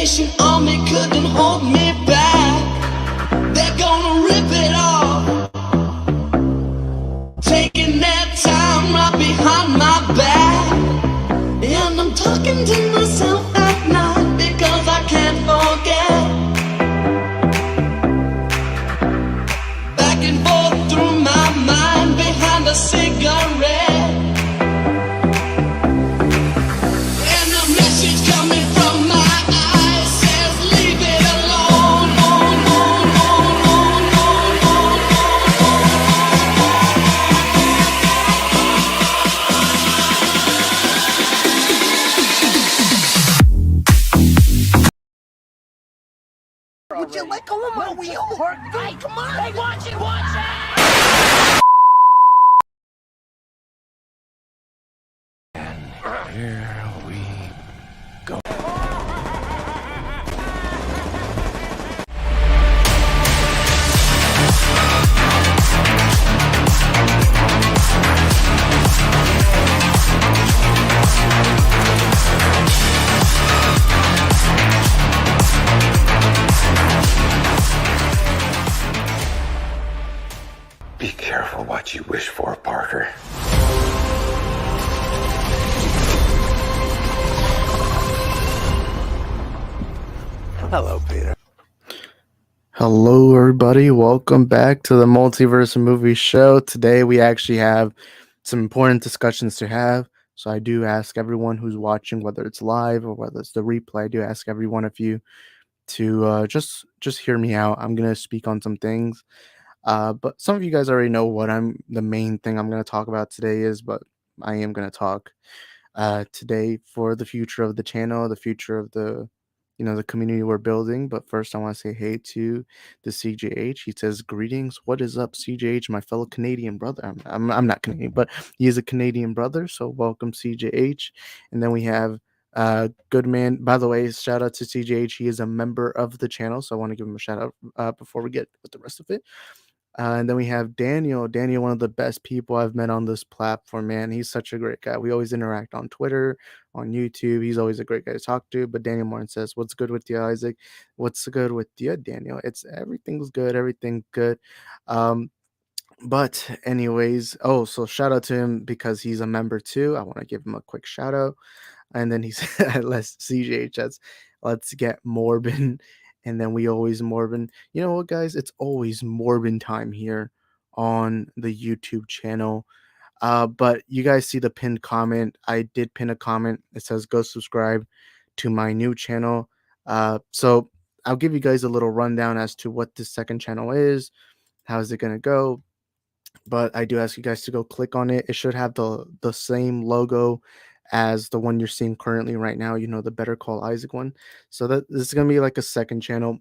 Salvation Army couldn't hold me back. They're gonna rip it off, taking their time right behind my back. And I'm talking to myself at night because I can't forget. Back and forth through my mind behind a cigarette. And the message coming from my eyes says, leave it alone. Would you let go of my wheel? Hey, come on! Hey, watch it! Here we go. Be careful what you wish for, Parker. Hello, Peter. Hello, everybody. Welcome back to the Multiverse movie show. Today, we actually have some important discussions to have. So, I do ask everyone who's watching, whether it's live or whether it's the replay, I do ask every one of you to just hear me out. I'm gonna speak on some things, but some of you guys already know what the main thing I'm gonna talk about today is. But I am gonna talk today for the future of the channel, the future of the community we're building. But first, I want to say hey to the CJH. He says, "Greetings. What is up, CJH, my fellow Canadian brother?" I'm not Canadian, but he is a Canadian brother. So welcome, CJH. And then we have good man. By the way, shout out to CJH. He is a member of the channel, so I want to give him a shout out before we get with the rest of it. And then we have Daniel. Daniel, one of the best people I've met on this platform, man. He's such a great guy. We always interact on Twitter, on YouTube. He's always a great guy to talk to. But Daniel Martin says, "What's good with you, Isaac? What's good with you, Daniel?" It's everything's good. Everything good. Um, but anyways, so shout out to him because he's a member too. I want to give him a quick shout out. And then he said, let's CJHS, let's get Morbin. And then we always Morbin. You know what, guys? It's always Morbin time here on the YouTube channel. But you guys see the pinned comment. I did pin a comment. It says, go subscribe to my new channel. So I'll give you guys a little rundown as to what this second channel is. How is it going to go? But I do ask you guys to go click on it. It should have the same logo as the one you're seeing currently right now, the Better Call Isaac one. So that this is gonna be like a second channel.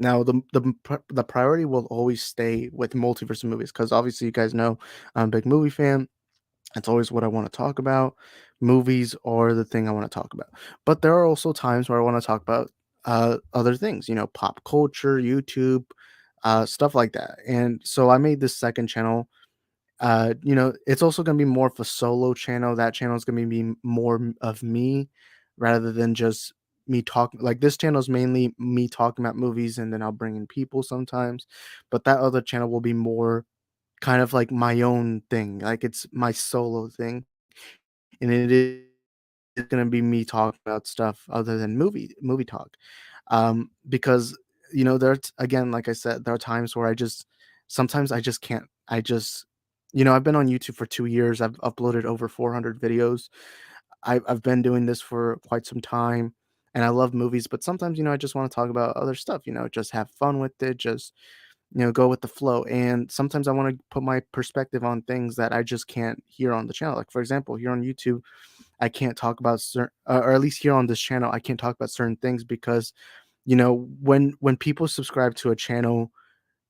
Now the priority will always stay with multiverse movies because obviously you guys know I'm a big movie fan. It's always what I want to talk about. Movies are the thing I want to talk about. But there are also times where I want to talk about other things, pop culture, YouTube, stuff like that. And so I made this second channel. It's also going to be more of a solo channel. That channel is going to be more of me rather than just me talking. Like this channel is mainly me talking about movies and then I'll bring in people sometimes. But that other channel will be more kind of like my own thing. Like it's my solo thing. And it is gonna be me talking about stuff other than movie talk. Because there's again, like I said, there are times where sometimes I just can't. I've been on YouTube for 2 years. I've uploaded over 400 videos. I've been doing this for quite some time, and I love movies. But sometimes, I just want to talk about other stuff. Just have fun with it. Just go with the flow. And sometimes I want to put my perspective on things that I just can't hear on the channel. Like for example, here on YouTube, I can't talk about certain, or at least here on this channel, I can't talk about certain things because, when people subscribe to a channel,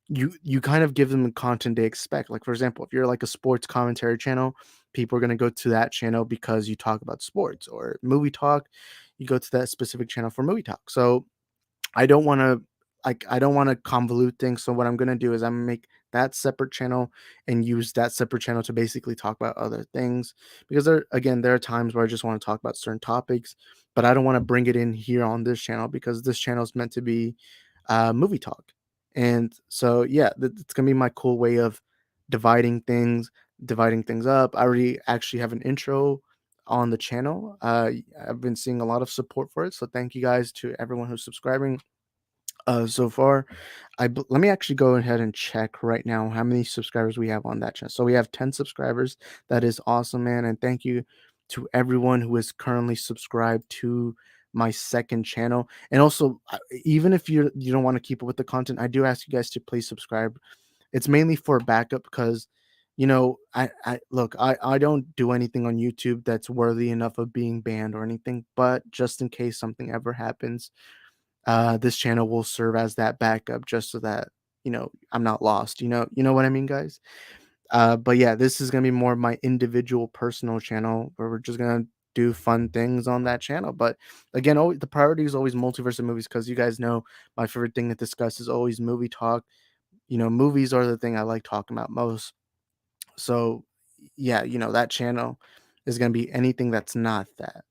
you kind of give them the content they expect. Like for example, if you're like a sports commentary channel, people are going to go to that channel because you talk about sports, or movie talk, you go to that specific channel for movie talk. So I don't want to convolute things. So what I'm going to do is I'm going to make that separate channel and use that separate channel to basically talk about other things. Because there are times where I just want to talk about certain topics, but I don't want to bring it in here on this channel because this channel is meant to be movie talk. And so yeah, it's gonna be my cool way of dividing things, dividing things up. I already actually have an intro on the channel. I've been seeing a lot of support for it, so thank you guys to everyone who's subscribing so far. Let me actually go ahead and check right now how many subscribers we have on that channel. So we have 10 subscribers. That is awesome, man, and thank you to everyone who is currently subscribed to my second channel. And also, even if you don't want to keep up with the content, I do ask you guys to please subscribe. It's mainly for backup because I look, I don't do anything on YouTube that's worthy enough of being banned or anything, but just in case something ever happens, this channel will serve as that backup just so that I'm not lost. You know what I mean, guys. But yeah, this is gonna be more of my individual personal channel where we're just gonna do fun things on that channel. But again, always, the priority is always multiverse of movies because you guys know my favorite thing to discuss is always movie talk. Movies are the thing I like talking about most. So yeah, that channel is gonna be anything that's not that.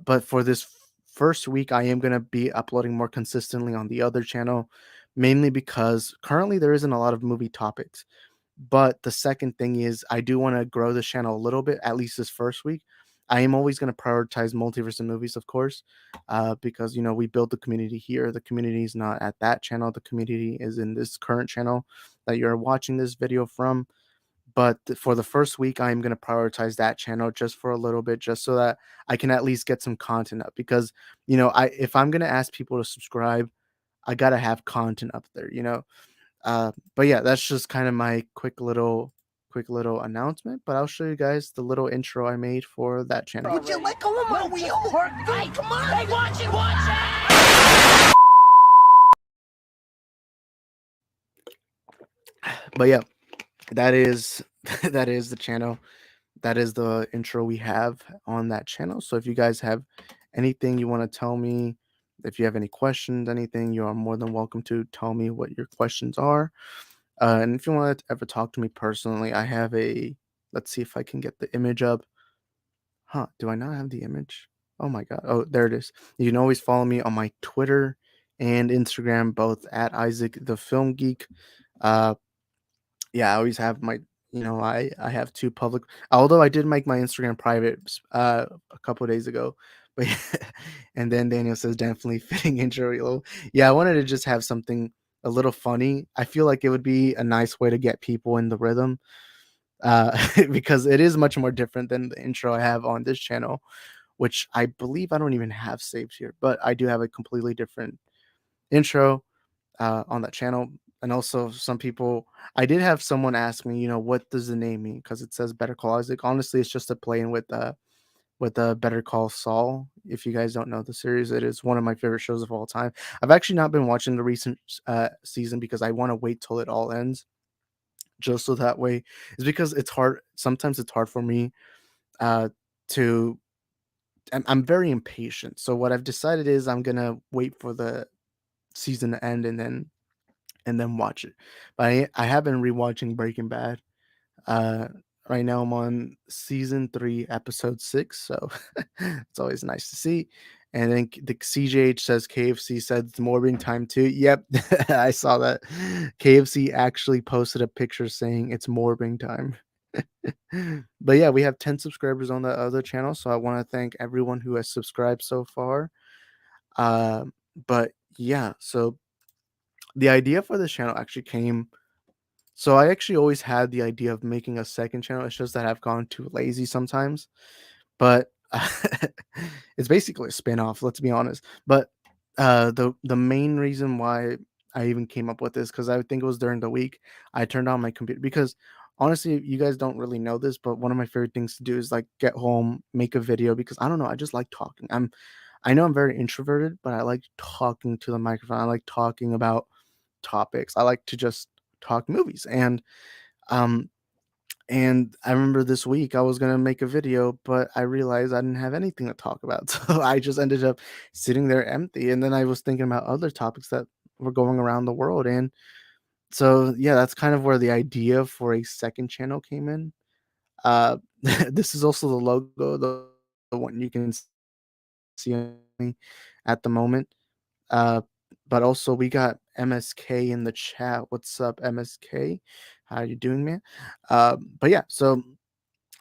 But for this first week, I am going to be uploading more consistently on the other channel, mainly because currently there isn't a lot of movie topics. But the second thing is, I do want to grow the channel a little bit, at least this first week. I am always going to prioritize multiverse and movies, of course, because we build the community here. The community is not at that channel. The community is in this current channel that you're watching this video from. But for the first week, I am going to prioritize that channel just for a little bit, just so that I can at least get some content up. Because I if I'm going to ask people to subscribe, I got to have content up there. But yeah, that's just kind of my quick little announcement. But I'll show you guys the little intro I made for that channel. Would you let go of my wheel? Hey, come on! Hey, watch it, watch it! But yeah, that is that is the channel. That is the intro we have on that channel. So if you guys have anything you want to tell me, if you have any questions, anything, you are more than welcome to tell me what your questions are. And if you want to ever talk to me personally, I have let's see if I can get the image up. Huh, do I not have the image? Oh my God. Oh, there it is. You can always follow me on my Twitter and Instagram, both at Isaac the Film Geek. Uh, yeah, I always have I have two public, although I did make my Instagram private a couple of days ago. But and then Daniel says definitely fitting intro reel. Yeah, I wanted to just have something a little funny. I feel like it would be a nice way to get people in the rhythm. Because it is much more different than the intro I have on this channel, which I believe I don't even have saved here, but I do have a completely different intro on that channel. And also, some people, I did have someone ask me, what does the name mean? Because it says Better Call Isaac. Honestly, it's just a play in with Better Call Saul. If you guys don't know the series, it is one of my favorite shows of all time. I've actually not been watching the recent season because I want to wait till it all ends, just so that way. It's because it's hard. Sometimes it's hard for me uh, to. I'm very impatient. So what I've decided is I'm gonna wait for the season to end and then watch it. But I have been rewatching Breaking Bad. Uh, right now I'm on season 3, episode 6, so it's always nice to see. And then the CJH says KFC said it's morbing time too. Yep, I saw that. KFC actually posted a picture saying it's morbing time. But yeah, we have 10 subscribers on the other channel, so I want to thank everyone who has subscribed so far. But yeah, so the idea for this channel actually came. So I actually always had the idea of making a second channel. It's just that I've gone too lazy sometimes. But it's basically a spin-off, let's be honest. But the main reason why I even came up with this, because I think it was during the week, I turned on my computer because honestly, you guys don't really know this, but one of my favorite things to do is like get home, make a video because I don't know, I just like talking. I know I'm very introverted, but I like talking to the microphone. I like talking about topics. I like to just talk movies. Um and I remember this week I was gonna make a video, but I realized I didn't have anything to talk about. So I just ended up sitting there empty. And then I was thinking about other topics that were going around the world. And So yeah, that's kind of where the idea for a second channel came in. Uh, this is also the logo, the one you can see on me at the moment. Uh, but also we got MSK in the chat. What's up, MSK? How you doing, man? But yeah, so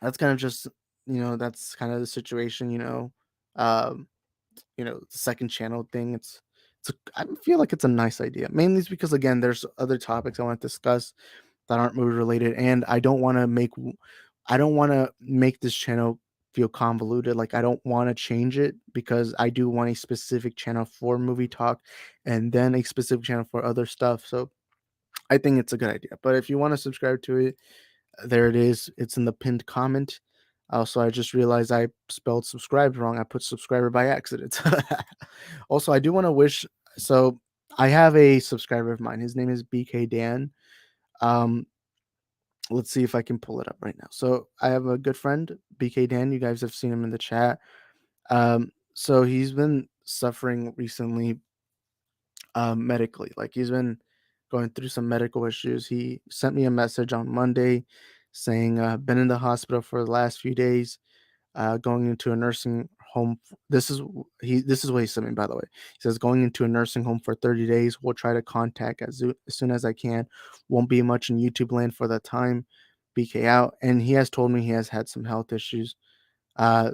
that's kind of just that's kind of the situation. Um, the second channel thing. I feel like it's a nice idea. Mainly it's because again, there's other topics I want to discuss that aren't movie related, and I don't want to make this channel feel convoluted. Like I don't want to change it because I do want a specific channel for movie talk, and then a specific channel for other stuff. So I think it's a good idea. But if you want to subscribe to it, there it is. It's in the pinned comment. Also, I just realized I spelled subscribed wrong. I put subscriber by accident. Also, I do want to wish. So I have a subscriber of mine. His name is BK Dan. Um, let's see if I can pull it up right now. So I have a good friend, BK Dan. You guys have seen him in the chat. So he's been suffering recently, medically. Like he's been going through some medical issues. He sent me a message on Monday saying, been in the hospital for the last few days, going into a nursing home. This is what he sent me, by the way. He says going into a nursing home for 30 days. We'll try to contact as soon as I can. Won't be much in YouTube land for that time. BK out. And he has told me he has had some health issues.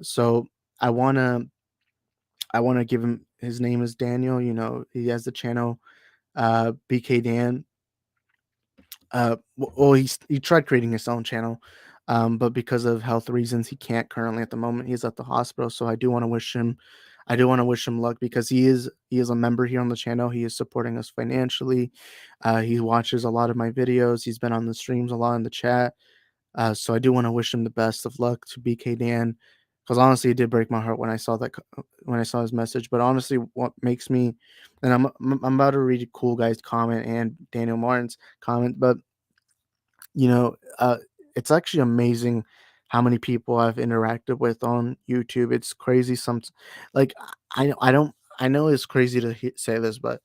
So I wanna I wanna give him, his name is Daniel. He has the channel BK Dan. Well, he tried creating his own channel, but because of health reasons, he can't currently at the moment. He's at the hospital, so I do want to wish him luck because he is a member here on the channel. He is supporting us financially. He watches a lot of my videos. He's been on the streams a lot in the chat. So I do want to wish him the best of luck to BK Dan, because honestly, it did break my heart when I saw when I saw his message. But honestly, what makes me, and I'm about to read Cool Guy's comment and Daniel Martin's comment, but you know, uh, it's actually amazing how many people I've interacted with on YouTube. It's crazy. Like I don't, I know it's crazy to say this, but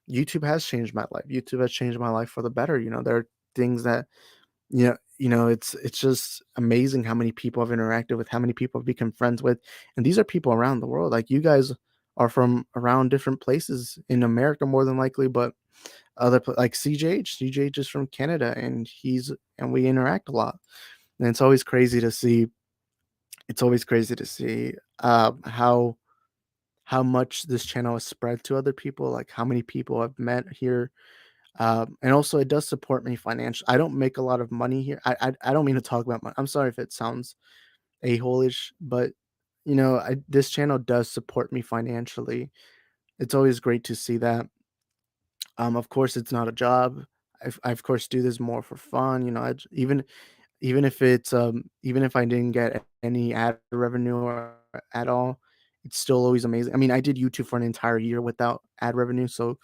YouTube has changed my life. YouTube has changed my life for the better. There are things that it's just amazing how many people I've interacted with, how many people I've become friends with, and these are people around the world. Like you guys are from around different places in America, more than likely, but like CJH is from Canada, and we interact a lot, and it's always crazy to see. It's always crazy to see how much this channel has spread to other people, like how many people I've met here. And also, it does support me financially. I don't make a lot of money here. I don't mean to talk about money. I'm sorry if it sounds a holish, but this channel does support me financially. It's always great to see that. Of course, it's not a job. I of course do this more for fun. Even if I didn't get any ad revenue or at all, it's still always amazing. I mean, I did YouTube for an entire year without ad revenue, so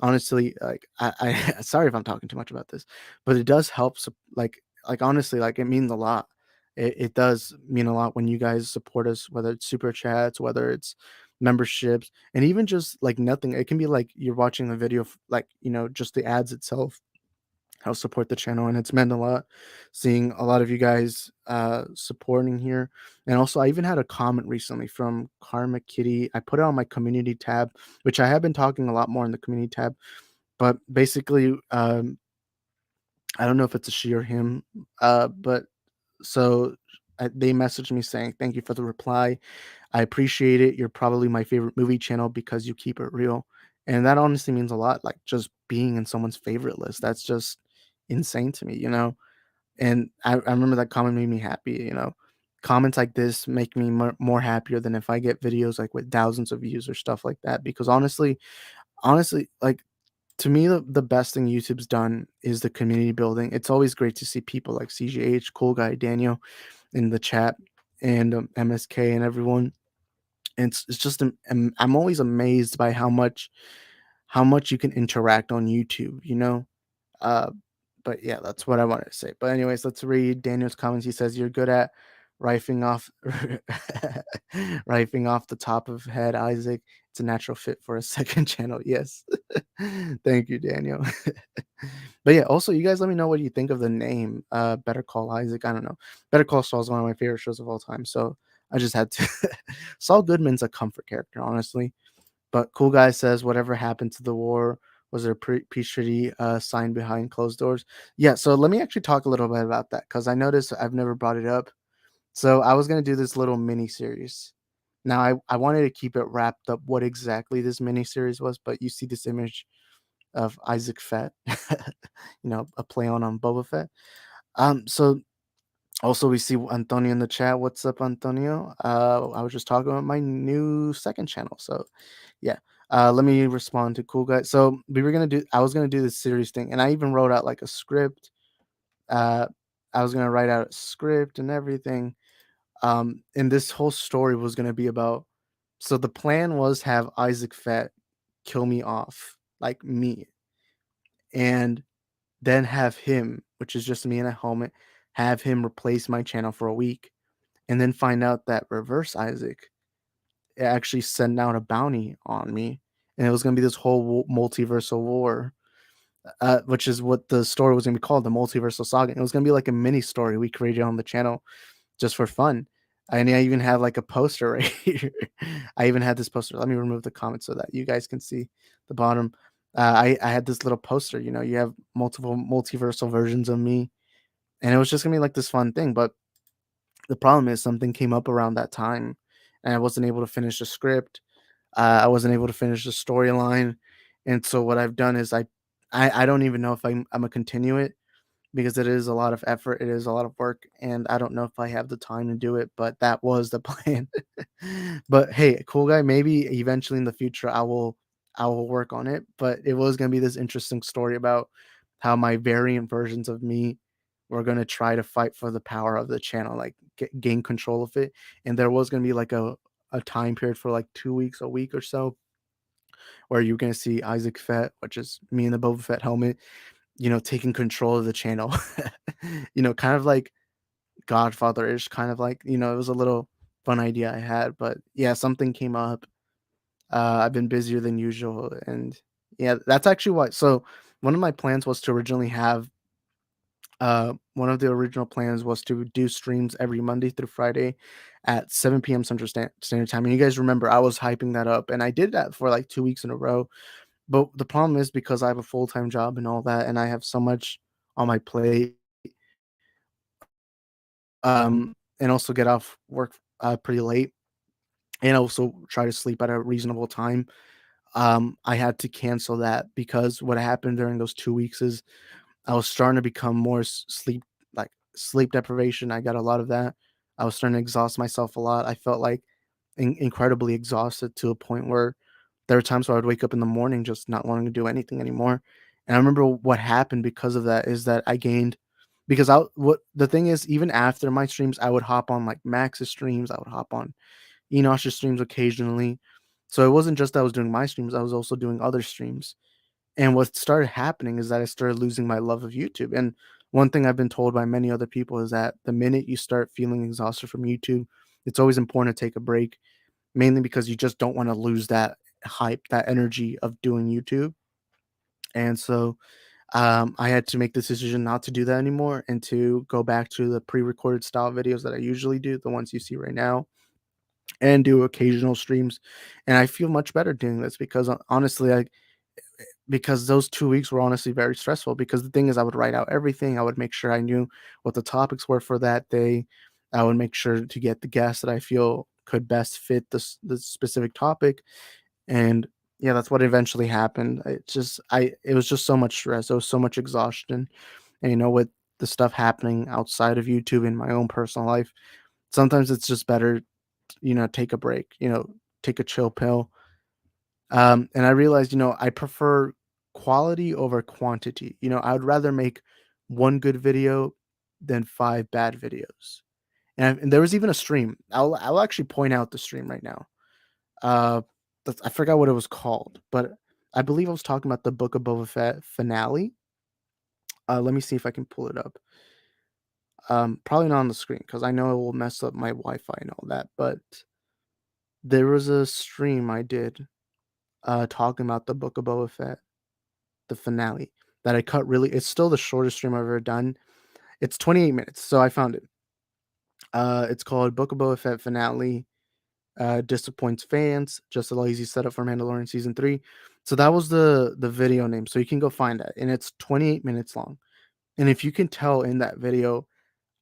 honestly, like I sorry if I'm talking too much about this, but it does help. Like honestly, like it means a lot. It does mean a lot when you guys support us, whether it's super chats, whether it's memberships, and even just like nothing. It can be like you're watching the video, like just the ads itself help support the channel, and it's meant a lot seeing a lot of you guys supporting here. And also, I even had a comment recently from Karma Kitty. I put it on my community tab, which I have been talking a lot more in the community tab, but basically, I don't know if it's a she or him, but so they messaged me saying thank you for the reply. I appreciate it. You're probably my favorite movie channel because you keep it real. And that honestly means a lot. Like just being in someone's favorite list. That's just insane to me. And I remember that comment made me happy. Comments like this make me more happier than if I get videos like with thousands of views or stuff like that. Because honestly, like to me, the best thing YouTube's done is the community building. It's always great to see people like CGH, Cool Guy, Daniel in the chat, and MSK and everyone. And it's just I'm always amazed by how much you can interact on YouTube. Uh, but yeah, that's what I wanted to say. But anyways, let's read Daniel's comments. He says you're good at rifing off rifing off the top of head Isaac. It's a natural fit for a second channel. Yes. Thank you, Daniel. But yeah, also you guys let me know what you think of the name. Better Call Isaac. I don't know. Better Call Saul is one of my favorite shows of all time. So I just had to Saul Goodman's a comfort character, honestly. But Cool Guy says, whatever happened to the war? Was there a peace treaty signed behind closed doors? Yeah, so let me actually talk a little bit about that because I noticed I've never brought it up. So I was gonna do this little mini series. Now I wanted to keep it wrapped up what exactly this mini series was, but you see this image of Isaac Fett, a play on Boba Fett. So also we see Antonio in the chat. What's up, Antonio? I was just talking about my new second channel. So yeah. Let me respond to Cool Guy. So I was gonna do this series thing, and I even wrote out like a script. Uh I was gonna write out a script and everything. And this whole story was gonna be about, so the plan was have Isaac Fett kill me off, like me, and then have him, which is just me in a helmet, have him replace my channel for a week, and then find out that Reverse Isaac actually sent out a bounty on me, and it was gonna be this whole multiversal war, which is what the story was gonna be called, the Multiversal Saga. It was gonna be like a mini story we created on the channel just for fun. And I even have like a poster right here. I even had this poster. Let me remove the comments so that you guys can see the bottom. I had this little poster. You have multiple multiversal versions of me, and it was just gonna be like this fun thing. But the problem is something came up around that time, and I wasn't able to finish the script. I wasn't able to finish the storyline, and so what I've done is I don't even know if I'm gonna continue it because it is a lot of effort, it is a lot of work, and I don't know if I have the time to do it, but that was the plan. But hey, Cool Guy, maybe eventually in the future I will work on it, but it was gonna be this interesting story about how my variant versions of me were gonna try to fight for the power of the channel, like gain control of it, and there was gonna be like a time period for like 2 weeks, a week or so, where you're gonna see Isaac Fett, which is me in the Boba Fett helmet, taking control of the channel. Kind of like Godfather-ish, kind of like, it was a little fun idea I had, but yeah, something came up. I've been busier than usual, and yeah, that's actually why. So one of my plans was to originally have one of the original plans was to do streams every Monday through Friday at 7 p.m. Central Standard Time. And you guys remember I was hyping that up, and I did that for like 2 weeks in a row. But the problem is because I have a full-time job and all that, and I have so much on my plate, and also get off work pretty late, and also try to sleep at a reasonable time. I had to cancel that because what happened during those 2 weeks is I was starting to become more sleep deprivation. I got a lot of that. I was starting to exhaust myself a lot. I felt like incredibly exhausted to a point where there were times where I would wake up in the morning just not wanting to do anything anymore. And I remember what happened because of that is that I gained, because what the thing is, even after my streams, I would hop on like Max's streams, I would hop on Enosh's streams occasionally. So it wasn't just that I was doing my streams, I was also doing other streams. And what started happening is that I started losing my love of YouTube. And one thing I've been told by many other people is that the minute you start feeling exhausted from YouTube, it's always important to take a break, mainly because you just don't want to lose that hype, that energy of doing YouTube. And so I had to make the decision not to do that anymore and to go back to the pre-recorded style videos that I usually do, the ones you see right now, and do occasional streams. And I feel much better doing this because honestly, because those 2 weeks were honestly very stressful. Because the thing is, I would write out everything. I would make sure I knew what the topics were for that day. I would make sure to get the guests that I feel could best fit the specific topic. And yeah, that's what eventually happened. It was just so much stress. There was so much exhaustion. And with the stuff happening outside of YouTube in my own personal life, sometimes it's just better, take a break, take a chill pill. And I realized, I prefer quality over quantity. I would rather make one good video than five bad videos. And there was even a stream. I'll actually point out the stream right now. Uh, I forgot what it was called, but I believe I was talking about the Book of Boba Fett finale. Let me see if I can pull it up. Probably not on the screen because I know it will mess up my Wi-Fi and all that. But there was a stream I did talking about the Book of Boba Fett, the finale, that I cut really. It's still the shortest stream I've ever done. It's 28 minutes, so I found it. It's called Book of Boba Fett finale. Disappoints fans. Just a lazy setup for Mandalorian season 3. So that was the video name. So you can go find that, and it's 28 minutes long. And if you can tell in that video,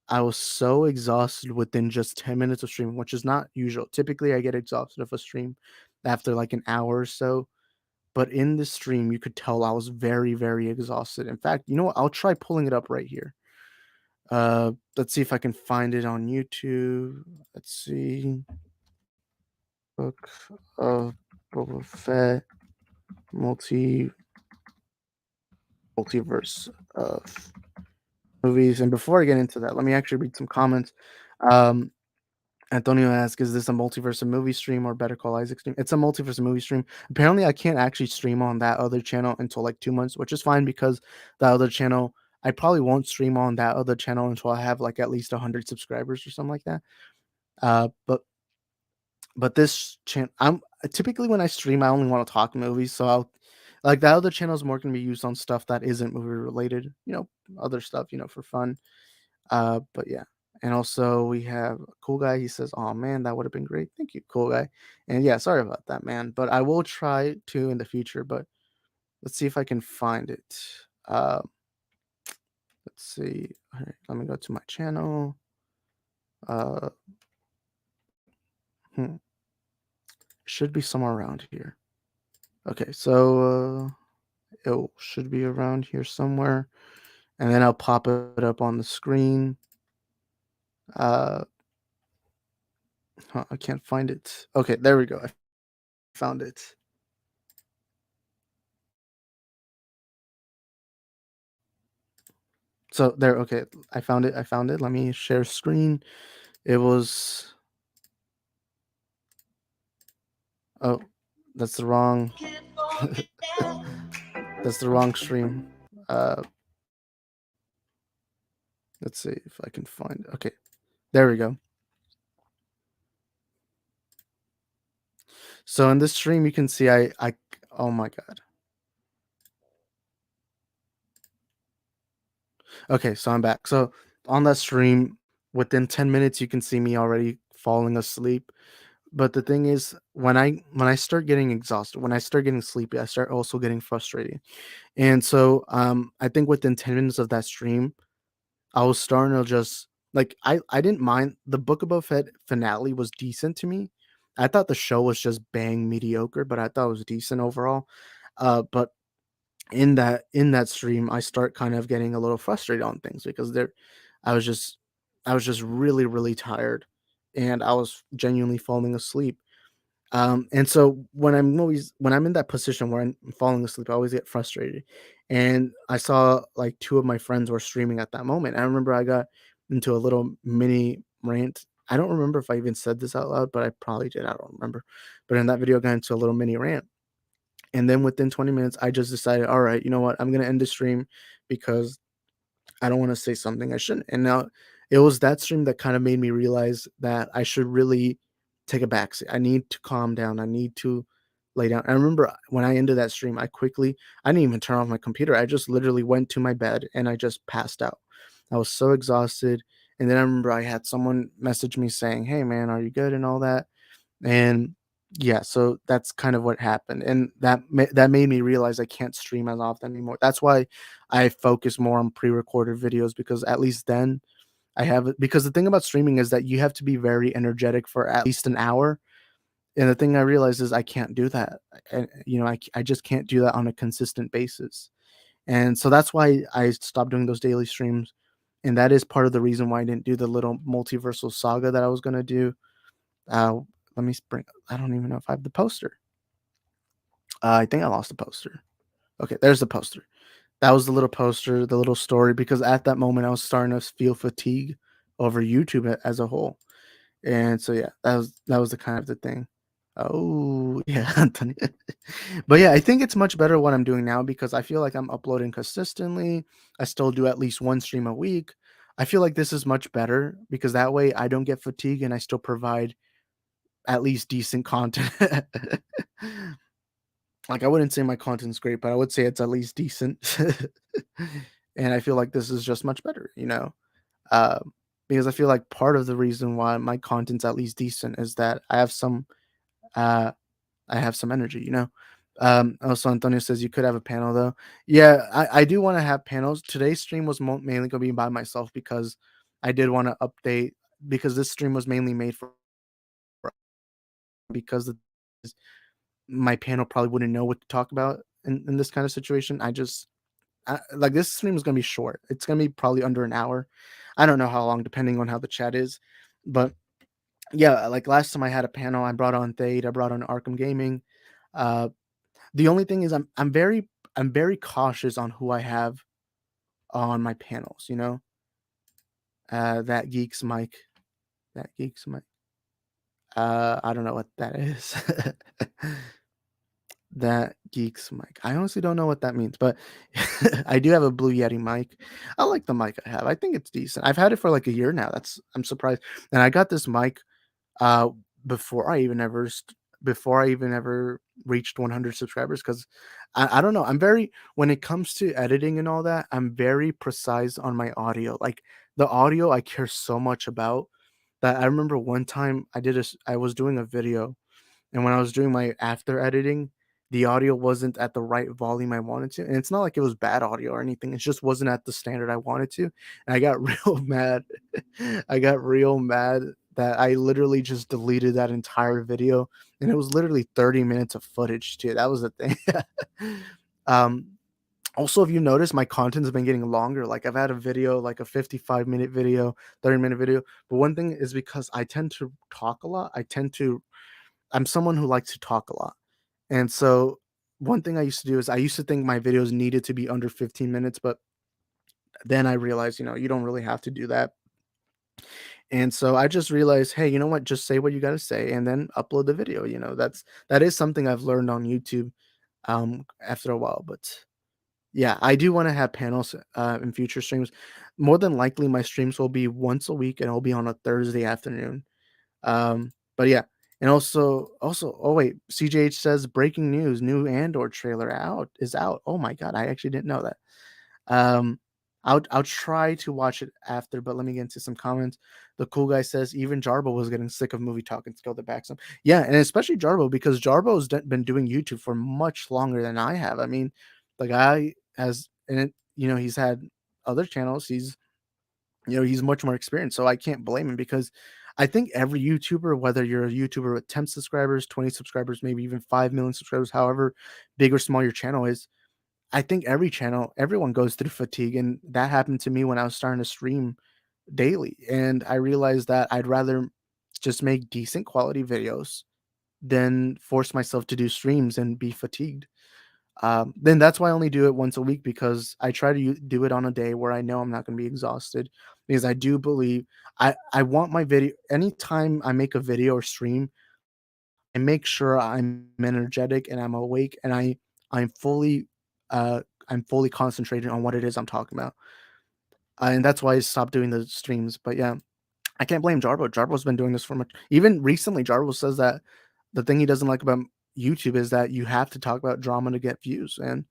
I was so exhausted within just 10 minutes of streaming, which is not usual. Typically, I get exhausted of a stream after like an hour or so. But in this stream, you could tell I was very, very exhausted. In fact, you know what? I'll try pulling it up right here. Let's see if I can find it on YouTube. Let's see. Book of Boba Fett multi multiverse of movies. And before I get into that, let me actually read some comments. Um, Antonio asks, "Is this a multiverse of movie stream or Better Call Isaac stream?" It's a multiverse of movie stream. Apparently, I can't actually stream on that other channel until like 2 months, which is fine because that other channel, I probably won't stream on that other channel until I have like at least 100 subscribers or something like that. But this channel, I'm typically when I stream, I only want to talk movies, so I'll like that other channel is more going to be used on stuff that isn't movie related, other stuff, for fun. But yeah. And also we have a cool guy. He says, "Oh man, that would have been great." Thank you, cool guy. And yeah, sorry about that, man. But I will try to in the future. But let's see if I can find it. Uh, let's see. All right, let me go to my channel. Uh, should be somewhere around here. Okay, so it should be around here somewhere, and then I'll pop it up on the screen. Uh, I can't find it. Okay, there we go. I found it. So there, okay, I found it. I found it. Let me share screen. It was. Oh, that's the wrong. Can't forget. That's the wrong stream. Uh, let's see if I can find. Okay, there we go. So in this stream, you can see I. Oh my god. Okay, so I'm back. So on that stream, within 10 minutes, you can see me already falling asleep. But the thing is, when I start getting exhausted, when I start getting sleepy, I start also getting frustrated. And so I think within 10 minutes of that stream, I was starting to just like I didn't mind the Book of Boba Fett finale was decent to me. I thought the show was just bang mediocre, but I thought it was decent overall. But in that stream, I start kind of getting a little frustrated on things because I was just I was just really, really tired and I was genuinely falling asleep. And so when I'm in that position where I'm falling asleep, I always get frustrated. And I saw like two of my friends were streaming at that moment. I remember I got into a little mini rant. I don't remember if I even said this out loud, but I probably did. I don't remember. But in that video, I got into a little mini rant. And then within 20 minutes, I just decided, all right, you know what? I'm gonna end the stream because I don't want to say something I shouldn't. And now it was that stream that kind of made me realize that I should really take a backseat. I need to calm down. I need to lay down. I remember when I ended that stream, I didn't even turn off my computer. I just literally went to my bed and I just passed out. I was so exhausted. And then I remember I had someone message me saying, "Hey man, are you good?" and all that. And yeah, so that's kind of what happened, and that made me realize I can't stream as often anymore. That's why I focus more on pre-recorded videos because at least then I have it. Because the thing about streaming is that you have to be very energetic for at least an hour, and the thing I realized is I can't do that. And I just can't do that on a consistent basis, and so that's why I stopped doing those daily streams, and that is part of the reason why I didn't do the little multiversal saga that I was gonna do. Uh, let me bring. I don't even know if I have the poster. I think I lost the poster. Okay, there's the poster. That was the little poster, the little story, because at that moment I was starting to feel fatigue over YouTube as a whole. And so yeah, that was the kind of the thing. Oh yeah, Anthony. But yeah, I think it's much better what I'm doing now because I feel like I'm uploading consistently. I still do at least one stream a week. I feel like this is much better because that way I don't get fatigued and I still provide at least decent content. Like, I wouldn't say my content's great, but I would say it's at least decent. And I feel like this is just much better, you know? Um, because I feel like part of the reason why my content's at least decent is that uh I have some energy, you know? Also, Antonio says you could have a panel though. Yeah, I do want to have panels. Today's stream was mainly going to be by myself because I did want to update because this stream was mainly made for because my panel probably wouldn't know what to talk about in this kind of situation. Like this stream is going to be short. It's going to be probably under an hour. I don't know how long, depending on how the chat is. But yeah, like last time I had a panel, I brought on Thade, I brought on Arkham Gaming. Uh, the only thing is I'm very cautious on who I have on my panels, you know? That geeks mic. That geeks mic. I don't know what that is. That geeks mic. I honestly don't know what that means, but I do have a Blue Yeti mic. I like the mic I have. I think it's decent. I've had it for like a year now. I'm surprised. And I got this mic uh before I even ever before I even ever reached 100 subscribers because I don't know. I'm very when it comes to editing and all that, I'm very precise on my audio. Like the audio I care so much about that I remember one time I was doing a video and when I was doing my after editing, the audio wasn't at the right volume I wanted to. And it's not like it was bad audio or anything. It just wasn't at the standard I wanted to. And I got real mad. I got real mad that I literally just deleted that entire video. And it was literally 30 minutes of footage too. That was the thing. um Also, if you notice, my content's been getting longer. Like I've had a video, like a 55-minute video, 30-minute video. But one thing is because I tend to talk a lot. I'm someone who likes to talk a lot. And so one thing I used to do is I used to think my videos needed to be under 15 minutes, but then I realized, you don't really have to do that. And so I just realized, hey, you know what? Just say what you got to say and then upload the video. That is something I've learned on YouTube after a while. But yeah, I do want to have panels in future streams. More than likely, my streams will be once a week and it'll be on a Thursday afternoon. But yeah, and also, oh wait, CJH says breaking news: new Andor trailer out. Oh my god, I actually didn't know that. Um, I'll try to watch it after, but let me get into some comments. The cool guy says even Jarbo was getting sick of movie talk and scaled it back some. Yeah, and especially Jarbo because Jarbo's been doing YouTube for much longer than I have. I mean, the guy has, and he's had other channels. He's much more experienced, so I can't blame him because I think every YouTuber, whether you're a YouTuber with 10 subscribers, 20 subscribers, maybe even 5 million subscribers, however big or small your channel is, I think everyone goes through fatigue. And that happened to me when I was starting to stream daily. And I realized that I'd rather just make decent quality videos than force myself to do streams and be fatigued. Then that's why I only do it once a week because I try to do it on a day where I know I'm not going to be exhausted. Because I do believe I want my video anytime I make a video or stream, I make sure I'm energetic and I'm awake and I'm fully uh I'm fully concentrated on what it is I'm talking about. And that's why I stopped doing the streams. But yeah, I can't blame Jarbo. Jarbo's been doing this for much. Even recently, Jarbo says that the thing he doesn't like about YouTube is that you have to talk about drama to get views. And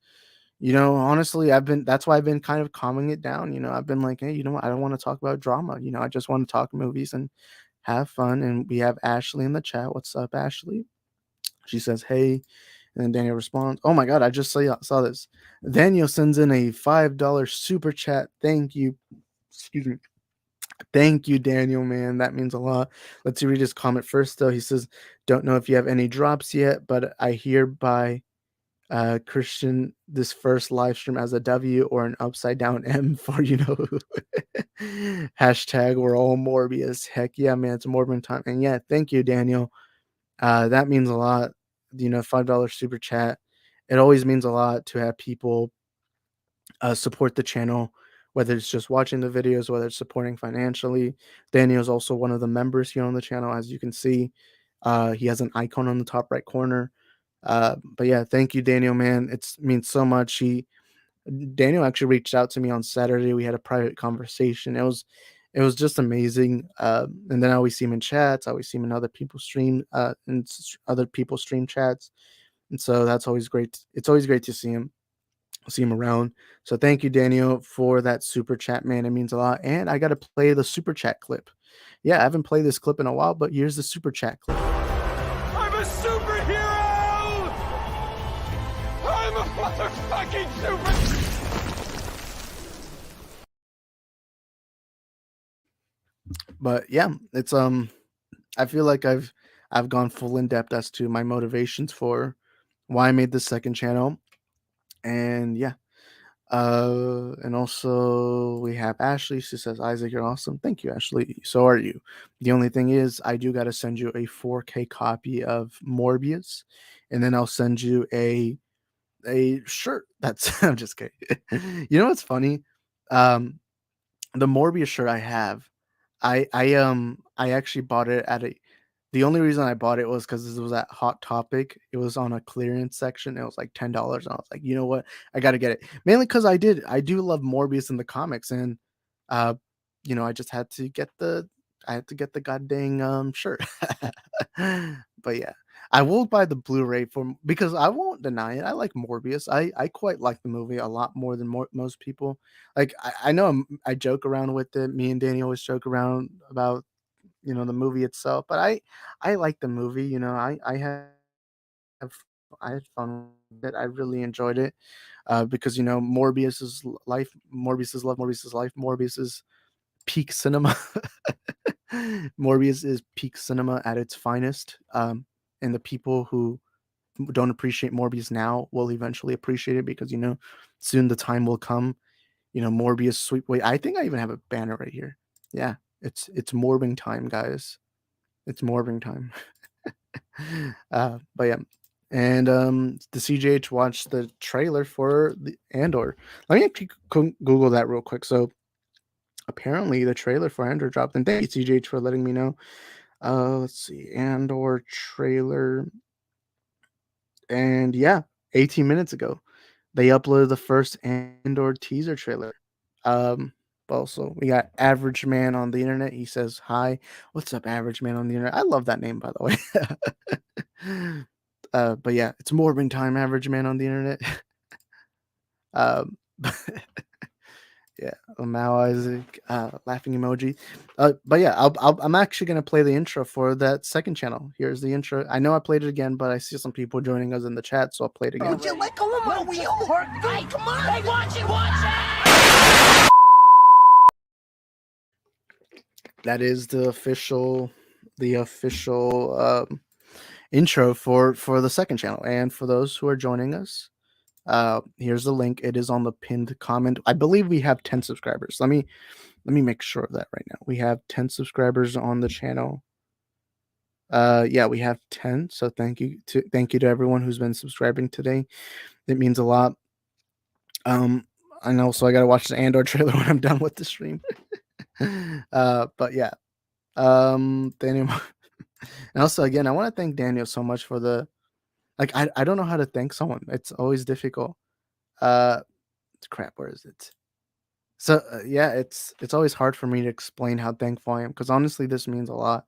honestly, that's why I've been kind of calming it down. I've been like, hey, you know what? I don't want to talk about drama. I just want to talk movies and have fun. And we have Ashley in the chat. What's up, Ashley? She says, hey. And then Daniel responds, oh my God, I just saw this. Daniel sends in a $5 super chat. Thank you. Excuse me. Thank you, Daniel, man. That means a lot. Let's read his comment first, though. He says, don't know if you have any drops yet, but I hereby Christian this first live stream as a W or an upside down M for who. Hashtag we're all Morbius. Heck yeah, man, it's Morbin time. And yeah, thank you, Daniel. That means a lot. $5 super chat. It always means a lot to have people support the channel, whether it's just watching the videos, whether it's supporting financially. Daniel is also one of the members here on the channel, as you can see. He has an icon on the top right corner. But yeah, thank you, Daniel, man. It means so much. Daniel actually reached out to me on Saturday. We had a private conversation. It was just amazing. And then I always see him in chats. I always see him in other people's stream chats. And so that's always great. It's always great to see him around. So thank you, Daniel, for that super chat, man. It means a lot. And I got to play the super chat clip. Yeah, I haven't played this clip in a while, but here's the super chat clip. I'm a superhero! I'm a motherfucking super... But yeah, it's I feel like I've gone full in depth as to my motivations for why I made the second channel. And yeah. And also we have Ashley. She says, Isaac, you're awesome. Thank you, Ashley. So are you. The only thing is I do gotta send you a 4K copy of Morbius, and then I'll send you a shirt. That's I'm just kidding. You know what's funny? Um the Morbius shirt I have, I actually bought it at a the only reason I bought it was because this was at Hot Topic. It was on a clearance section. It was like $10, and I was like, you know what? I gotta get it. Mainly because I do love Morbius in the comics, and uh, I just had to get the goddamn shirt. But yeah, I will buy the Blu-ray because I won't deny it. I like Morbius. I quite like the movie a lot more than most people. Like I know I joke around with it. Me and Danny always joke around about the movie itself, but I like the movie. Have I had fun with it. I really enjoyed it because Morbius is life. Morbius is love. Morbius is life. Morbius is peak cinema. Morbius is peak cinema at its finest. And the people who don't appreciate Morbius now will eventually appreciate it because soon the time will come. Morbius sweep. Wait, I think I even have a banner right here. Yeah, it's morbing time, guys. It's morbing time. But yeah. And the CJH watched the trailer for the Andor. Let me actually Google that real quick. So apparently the trailer for Andor dropped, and thank you CJH for letting me know. Let's see, Andor trailer, and yeah, 18 minutes ago, they uploaded the first Andor teaser trailer. Um, Also, we got Average Man on the internet. He says, "Hi, what's up, Average Man on the internet?" I love that name, by the way. But yeah, it's morbing time, Average Man on the internet. um, yeah, Mao Isaac, laughing emoji. But yeah, I'm actually gonna play the intro for that second channel. Here's the intro. I know I played it again, but I see some people joining us in the chat, so I'll play it again. Would you like a woman? We all work. Hey, come on! Hey, watch it! That is the official intro for the second channel. And for those who are joining us, here's the link. It is on the pinned comment. I believe we have 10 subscribers. Let me make sure of that right now. We have 10 subscribers on the channel. Yeah, we have 10. So thank you to everyone who's been subscribing today. It means a lot. And also I gotta watch the Andor trailer when I'm done with the stream. But yeah. Daniel. And also again, I want to thank Daniel so much for I don't know how to thank someone. It's always difficult. Uh Crap, where is it? So yeah, it's always hard for me to explain how thankful I am because honestly, this means a lot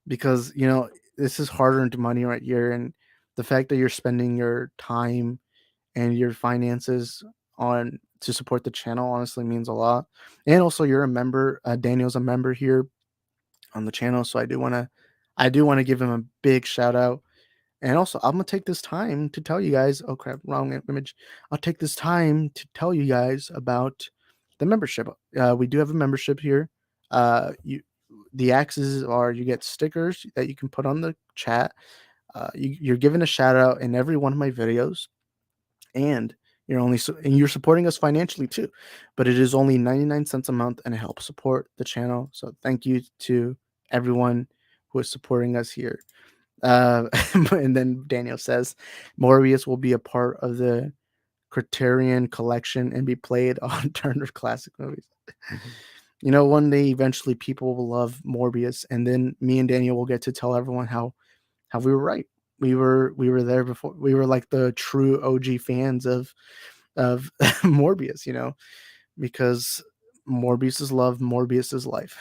because this is hard-earned money right here, and the fact that you're spending your time and your finances on to support the channel honestly means a lot. And also, you're a member. Daniel's a member here on the channel, so I do want to give him a big shout out. And also, I'm gonna take this time to tell you guys. Oh crap, wrong image. I'll take this time to tell you guys about the membership. We do have a membership here. The axes are you get stickers that you can put on the chat. You're given a shout out in every one of my videos, and you're supporting us financially too. But it is only 99 cents a month, and it helps support the channel. So thank you to everyone who is supporting us here. And then Daniel says Morbius will be a part of the Criterion collection and be played on Turner Classic Movies. One day eventually people will love Morbius, and then me and Daniel will get to tell everyone how we were right. We were there before. We were like the true OG fans of of Morbius, because Morbius is love, Morbius is life.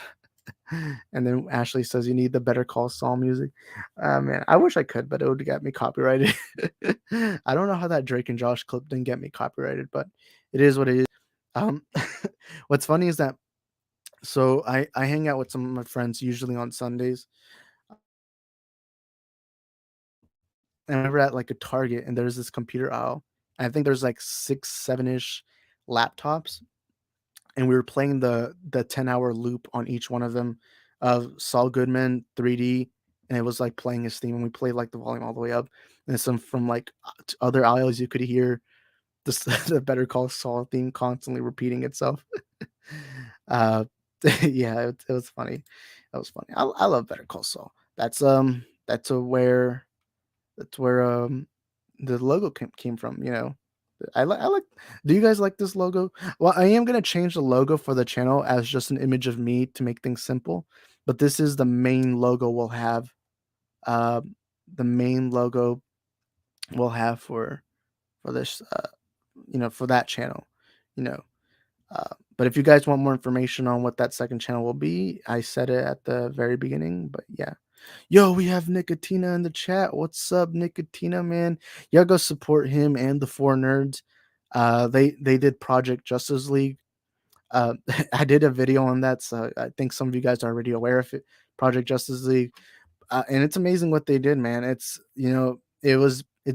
And then Ashley says you need the Better Call Saul music. Man, I wish I could, but it would get me copyrighted. I don't know how that Drake and Josh clip didn't get me copyrighted, but it is what it is. Um, what's funny is that so I hang out with some of my friends usually on Sundays, and we were at like a Target, and there's this computer aisle. And I think there's like 6, 7-ish laptops, and we were playing the 10-hour loop on each one of them of Saul Goodman 3D, and it was like playing his theme, and we played like the volume all the way up. And some from like other aisles, you could hear this the Better Call Saul theme constantly repeating itself. uh, yeah, it was funny. That was funny. I love Better Call Saul. That's where the logo came from. I like. Do you guys like this logo? Well, I am gonna change the logo for the channel as just an image of me to make things simple. But this is the main logo we'll have. Uh, the main logo we'll have for this. For that channel. You know. But if you guys want more information on what that second channel will be, I said it at the very beginning. But yeah. Yo, we have Nicotina in the chat. What's up, Nicotina, man? Y'all go support him and the Four Nerds. They did Project Justice League. I did a video on that, so I think some of you guys are already aware of it. Project Justice League, and it's amazing what they did, man. It's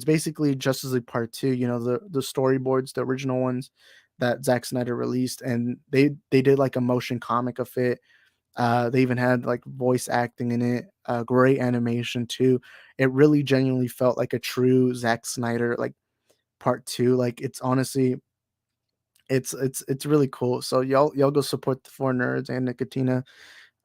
basically Justice League Part Two. The storyboards, the original ones that Zack Snyder released, and they did like a motion comic of it. They even had like voice acting in it, great animation too. It really genuinely felt like a true Zack Snyder like part two. Like it's honestly, it's really cool. So y'all go support the Four Nerds and Nicotina.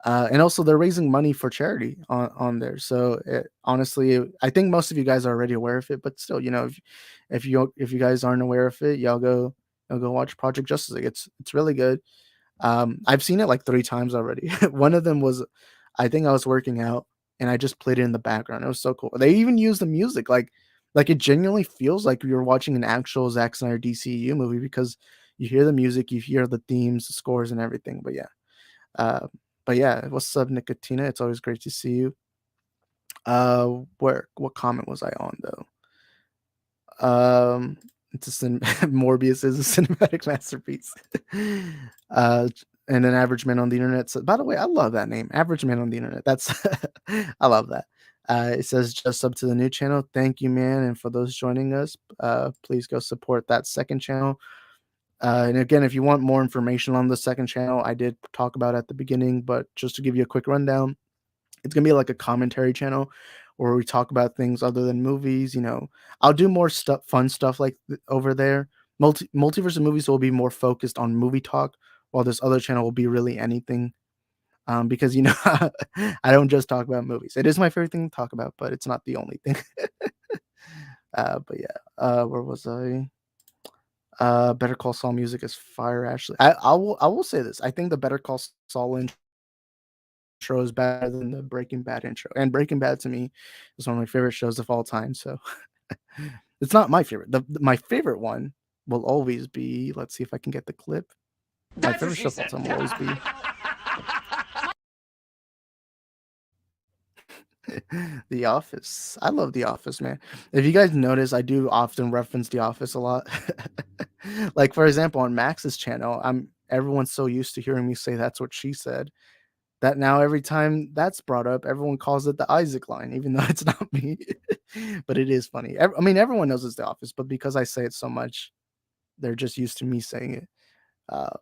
And also they're raising money for charity on there. So honestly, I think most of you guys are already aware of it, but still, if you guys aren't aware of it, y'all go watch Project Justice League. It's really good. I've seen it like 3 times already. One of them was I think I was working out and I just played it in the background. It was so cool. They even used the music like it genuinely feels like you're watching an actual Zack Snyder DCU movie because you hear the music, you hear the themes, the scores and everything. But yeah. But yeah, what's up, Nicotina? It's always great to see you. What comment was I on though? It's Morbius is a cinematic masterpiece. uh, and an average man on the internet. So, by the way, I love that name, average man on the internet. That's I love that. It says just up to the new channel. Thank you, man, and for those joining us, please go support that second channel. And again, if you want more information on the second channel, I did talk about at the beginning, but just to give you a quick rundown, it's gonna be like a commentary channel where we talk about things other than movies. I'll do more stuff, fun stuff like over there. Multiverse of movies will be more focused on movie talk, while this other channel will be really anything. Because I don't just talk about movies. It is my favorite thing to talk about, but it's not the only thing. But yeah, where was I? Better Call Saul music is fire. Actually, I will say this. I think the Better Call Saul intro is better than the Breaking Bad intro. And Breaking Bad to me is one of my favorite shows of all time. So it's not my favorite. My favorite one will always be. Let's see if I can get the clip. My favorite show of all time will always be The Office. I love The Office, man. If you guys notice, I do often reference The Office a lot. Like for example, on Max's channel, everyone's so used to hearing me say that's what she said that now every time that's brought up, everyone calls it the Isaac line, even though it's not me. But it is funny. I mean, everyone knows it's The Office, but because I say it so much, they're just used to me saying it. Uh,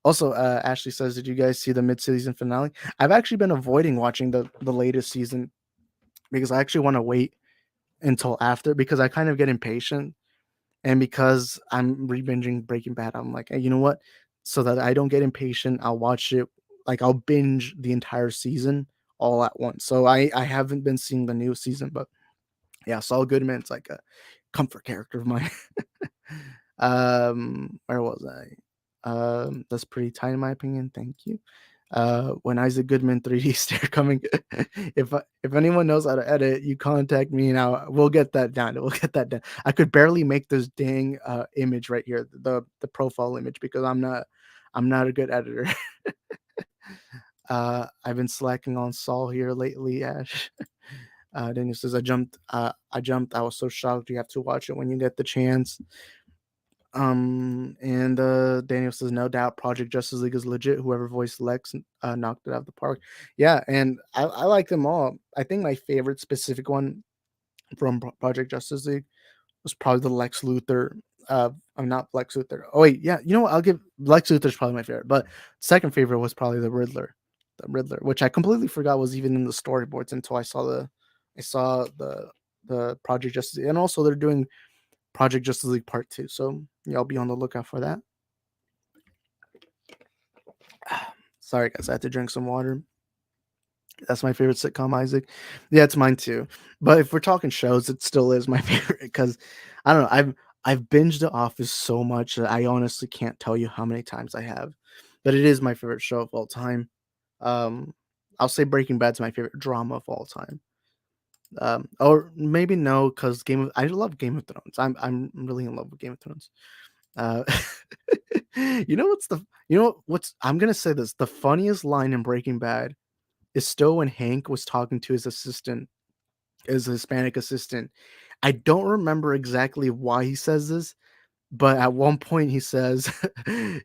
Also, Ashley says, "Did you guys see the mid-season finale?" I've actually been avoiding watching the latest season because I actually want to wait until after because I kind of get impatient, and because I'm re-binging Breaking Bad, I'm like, hey, you know what? So that I don't get impatient, I'll watch it. Like I'll binge the entire season all at once. So I haven't been seeing the new season, but yeah, Saul Goodman's like a comfort character of mine. Where was I? That's pretty tight in my opinion. Thank you. When Isaac Goodman 3D stare coming. If anyone knows how to edit, you contact me now. We'll get that done. We'll get that done. I could barely make this dang image right here, the profile image, because I'm not a good editor. I've been slacking on Saul here lately, Ash. Daniel says I jumped. I was so shocked. You have to watch it when you get the chance. And Daniel says, no doubt, Project Justice League is legit. Whoever voiced Lex knocked it out of the park. Yeah, and I like them all. I think my favorite specific one from Project Justice League was probably the Lex Luthor. I'm not Lex Luthor. Oh wait, yeah, you know what? I'll give Lex Luthor's probably my favorite, but second favorite was probably the Riddler, which I completely forgot was even in the storyboards until I saw the Project Justice League. And also they're doing Project Justice League Part 2. So yeah, I'll be on the lookout for that. Sorry guys, I had to drink some water. That's my favorite sitcom, Isaac. Yeah, it's mine too. But if we're talking shows, it still is my favorite because I don't know. I've binged The Office so much that I honestly can't tell you how many times I have. But it is my favorite show of all time. Um, I'll say Breaking Bad's my favorite drama of all time. Or maybe no, because I love Game of Thrones. I'm really in love with Game of Thrones. Uh, what's I'm gonna say this. The funniest line in Breaking Bad is still when Hank was talking to his assistant, his Hispanic assistant. I don't remember exactly why he says this, but at one point he says,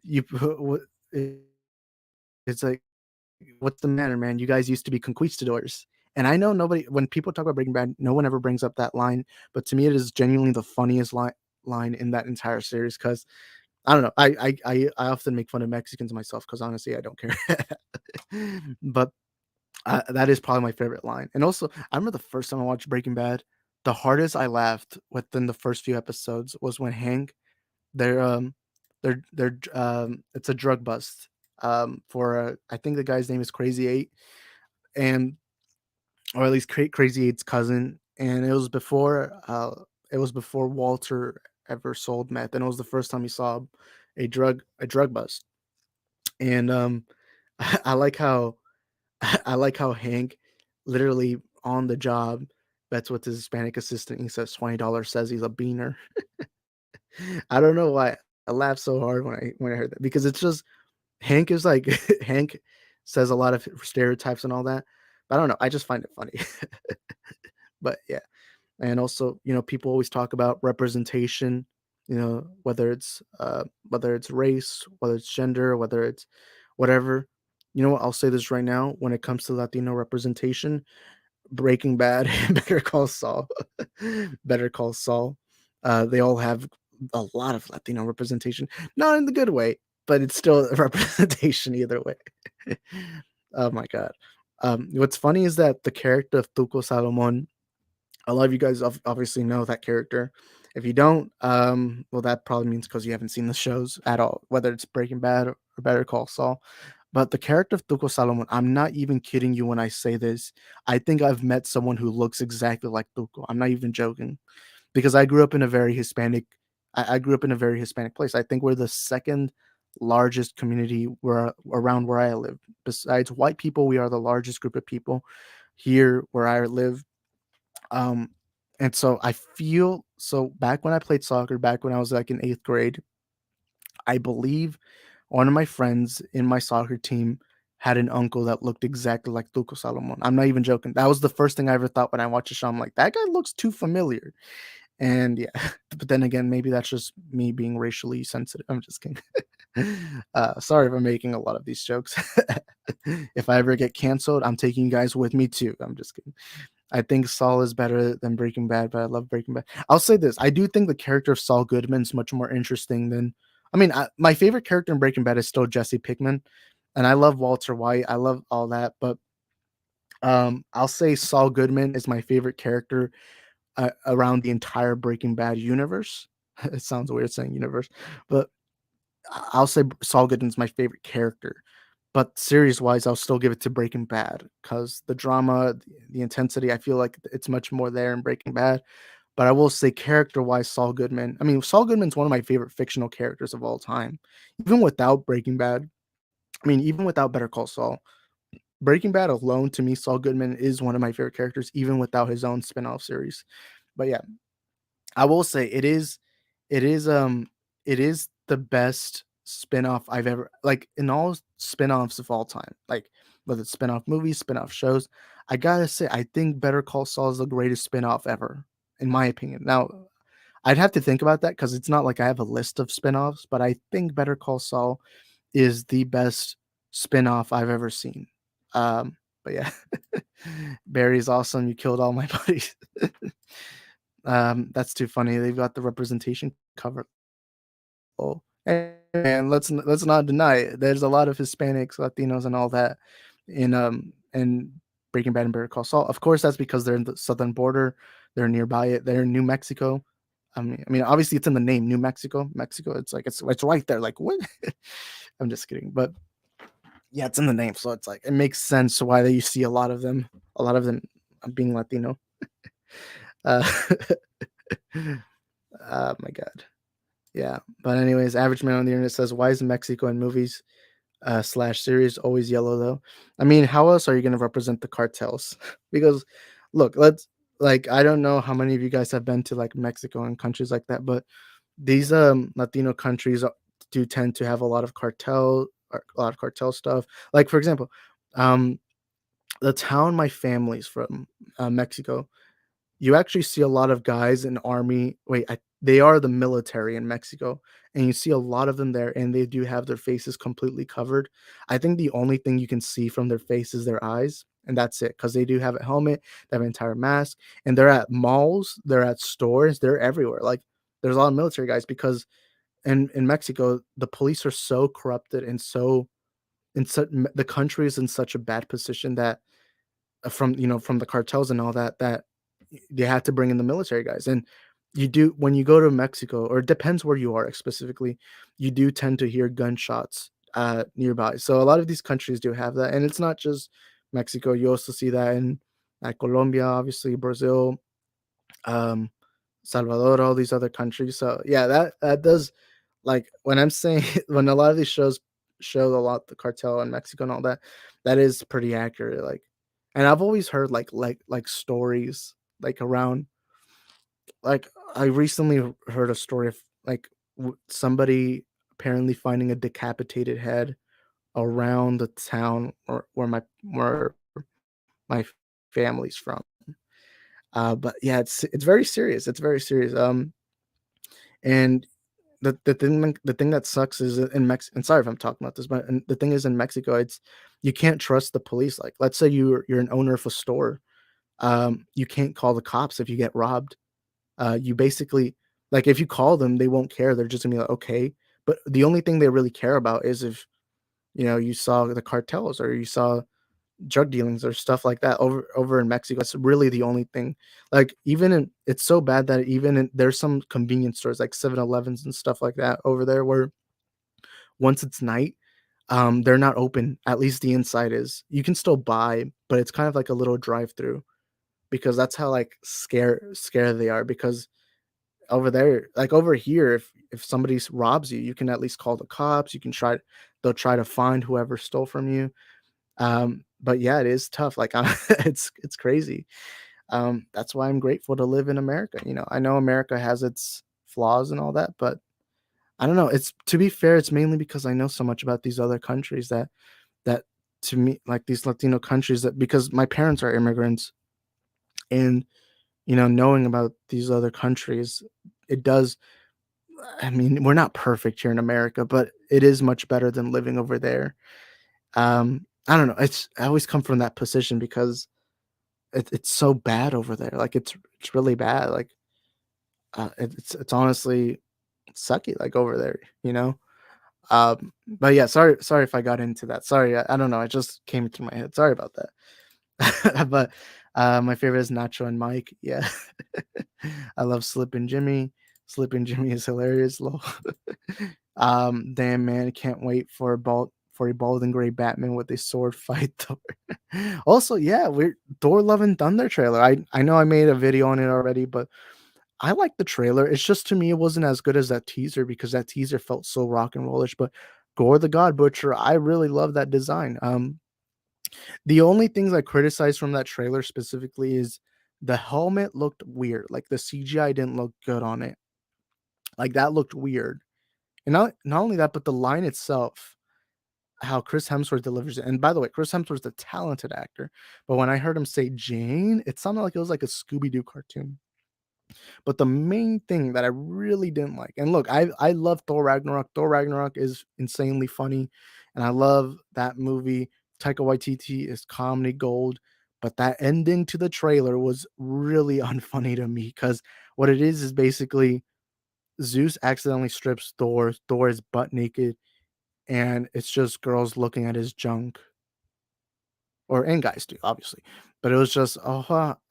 "You, it's like, what's the matter, man? You guys used to be conquistadors." And I know nobody, when people talk about Breaking Bad, no one ever brings up that line. But to me, it is genuinely the funniest line in that entire series because I don't know. I often make fun of Mexicans myself because honestly, I don't care. But that is probably my favorite line. And also, I remember the first time I watched Breaking Bad, the hardest I laughed within the first few episodes was when Hank, they're it's a drug bust for I think the guy's name is Crazy Eight, and or at least Crazy Eight's cousin, and it was before Walter ever sold meth, and it was the first time he saw a drug bust, and I like how I like how Hank literally on the job bets with his Hispanic assistant. He says $20, says he's a beaner. I don't know why I laughed so hard when I heard that because it's just Hank is like Hank says a lot of stereotypes and all that. But I don't know. I just find it funny. But yeah. And also, people always talk about representation, whether it's race, whether it's gender, whether it's whatever. You know what? I'll say this right now. When it comes to Latino representation, Breaking Bad, Better Call Saul, Better Call Saul, they all have a lot of Latino representation. Not in the good way, but it's still a representation either way. Oh my god. What's funny is that the character of Tuco Salomon, a lot of you guys obviously know that character. If you don't, well, that probably means because you haven't seen the shows at all, whether it's Breaking Bad or Better Call Saul. But the character of Tuco Salomon, I'm not even kidding you when I say this. I think I've met someone who looks exactly like Tuco. I'm not even joking because I grew up in a very Hispanic. I grew up in a very Hispanic place. I think we're the second largest community where around where I live. Besides white people, we are the largest group of people here where I live. Um, and so I feel so back when I played soccer, back when I was like in eighth grade, I believe one of my friends in my soccer team had an uncle that looked exactly like Tuco Salomon. I'm not even joking. That was the first thing I ever thought when I watched the show. I'm like, that guy looks too familiar. And yeah, but then again, maybe that's just me being racially sensitive. I'm just kidding. Sorry if I'm making a lot of these jokes. If I ever get canceled, I'm taking you guys with me too. I'm just kidding. I think Saul is better than Breaking Bad, but I love Breaking Bad. I'll say this: I do think the character of Saul Goodman is much more interesting than. I mean, my favorite character in Breaking Bad is still Jesse Pinkman, and I love Walter White. I love all that, but I'll say Saul Goodman is my favorite character around the entire Breaking Bad universe. It sounds weird saying universe, but I'll say Saul Goodman's my favorite character. But series wise, I'll still give it to Breaking Bad because the drama, the intensity, I feel like it's much more there in Breaking Bad. But I will say character wise, Saul Goodman. I mean, Saul Goodman's one of my favorite fictional characters of all time. Even without Breaking Bad, I mean, even without Better Call Saul, Breaking Bad alone, to me, Saul Goodman is one of my favorite characters, even without his own spin-off series. But yeah, I will say it is it is the best spin-off I've ever, like, in all spin-offs of all time. Like, whether it's spin-off movies, spin-off shows, I gotta say I think Better Call Saul is the greatest spin-off ever, in my opinion. Now, I'd have to think about that because it's not like I have a list of spin-offs, but I think Better Call Saul is the best spin-off I've ever seen. But yeah, Barry's awesome. You killed all my buddies. That's too funny. They've got the representation covered. Oh, and let's not deny it. There's a lot of Hispanics, Latinos, and all that in Breaking Bad and Better Call Saul. Of course, that's because they're in the southern border. They're nearby it. They're in New Mexico. I mean, obviously it's in the name, New Mexico, Mexico. It's like it's right there. Like what? I'm just kidding, but yeah, it's in the name, so it's like it makes sense why you see a lot of them. A lot of them being Latino. Uh, oh my god. Yeah. But anyways, average man on the internet says, "Why is Mexico in movies slash series always yellow though?" I mean, how else are you gonna represent the cartels? Because look, let's like I don't know how many of you guys have been to like Mexico and countries like that, but these Latino countries do tend to have a lot of cartel stuff. Like for example, um the town my family's from, Mexico, you actually see a lot of guys in army. They are the military in Mexico, and you see a lot of them there, and they do have their faces completely covered. I think the only thing you can see from their face is their eyes, and that's it. Because they do have a helmet, they have an entire mask, and they're at malls, they're at stores, they're everywhere. Like there's a lot of military guys because in Mexico, the police are so corrupted and so the country is in such a bad position that from the cartels and all that they had to bring in the military guys. And you do when you go to Mexico, or it depends where you are specifically, you do tend to hear gunshots nearby. So a lot of these countries do have that, and it's not just Mexico. You also see that in Colombia, obviously Brazil, um, Salvador, all these other countries. So yeah, that does, like when I'm saying when a lot of these shows show a lot the cartel in Mexico and all that, that is pretty accurate. Like, and I've always heard like stories like around like I recently heard a story of like somebody apparently finding a decapitated head around the town or where my family's from. But yeah, it's very serious. It's very serious. And the thing that sucks is in Mex. And sorry if I'm talking about this, but the thing is in Mexico, it's you can't trust the police. Like, let's say you're an owner of a store, you can't call the cops if you get robbed. You basically like if you call them, they won't care. They're just gonna be like, okay. But the only thing they really care about is if you saw the cartels or you saw drug dealings or stuff like that over in Mexico. That's really the only thing. Like even in it's so bad that even in there's some convenience stores like 7-Elevens and stuff like that over there where once it's night, they're not open. At least the inside is. You can still buy, but it's kind of like a little drive-through because that's how like scared they are because over there, like over here, if somebody robs you, you can at least call the cops. You can try they'll try to find whoever stole from you. But yeah, it is tough. Like it's crazy. That's why I'm grateful to live in America. I know America has its flaws and all that, but I don't know. It's to be fair, it's mainly because I know so much about these other countries that to me, like these Latino countries, that because my parents are immigrants, and knowing about these other countries, it does. I mean, we're not perfect here in America, but it is much better than living over there. I don't know. I always come from that position because it's so bad over there. Like it's really bad. Like it's honestly sucky. Like over there, you know. But yeah, sorry if I got into that. Sorry, I don't know. It just came into my head. Sorry about that. But my favorite is Nacho and Mike. Yeah, I love Slippin' Jimmy. Slippin' Jimmy is hilarious. Lol. Damn man, can't wait for a bald and gray Batman with a sword fight Thor. Also, yeah, we're Thor Love and Thunder trailer. I know I made a video on it already, but I like the trailer. It's just to me it wasn't as good as that teaser because that teaser felt so rock and rollish. But Gore the God Butcher, I really love that design. The only things I criticize from that trailer specifically is the helmet looked weird. Like the CGI didn't look good on it. Like that looked weird. And not only that, but the line itself, how Chris Hemsworth delivers it. And by the way, Chris Hemsworth's a talented actor, but when I heard him say Jane, it sounded like it was like a Scooby Doo cartoon. But the main thing that I really didn't like, and look, I love Thor Ragnarok. Thor Ragnarok is insanely funny, and I love that movie. Taika Waititi is comedy gold, but that ending to the trailer was really unfunny to me because what it is basically Zeus accidentally strips Thor. Thor is butt naked, and it's just girls looking at his junk, or and guys too, obviously. But it was just,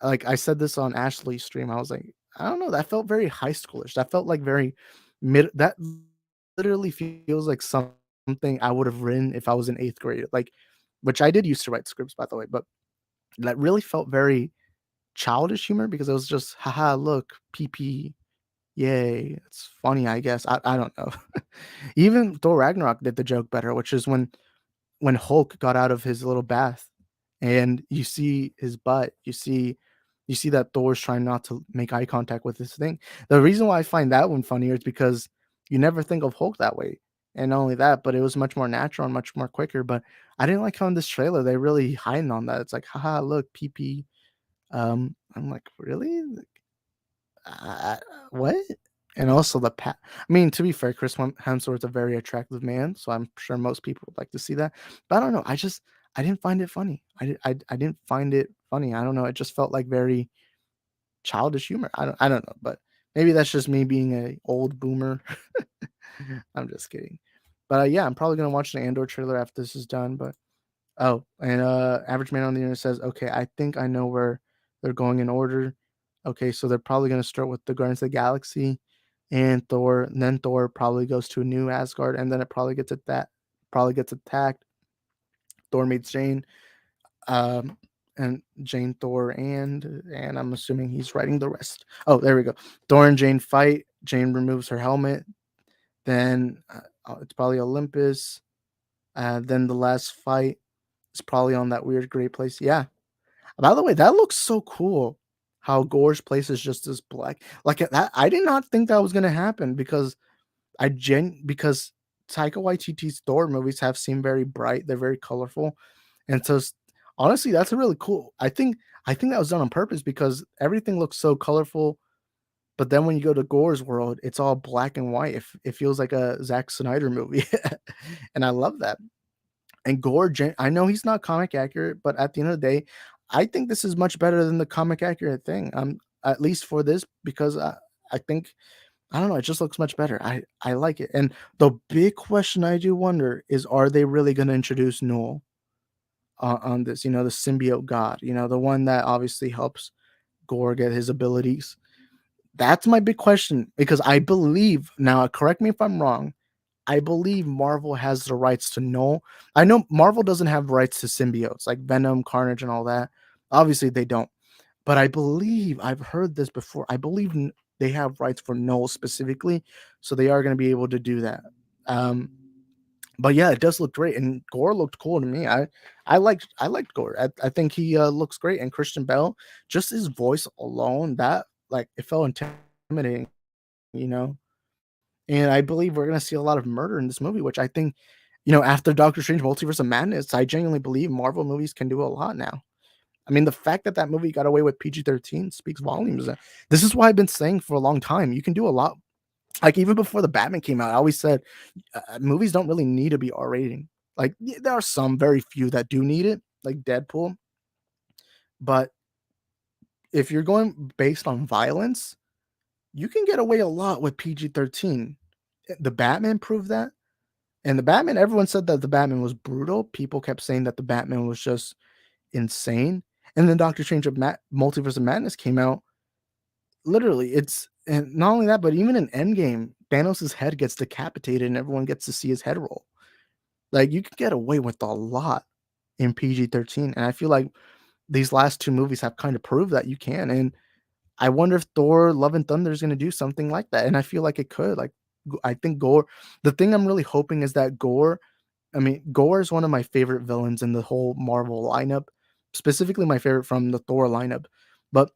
like I said this on Ashley's stream. I was like, I don't know, that felt very high schoolish. That felt like very mid. That literally feels like something I would have written if I was in eighth grade. Like, which I did used to write scripts, by the way, but that really felt very childish humor because it was just, haha, look, PP, yay, it's funny, I guess. I don't know. Even Thor Ragnarok did the joke better, which is when Hulk got out of his little bath and you see his butt, you see that Thor's trying not to make eye contact with this thing. The reason why I find that one funnier is because you never think of Hulk that way. And not only that, but it was much more natural and much more quicker. But I didn't like how in this trailer they really hiding on that. It's like, haha, look, PP. I'm like, really? uh, what? And also I mean, to be fair, Chris Hemsworth's a very attractive man, so I'm sure most people would like to see that. But I don't know. I didn't find it funny. I didn't find it funny. I don't know. It just felt like very childish humor. I don't know, but maybe that's just me being a old boomer. I'm just kidding. But yeah, I'm probably gonna watch the Andor trailer after this is done. But oh, and Average Man on the Internet says, okay, I think I know where they're going in order. Okay, so they're probably gonna start with the Guardians of the Galaxy and Thor, and then Thor probably goes to a new Asgard, and then it probably gets attacked. Thor meets Jane, um, and Jane, Thor, and I'm assuming he's writing the rest. Oh, there we go. Thor and Jane fight. Jane removes her helmet. Then it's probably Olympus. Then the last fight is probably on that weird gray place. Yeah. By the way, that looks so cool. How Gore's place is just as black. Like that, I did not think that was gonna happen because because Taika Waititi's Thor movies have seemed very bright. They're very colorful, and so honestly, that's a really cool. I think that was done on purpose because everything looks so colorful. But then when you go to Gore's world, it's all black and white. It feels like a Zack Snyder movie, and I love that. And I know he's not comic accurate, but at the end of the day, I think this is much better than the comic accurate thing. At least for this, because I think I don't know, it just looks much better. I like it. And the big question I do wonder is, are they really going to introduce Noel on this? You know, the symbiote god. You know, the one that obviously helps Gore get his abilities. That's my big question because I believe now. Correct me if I'm wrong. I believe Marvel has the rights to Null. I know Marvel doesn't have rights to symbiotes like Venom, Carnage, and all that. Obviously, they don't. But I believe I've heard this before. I believe they have rights for Null specifically, so they are going to be able to do that. Um, but yeah, it does look great, and Gore looked cool to me. I liked Gore. I think he looks great, and Christian Bell, just his voice alone, that like it felt intimidating, you know. And I believe we're gonna see a lot of murder in this movie, which I think, after Doctor Strange: Multiverse of Madness, I genuinely believe Marvel movies can do a lot now. I mean, the fact that that movie got away with PG-13 speaks volumes. This is why I've been saying for a long time, you can do a lot. Like even before the Batman came out, I always said movies don't really need to be R rating. Like there are some very few that do need it, like Deadpool. But if you're going based on violence, you can get away a lot with PG-13. The Batman proved that. And the Batman, everyone said that the Batman was brutal. People kept saying that the Batman was just insane. And then Doctor Strange of Multiverse of Madness came out. Literally, and not only that, but even in Endgame, Thanos' head gets decapitated and everyone gets to see his head roll. Like you can get away with a lot in PG-13. And I feel like these last two movies have kind of proved that you can. And I wonder if Thor: Love and Thunder is going to do something like that. And I feel like it could. Like I think Gore. The thing I'm really hoping is that Gore. I mean, Gore is one of my favorite villains in the whole Marvel lineup, specifically my favorite from the Thor lineup. But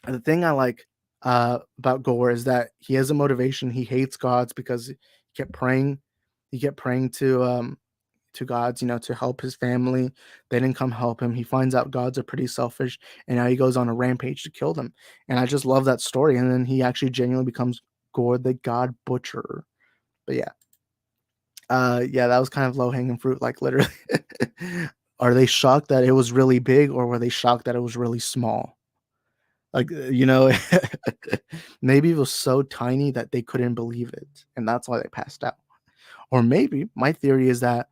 the thing I like about Gore is that he has a motivation. He hates gods because he kept praying. He kept praying to gods, to help his family. They didn't come help him. He finds out gods are pretty selfish, and now he goes on a rampage to kill them. And I just love that story. And then he actually genuinely becomes Gore the God Butcher. But yeah, that was kind of low hanging fruit, like literally. Are they shocked that it was really big, or were they shocked that it was really small? Like, maybe it was so tiny that they couldn't believe it, and that's why they passed out. Or maybe my theory is that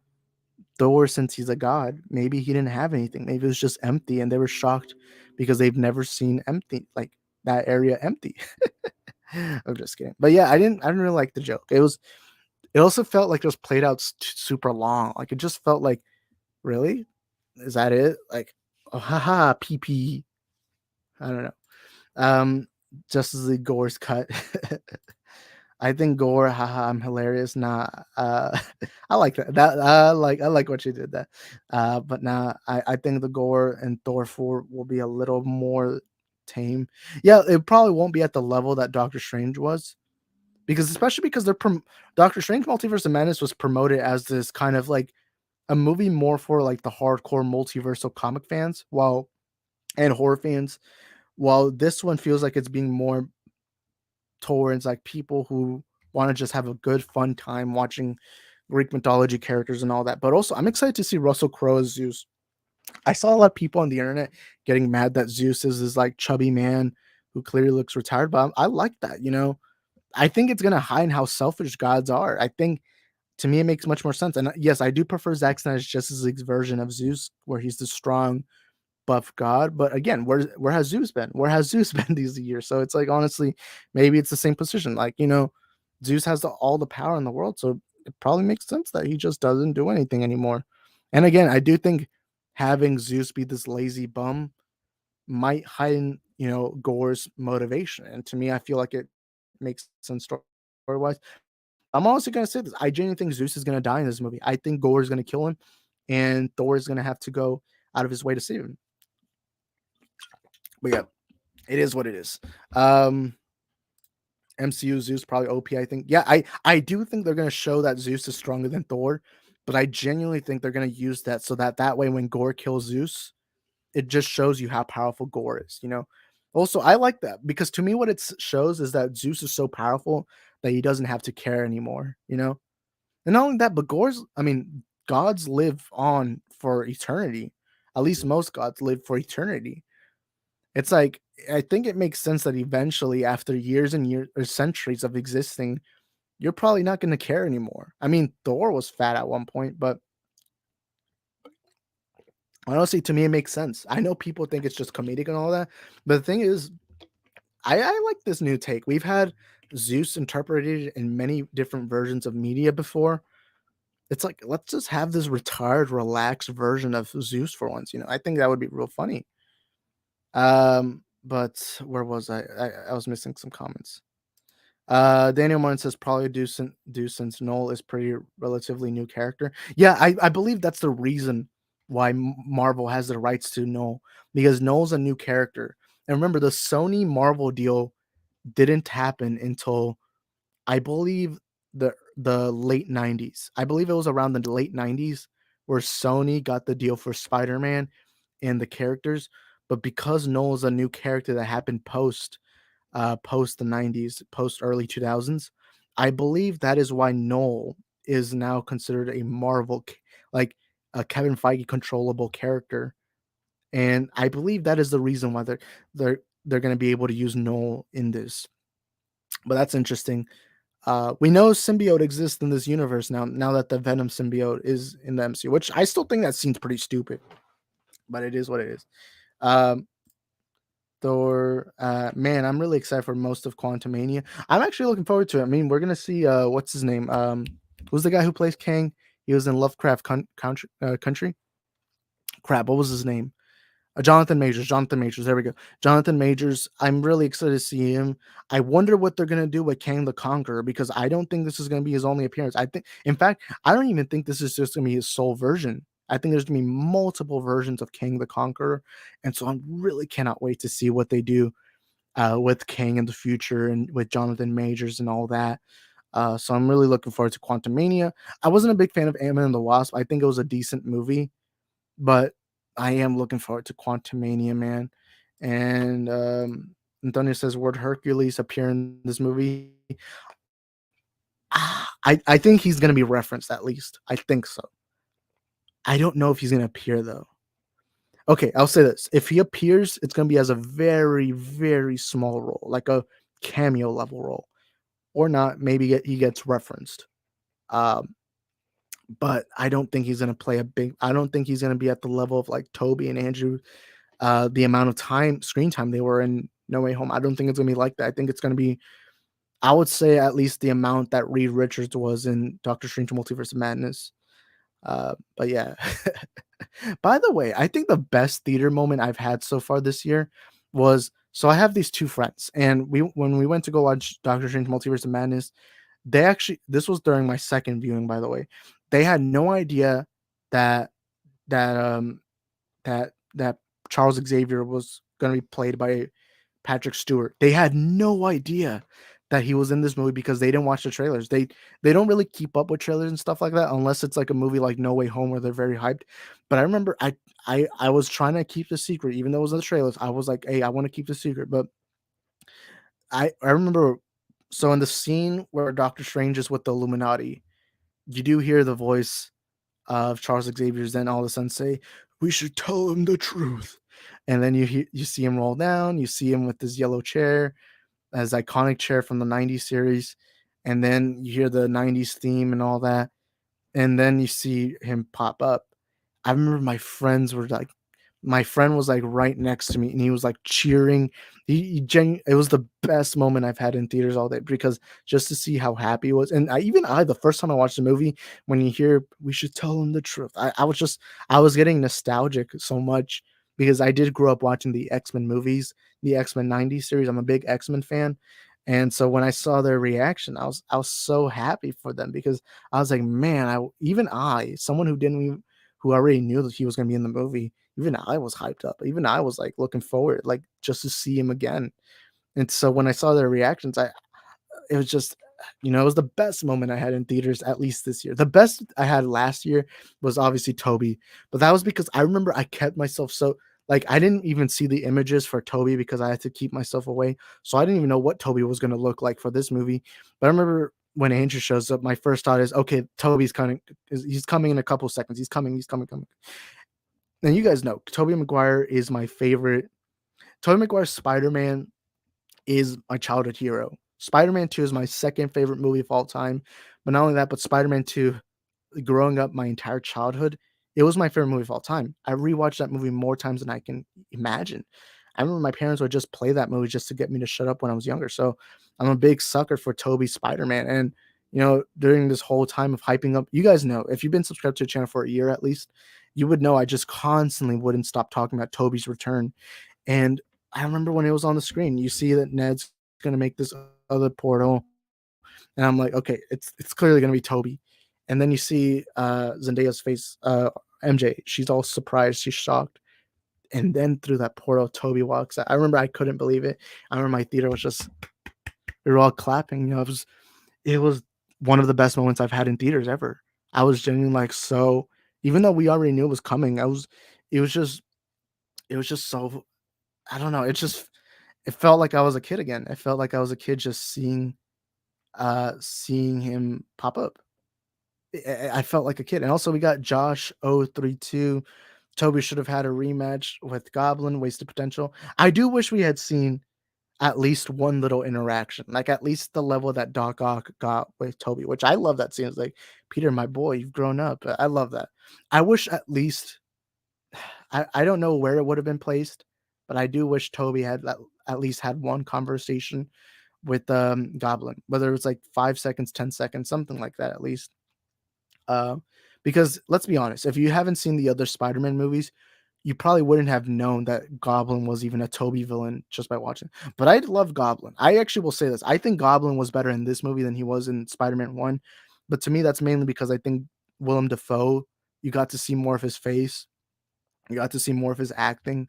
Thor, since he's a god, maybe he didn't have anything. Maybe it was just empty, and they were shocked because they've never seen empty, like that area empty. I'm just kidding. But yeah, I didn't really like the joke. It also felt like it was played out super long. Like it just felt like, really? Is that it? Like, oh, haha, PP. I don't know. Um, Justice League Gore's cut. I think Gore, haha, I'm hilarious. Nah, I like that. I like what you did there. But nah, I think the Gore and Thor 4 will be a little more tame. Yeah, it probably won't be at the level that Doctor Strange was, because especially because Doctor Strange Multiverse of Madness was promoted as this kind of like a movie more for like the hardcore multiversal comic fans, and horror fans, while this one feels like it's being more towards like people who want to just have a good fun time watching Greek mythology characters and all that. But also, I'm excited to see Russell Crowe as Zeus. I saw a lot of people on the internet getting mad that Zeus is this like chubby man who clearly looks retired, but I like that. I think it's gonna hide how selfish gods are. I think, to me, it makes much more sense. And yes, I do prefer Zack Snyder's Justice League's version of Zeus, where he's the strong, buff god. But again, where has Zeus been? Where has Zeus been these years? So it's like, honestly, maybe it's the same position. Like, Zeus has all the power in the world, so it probably makes sense that he just doesn't do anything anymore. And again, I do think having Zeus be this lazy bum might heighten, Gore's motivation. And to me, I feel like it makes sense story wise. I'm also gonna say this. I genuinely think Zeus is gonna die in this movie. I think Gore is gonna kill him, and Thor is gonna have to go out of his way to save him. But yeah, it is what it is. MCU Zeus probably OP. I think. Yeah, I do think they're gonna show that Zeus is stronger than Thor, but I genuinely think they're gonna use that so that way when Gore kills Zeus, it just shows you how powerful Gore is. Also, I like that because to me, what it shows is that Zeus is so powerful that he doesn't have to care anymore. And not only that, but gods live on for eternity. At least most gods live for eternity. It's like, I think it makes sense that eventually, after years and years or centuries of existing, you're probably not going to care anymore. I mean, Thor was fat at one point, but honestly, to me, it makes sense. I know people think it's just comedic and all that, but the thing is, I like this new take. We've had Zeus interpreted in many different versions of media before. It's like, let's just have this retired, relaxed version of Zeus for once. I think that would be real funny. But where was I? I was missing some comments. Daniel Martin says probably do since Noel is pretty relatively new character. Yeah, I believe that's the reason why Marvel has the rights to Noel, because Noel's a new character. And remember, the Sony Marvel deal didn't happen until, I believe, the late 90s. I believe it was around the late 90s where Sony got the deal for Spider-Man and the characters. But because Noel's a new character that happened post the 90s, post early 2000s, I believe that is why Noel is now considered a Marvel, like a Kevin Feige controllable character. And I believe that is the reason why they're going to be able to use Noel in this. But that's interesting. We know symbiote exists in this universe now that the Venom symbiote is in the MCU, which I still think that seems pretty stupid, but it is what it is. Thor, man, I'm really excited for most of Quantumania. I'm actually looking forward to it. I mean, we're gonna see what's his name? Who's the guy who plays Kang? He was in Lovecraft Country. Crap, what was his name? Jonathan Majors. Jonathan Majors. There we go. Jonathan Majors. I'm really excited to see him. I wonder what they're gonna do with Kang the Conqueror because I don't think this is gonna be his only appearance. I think, in fact, I don't even think this is just gonna be his sole version. I think there's gonna be multiple versions of Kang the Conqueror, and so I really cannot wait to see what they do with Kang in the future and with Jonathan Majors and all that. So I'm really looking forward to Quantumania. I wasn't a big fan of Ant-Man and the Wasp. I think it was a decent movie, but I am looking forward to Quantumania, man. And Antonio says, "Would Hercules appear in this movie?" I think he's gonna be referenced at least. I think so. I don't know if he's gonna appear though. Okay, I'll say this: if he appears, it's gonna be as a very, very small role, like a cameo level role, or not. Maybe he gets referenced. Um, but I don't think he's gonna play a big. I don't think he's gonna be at the level of like Toby and Andrew. The amount of screen time they were in No Way Home. I don't think it's gonna be like that. I think it's gonna be, I would say, at least the amount that Reed Richards was in Doctor Strange Multiverse of Madness. But yeah. By the way, I think the best theater moment I've had so far this year was, so I have these two friends, and when we went to go watch Doctor Strange Multiverse of Madness, they actually, this was during my second viewing, by the way. They had no idea that that um that Charles Xavier was going to be played by Patrick Stewart. They had no idea that he was in this movie because they didn't watch the trailers. They don't really keep up with trailers and stuff like that unless it's like a movie like No Way Home where they're very hyped. But I remember I was trying to keep the secret even though it was in the trailers. I was like, "Hey, I want to keep the secret." But I remember, so in the scene where Doctor Strange is with the Illuminati, you do hear the voice of Charles Xavier's then all of a sudden say, "We should tell him the truth." And then you see him roll down, you see him with his yellow chair, his iconic chair from the 90s series, and then you hear the 90s theme and all that, and then you see him pop up. I remember my friend was like right next to me and he was like cheering. It was the best moment I've had in theaters all day because just to see how happy he was. And the first time I watched the movie, when you hear "we should tell him the truth," I was getting nostalgic so much because I did grow up watching the X-Men movies, the X-Men 90s series. I'm a big X-Men fan. And so when I saw their reaction, I was so happy for them because I was like, man, someone who already knew that he was going to be in the movie, even I was hyped up. Even I was like looking forward, like just to see him again. And so when I saw their reactions, it was just, it was the best moment I had in theaters, at least this year. The best I had last year was obviously Toby, but that was because I remember I kept myself so, like, I didn't even see the images for Toby because I had to keep myself away. So I didn't even know what Toby was going to look like for this movie. But I remember when Andrew shows up, my first thought is, okay, Toby's coming. He's coming in a couple seconds. He's coming. And you guys know, Tobey Maguire is my favorite. Tobey Maguire's Spider-Man is my childhood hero. Spider-Man 2 is my second favorite movie of all time. But not only that, but Spider-Man 2, growing up my entire childhood, it was my favorite movie of all time. I rewatched that movie more times than I can imagine. I remember my parents would just play that movie just to get me to shut up when I was younger. So I'm a big sucker for Tobey's Spider-Man. And, during this whole time of hyping up, you guys know, if you've been subscribed to the channel for a year at least, you would know I just constantly wouldn't stop talking about Tobey's return. And I remember when it was on the screen, you see that Ned's going to make this other portal. And I'm like, okay, it's clearly going to be Tobey. And then you see Zendaya's face, MJ. She's all surprised. She's shocked. And then through that portal, Tobey walks out. I remember I couldn't believe it. I remember my theater was just, we were all clapping. It was one of the best moments I've had in theaters ever. I was genuinely like, so, even though we already knew it was coming, it was just, so, I don't know. It felt like I was a kid again. It felt like I was a kid just seeing him pop up. I felt like a kid. And also we got Josh 032. Toby should have had a rematch with Goblin, wasted potential. I do wish we had seen at least one little interaction, like at least the level that Doc Ock got with Toby, which I love that scene. It's like, Peter, my boy, you've grown up. I love that. I wish at least, I don't know where it would have been placed, but I do wish Toby had at least had one conversation with Goblin, whether it was like 5 seconds, 10 seconds, something like that at least. Because let's be honest, if you haven't seen the other Spider-Man movies, you probably wouldn't have known that Goblin was even a Toby villain just by watching. But I love Goblin. I actually will say this. I think Goblin was better in this movie than he was in Spider-Man 1. But to me, that's mainly because I think Willem Dafoe, you got to see more of his face. You got to see more of his acting.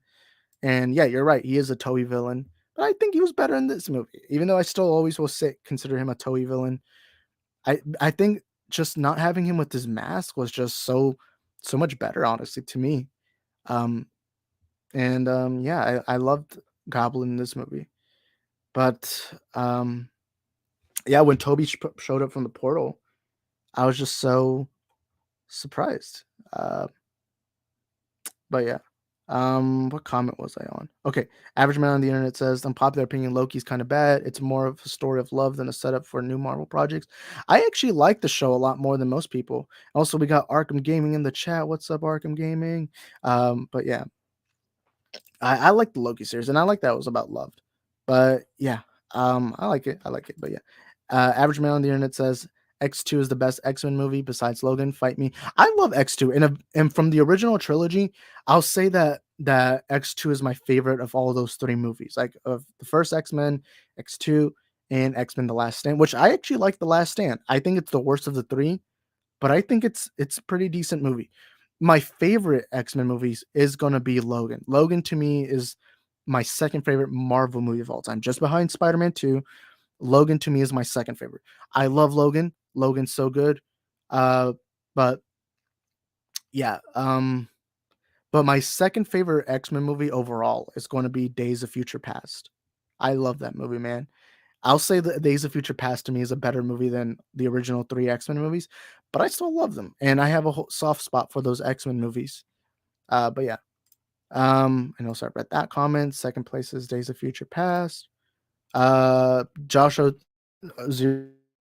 And yeah, you're right. He is a Toei villain. But I think he was better in this movie. Even though I still always will say consider him a Toei villain. I think just not having him with his mask was just so much better, honestly, to me. Um yeah, I loved Goblin in this movie. But yeah, when Toby showed up from the portal, I was just so surprised. Uh But yeah. What comment was I on? Okay. Average man on the internet says, unpopular opinion, Loki's kind of bad. It's more of a story of love than a setup for new Marvel projects. I actually like the show a lot more than most people. Also, we got Arkham Gaming in the chat. What's up, Arkham Gaming? But yeah, I like the Loki series, and I like that it was about love. But yeah, I like it. I like it. But yeah, average man on the internet says X2 is the best X-Men movie besides Logan. Fight me. I love X2, and from the original trilogy, I'll say that X2 is my favorite of all those three movies. Like of the first X-Men, X2, and X-Men: The Last Stand, which I actually like The Last Stand. I think it's the worst of the three, but I think it's a pretty decent movie. My favorite X-Men movies is gonna be Logan. Logan to me is my second favorite Marvel movie of all time, just behind Spider-Man 2. Logan to me is my second favorite. I love Logan. Logan's so good. Uh, but yeah, but my second favorite X-Men movie overall is going to be Days of Future Past. I love that movie, man. I'll say that Days of Future Past to me is a better movie than the original three X-Men movies, but I still love them, and I have a soft spot for those X-Men movies. But yeah, and also I read that comment. Second place is Days of Future Past. Joshua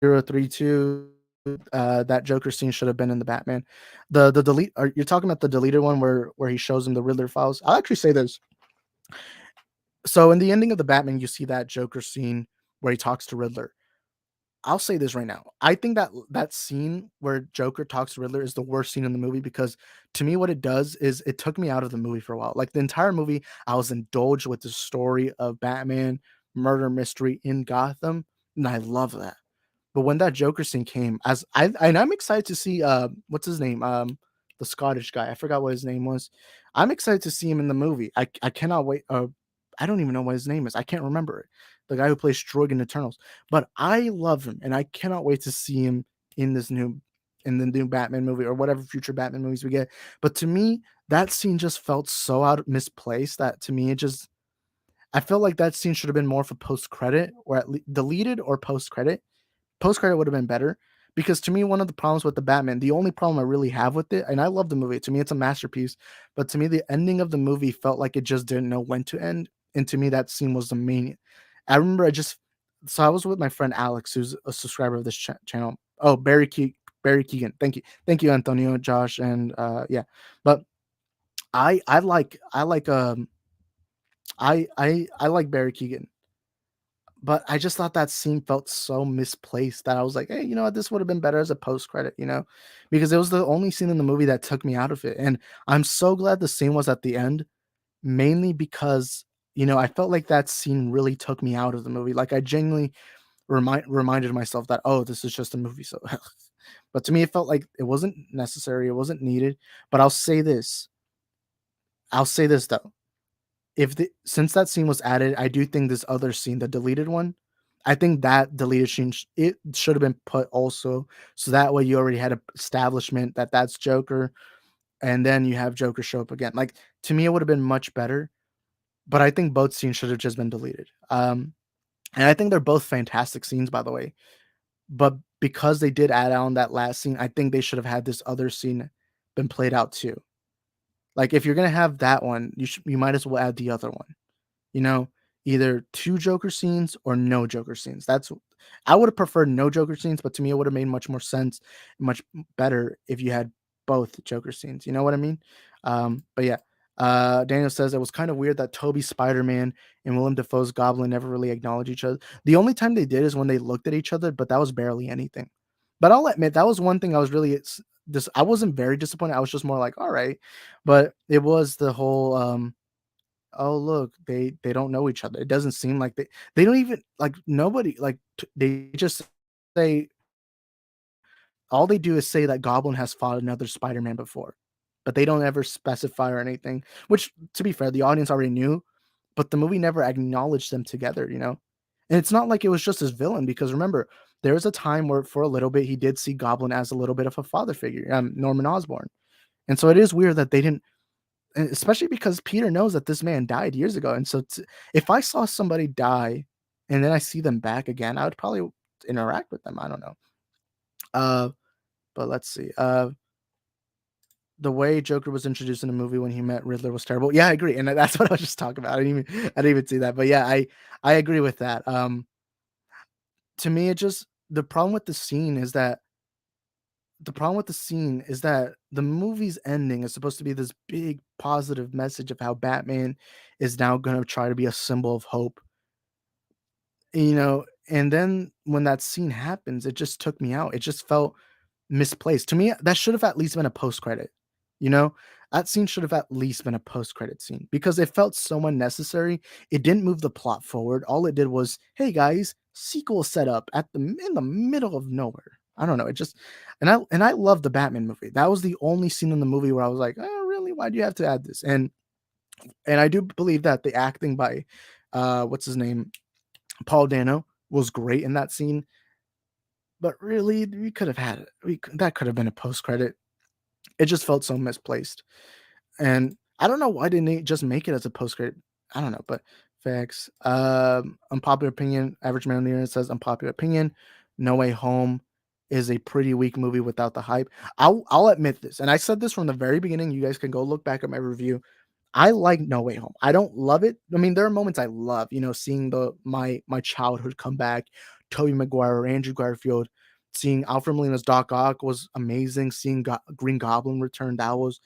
032. That Joker scene should have been in the Batman. The delete. You're talking about the deleted one where he shows him the Riddler files. I'll actually say this. So in the ending of the Batman, you see that Joker scene where he talks to Riddler. I'll say this right now. I think that scene where Joker talks to Riddler is the worst scene in the movie because to me, what it does is it took me out of the movie for a while. Like the entire movie, I was indulged with the story of Batman murder mystery in Gotham, and I love that. But when that Joker scene came, and I'm excited to see what's his name? The Scottish guy. I forgot what his name was. I'm excited to see him in the movie. I cannot wait. I don't even know what his name is. I can't remember it. The guy who plays Strog in Eternals. But I love him, and I cannot wait to see him in the new Batman movie or whatever future Batman movies we get. But to me, that scene just felt so misplaced that to me I felt like that scene should have been more for post credit or at least deleted or post credit. Post credit would have been better because to me, one of the problems with the Batman, the only problem I really have with it, and I love the movie. To me, it's a masterpiece, but to me, the ending of the movie felt like it just didn't know when to end. And to me, that scene was the main. I remember so I was with my friend Alex, who's a subscriber of this channel. Oh, Barry Keegan. Thank you, Antonio, Josh, and yeah. But I like Barry Keegan, but I just thought that scene felt so misplaced that I was like, hey, you know what? This would have been better as a post credit, because it was the only scene in the movie that took me out of it. And I'm so glad the scene was at the end, mainly because, I felt like that scene really took me out of the movie. Like I genuinely reminded myself that, oh, this is just a movie. So, but to me, it felt like it wasn't necessary. It wasn't needed. But I'll say this though. Since that scene was added, I do think this other scene, the deleted one, I think that deleted scene it should have been put also, so that way you already had a establishment that that's Joker, and then you have Joker show up again. Like to me, it would have been much better, but I think both scenes should have just been deleted. And I think they're both fantastic scenes, by the way. But because they did add on that last scene, I think they should have had this other scene been played out too. Like if you're gonna have that one, you might as well add the other one. You know, either two Joker scenes or no Joker scenes. I would have preferred no Joker scenes, but to me, it would have made much more sense, much better if you had both Joker scenes. You know what I mean? But yeah. Daniel says it was kind of weird that Toby's Spider-Man and Willem Dafoe's Goblin never really acknowledged each other. The only time they did is when they looked at each other, but that was barely anything. But I'll admit that was one thing I was really I wasn't very disappointed. I was just more like, all right, but it was the whole oh look, they don't know each other. It doesn't seem like they don't even like nobody like they just say all they do is say that Goblin has fought another Spider-Man before, but they don't ever specify or anything. Which, to be fair, the audience already knew, but the movie never acknowledged them together. And it's not like it was just his villain, because remember, there was a time where for a little bit he did see Goblin as a little bit of a father figure, Norman Osborn. And so it is weird that they didn't, especially because Peter knows that this man died years ago. And so if I saw somebody die and then I see them back again, I would probably interact with them. I don't know. Uh, but let's see. The way Joker was introduced in the movie when he met Riddler was terrible. Yeah, I agree, and that's what I was just talking about. I didn't even see that, but yeah, I agree with that. To me, it just the problem with the scene is that the movie's ending is supposed to be this big positive message of how Batman is now going to try to be a symbol of hope, and then when that scene happens, it just took me out. It just felt misplaced. To me, that should have at least been a post-credit, you know? That scene should have at least been a post-credit scene because it felt so unnecessary. It didn't move the plot forward. All it did was, "Hey guys, sequel set up in the middle of nowhere." I don't know. It just and I love the Batman movie. That was the only scene in the movie where I was like, "Oh, really? Why do you have to add this?" And I do believe that the acting by what's his name? Paul Dano was great in that scene, but really we could have had it. That could have been a post-credit. It just felt so misplaced. And I don't know why didn't they just make it as a post-credit. I don't know, but facts. Unpopular opinion. Average man on the internet says unpopular opinion. No Way Home is a pretty weak movie without the hype. I'll admit this, and I said this from the very beginning. You guys can go look back at my review. I like No Way Home. I don't love it. I mean, there are moments I love, seeing my childhood come back. Tobey Maguire, Andrew Garfield, seeing Alfred Molina's Doc Ock was amazing. Seeing Green Goblin return, that was,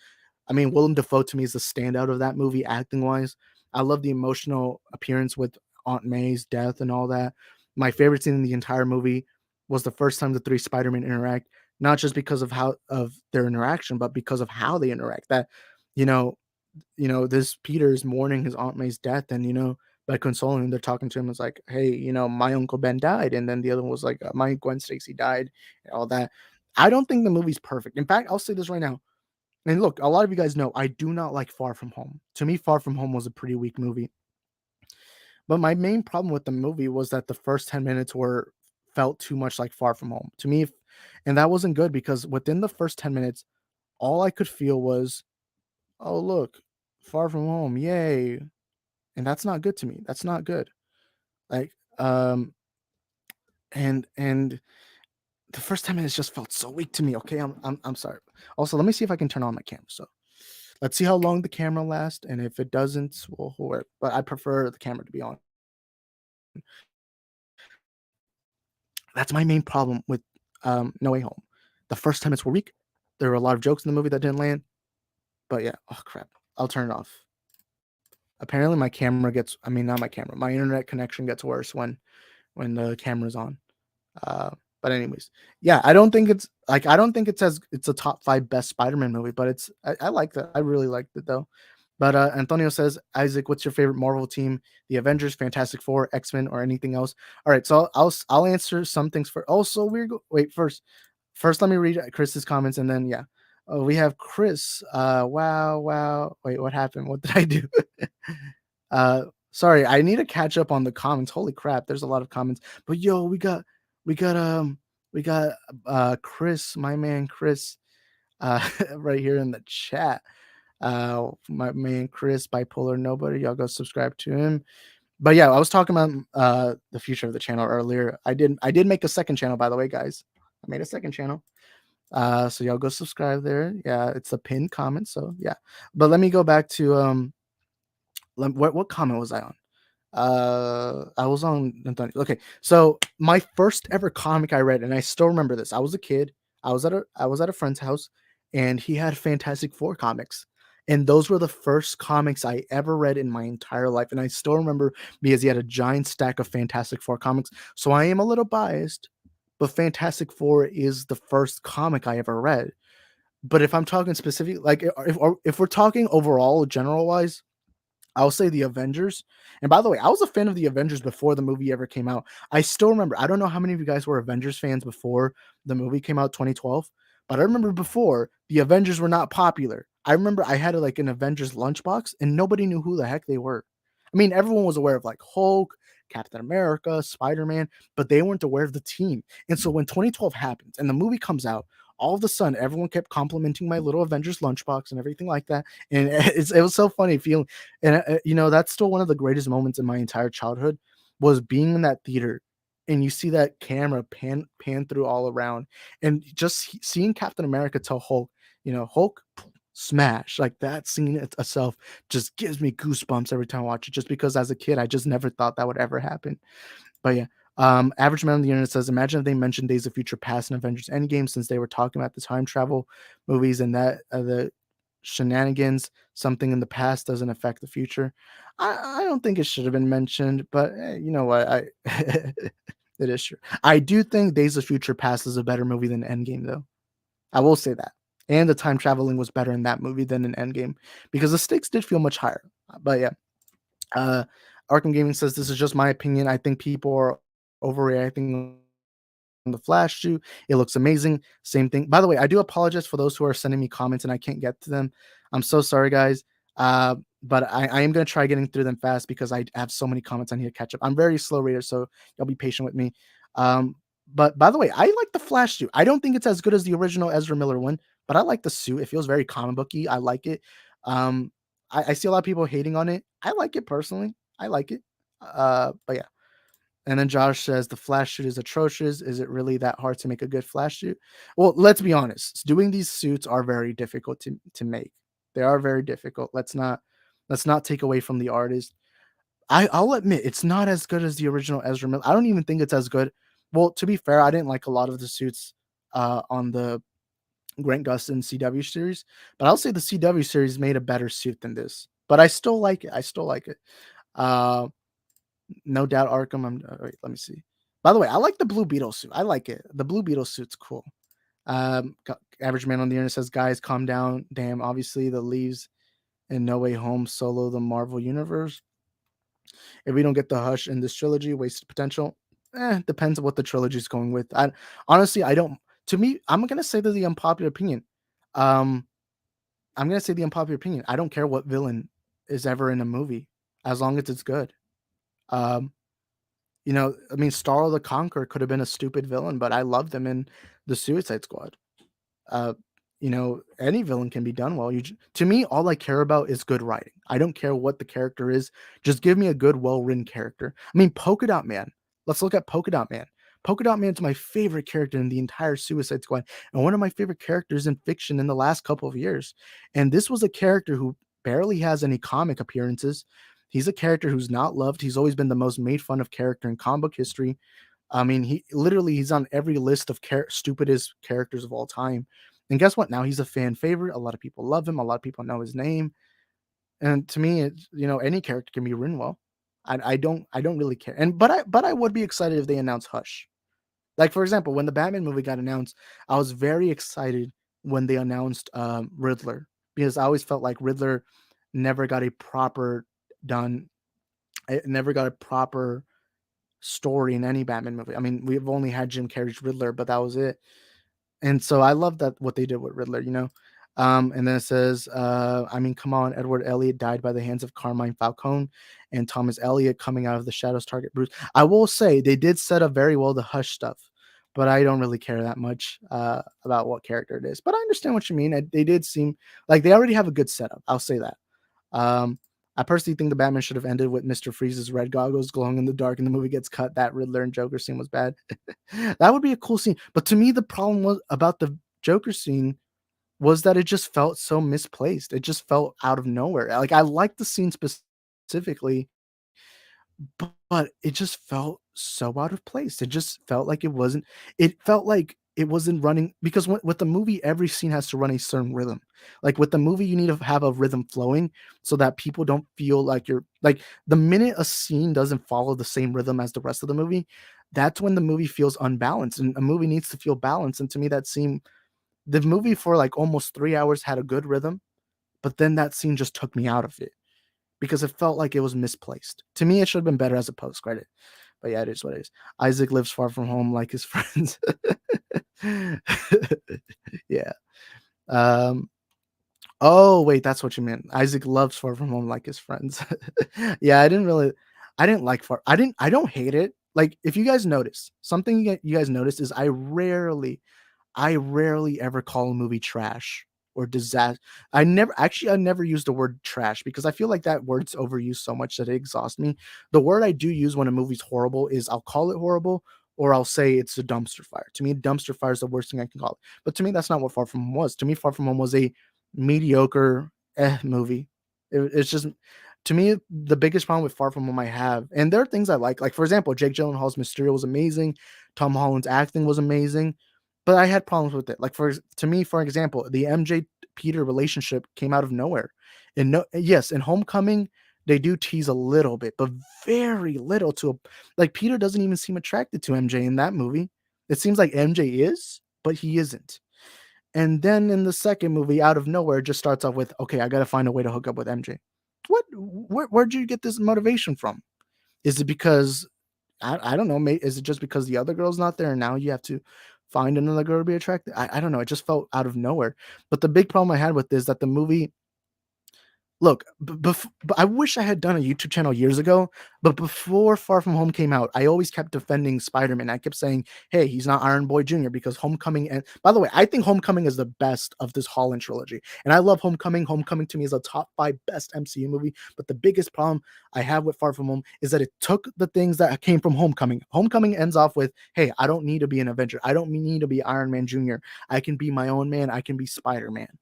I mean, Willem Dafoe to me is the standout of that movie acting wise. I love the emotional appearance with Aunt May's death and all that. My favorite scene in the entire movie was the first time the three Spider-Man interact, not just because of their interaction, but because of how they interact. That, you know, this Peter is mourning his Aunt May's death, and by consoling him, they're talking to him. It's like, hey, my Uncle Ben died, and then the other one was like, my Gwen Stacy died, and all that. I don't think the movie's perfect. In fact, I'll say this right now. And look, a lot of you guys know I do not like Far From Home. To me, Far From Home was a pretty weak movie. But my main problem with the movie was that the first 10 minutes felt too much like Far From Home to me, and that wasn't good because within the first 10 minutes, all I could feel was, oh look, Far From Home, yay. And that's not good to me. That's not good. Like, and the first 10 minutes just felt so weak to me. Okay, I'm sorry. Also, let me see if I can turn on my camera. So let's see how long the camera lasts, and if it doesn't, we'll work. But I prefer the camera to be on. That's my main problem with No Way Home. The first 10 minutes were weak. There were a lot of jokes in the movie that didn't land. But yeah, oh crap. I'll turn it off. Apparently my camera gets, I mean, not my camera, my internet connection gets worse when the camera's on. But anyways, yeah, I don't think it's a top 5 best Spider-Man movie, but I like that. I really liked it though. But Antonio says, Isaac, what's your favorite Marvel team? The Avengers, Fantastic Four, X-Men, or anything else? All right, so I'll answer some things for. Also, wait first. Let me read Chris's comments, and then yeah, we have Chris. Wow. Wait, what happened? What did I do? Sorry, I need to catch up on the comments. Holy crap, there's a lot of comments. But yo, we got Chris, my man Chris, right here in the chat. My man Chris, Bipolar Nobody. Y'all go subscribe to him. But yeah, I was talking about the future of the channel earlier. I did make a second channel, by the way, guys. I made a second channel. So y'all go subscribe there. Yeah, it's a pinned comment. So yeah. But let me go back to what comment was I on? I was on Antonio. Okay, so my first ever comic I read, and I still remember this. I was a kid. I was at a friend's house, and he had Fantastic Four comics, and those were the first comics I ever read in my entire life. And I still remember because he had a giant stack of Fantastic Four comics. So I am a little biased, but Fantastic Four is the first comic I ever read. But if I'm talking specific, like if we're talking overall, general wise, I'll say the Avengers. And by the way, I was a fan of the Avengers before the movie ever came out. I still remember. I don't know how many of you guys were Avengers fans before the movie came out 2012, but I remember before the Avengers were not popular. I remember I had like an Avengers lunchbox and nobody knew who the heck they were. I mean, everyone was aware of like Hulk, Captain America, Spider-Man, but they weren't aware of the team. And so when 2012 happens and the movie comes out, all of a sudden everyone kept complimenting my little Avengers lunchbox and everything like that. And it was so funny feeling, and that's still one of the greatest moments in my entire childhood was being in that theater and you see that camera pan through all around and just seeing Captain America tell Hulk, Hulk smash, like that scene itself just gives me goosebumps every time I watch it, just because as a kid I just never thought that would ever happen. But yeah, average man on the internet says, imagine if they mentioned Days of Future Past and Avengers Endgame, since they were talking about the time travel movies and that the shenanigans, something in the past doesn't affect the future. I don't think it should have been mentioned, but you know what? It is true. I do think Days of Future Past is a better movie than Endgame, though. I will say that. And the time traveling was better in that movie than in Endgame because the stakes did feel much higher. But yeah, uh, Arkham Gaming says this is just my opinion. I think people are overreacting on the Flash shoot. It looks amazing. Same thing. By the way, I do apologize for those who are sending me comments and I can't get to them. I'm so sorry, guys. But I am going to try getting through them fast because I have so many comments I need to catch up. I'm very slow reader, so y'all be patient with me. But by the way, I like the Flash suit. I don't think it's as good as the original Ezra Miller one, but I like the suit. It feels very comic booky. I like it. Um, I see a lot of people hating on it. I like it personally. I like it. But yeah. And then Josh says the Flash suit is atrocious. Is it really that hard to make a good Flash suit? Well, let's be honest. Doing these suits are very difficult to make. They are very difficult. Let's not take away from the artist. I'll admit it's not as good as the original Ezra Miller. I don't even think it's as good. Well, to be fair, I didn't like a lot of the suits on the Grant Gustin CW series, but I'll say the CW series made a better suit than this. But I still like it. I still like it. Uh, no doubt Arkham. Wait, let me see. By the way, I like the Blue Beetle suit. I like it. The Blue Beetle suit's cool. Average man on the internet says, "Guys, calm down. Damn, obviously the leaves in No Way Home solo the Marvel universe. If we don't get the Hush in this trilogy, wasted potential. Depends on what the trilogy's going with. I honestly, I don't. To me, I'm gonna say that the unpopular opinion. Um, I'm gonna say the unpopular opinion. I don't care what villain is ever in a movie, as long as it's good. Um, I mean, Starro the Conqueror could have been a stupid villain, but I loved him in the Suicide Squad. Uh, any villain can be done well. To me, all I care about is good writing. I don't care what the character is. Just give me a good, well-written character. I mean, Polka Dot Man. Let's look at Polka Dot Man. Polka Dot Man's my favorite character in the entire Suicide Squad, and one of my favorite characters in fiction in the last couple of years. And this was a character who barely has any comic appearances. He's a character who's not loved. He's always been the most made fun of character in comic book history. I mean, he's on every list of stupidest characters of all time. And guess what? Now he's a fan favorite. A lot of people love him. A lot of people know his name. And to me, it's, any character can be written well. I don't really care. But I would be excited if they announced Hush. Like, for example, when the Batman movie got announced, I was very excited when they announced Riddler, because I always felt like Riddler never got a proper done. It never got a proper story in any Batman movie. I mean, we've only had Jim Carrey's Riddler, but that was it. And so I love that what they did with Riddler. And then it says, I mean, come on, Edward Elliot died by the hands of Carmine Falcone, and Thomas Elliot coming out of the shadows target Bruce. I will say they did set up very well the Hush stuff, but I don't really care that much about what character it is. But I understand what you mean. They did seem like they already have a good setup. I'll say that. I personally think the Batman should have ended with Mr. Freeze's red goggles glowing in the dark and the movie gets cut. That Riddler and Joker scene was bad. That would be a cool scene. But to me, the problem was about the Joker scene was that it just felt so misplaced. It just felt out of nowhere. Like, I liked the scene specifically, but it just felt so out of place. It just felt like it felt like it wasn't running, because with the movie, every scene has to run a certain rhythm. Like with the movie, you need to have a rhythm flowing so that people don't feel like you're like, the minute a scene doesn't follow the same rhythm as the rest of the movie, that's when the movie feels unbalanced, and a movie needs to feel balanced. And to me, that scene the movie for like almost 3 hours had a good rhythm, but then that scene just took me out of it because it felt like it was misplaced. To me, it should have been better as a post credit. But yeah, it is what it is. Isaac lives far from home like his friends. Yeah. Um, oh wait, that's what you meant. Isaac loves Far From Home like his friends. Yeah, I didn't like Far I don't hate it. Like if you guys notice, something you guys notice is I rarely ever call a movie trash or disaster. I never use the word trash because I feel like that word's overused so much that it exhausts me. The word I do use when a movie's horrible is I'll call it horrible or I'll say it's a dumpster fire. To me, dumpster fire is the worst thing I can call it. But to me, that's not what Far From Home was. To me, Far From Home was a mediocre movie. It's just to me the biggest problem with Far From Home I have, and there are things I like for example, Jake Gyllenhaal's Mysterio was amazing, Tom Holland's acting was amazing, but I had problems with it. Like to me, for example, the MJ Peter relationship came out of nowhere. And no, yes, in Homecoming, they do tease a little bit, but very little like Peter doesn't even seem attracted to MJ in that movie. It seems like MJ is, but he isn't. And then in the second movie, out of nowhere, it just starts off with, okay, I gotta find a way to hook up with MJ. Where'd you get this motivation from? Is it because I don't know. Is it just because the other girl's not there and now you have to find another girl to be attracted? I don't know. It just felt out of nowhere. But the big problem I had with this is that the movie look, but I wish I had done a YouTube channel years ago, but before Far From Home came out, I always kept defending Spider-Man. I kept saying, "Hey, he's not Iron Boy Jr." because Homecoming and by the way, I think Homecoming is the best of this Holland trilogy. And I love Homecoming. Homecoming to me is a top 5 best MCU movie, but the biggest problem I have with Far From Home is that it took the things that came from Homecoming. Homecoming ends off with, "Hey, I don't need to be an Avenger. I don't need to be Iron Man Jr. I can be my own man. I can be Spider-Man.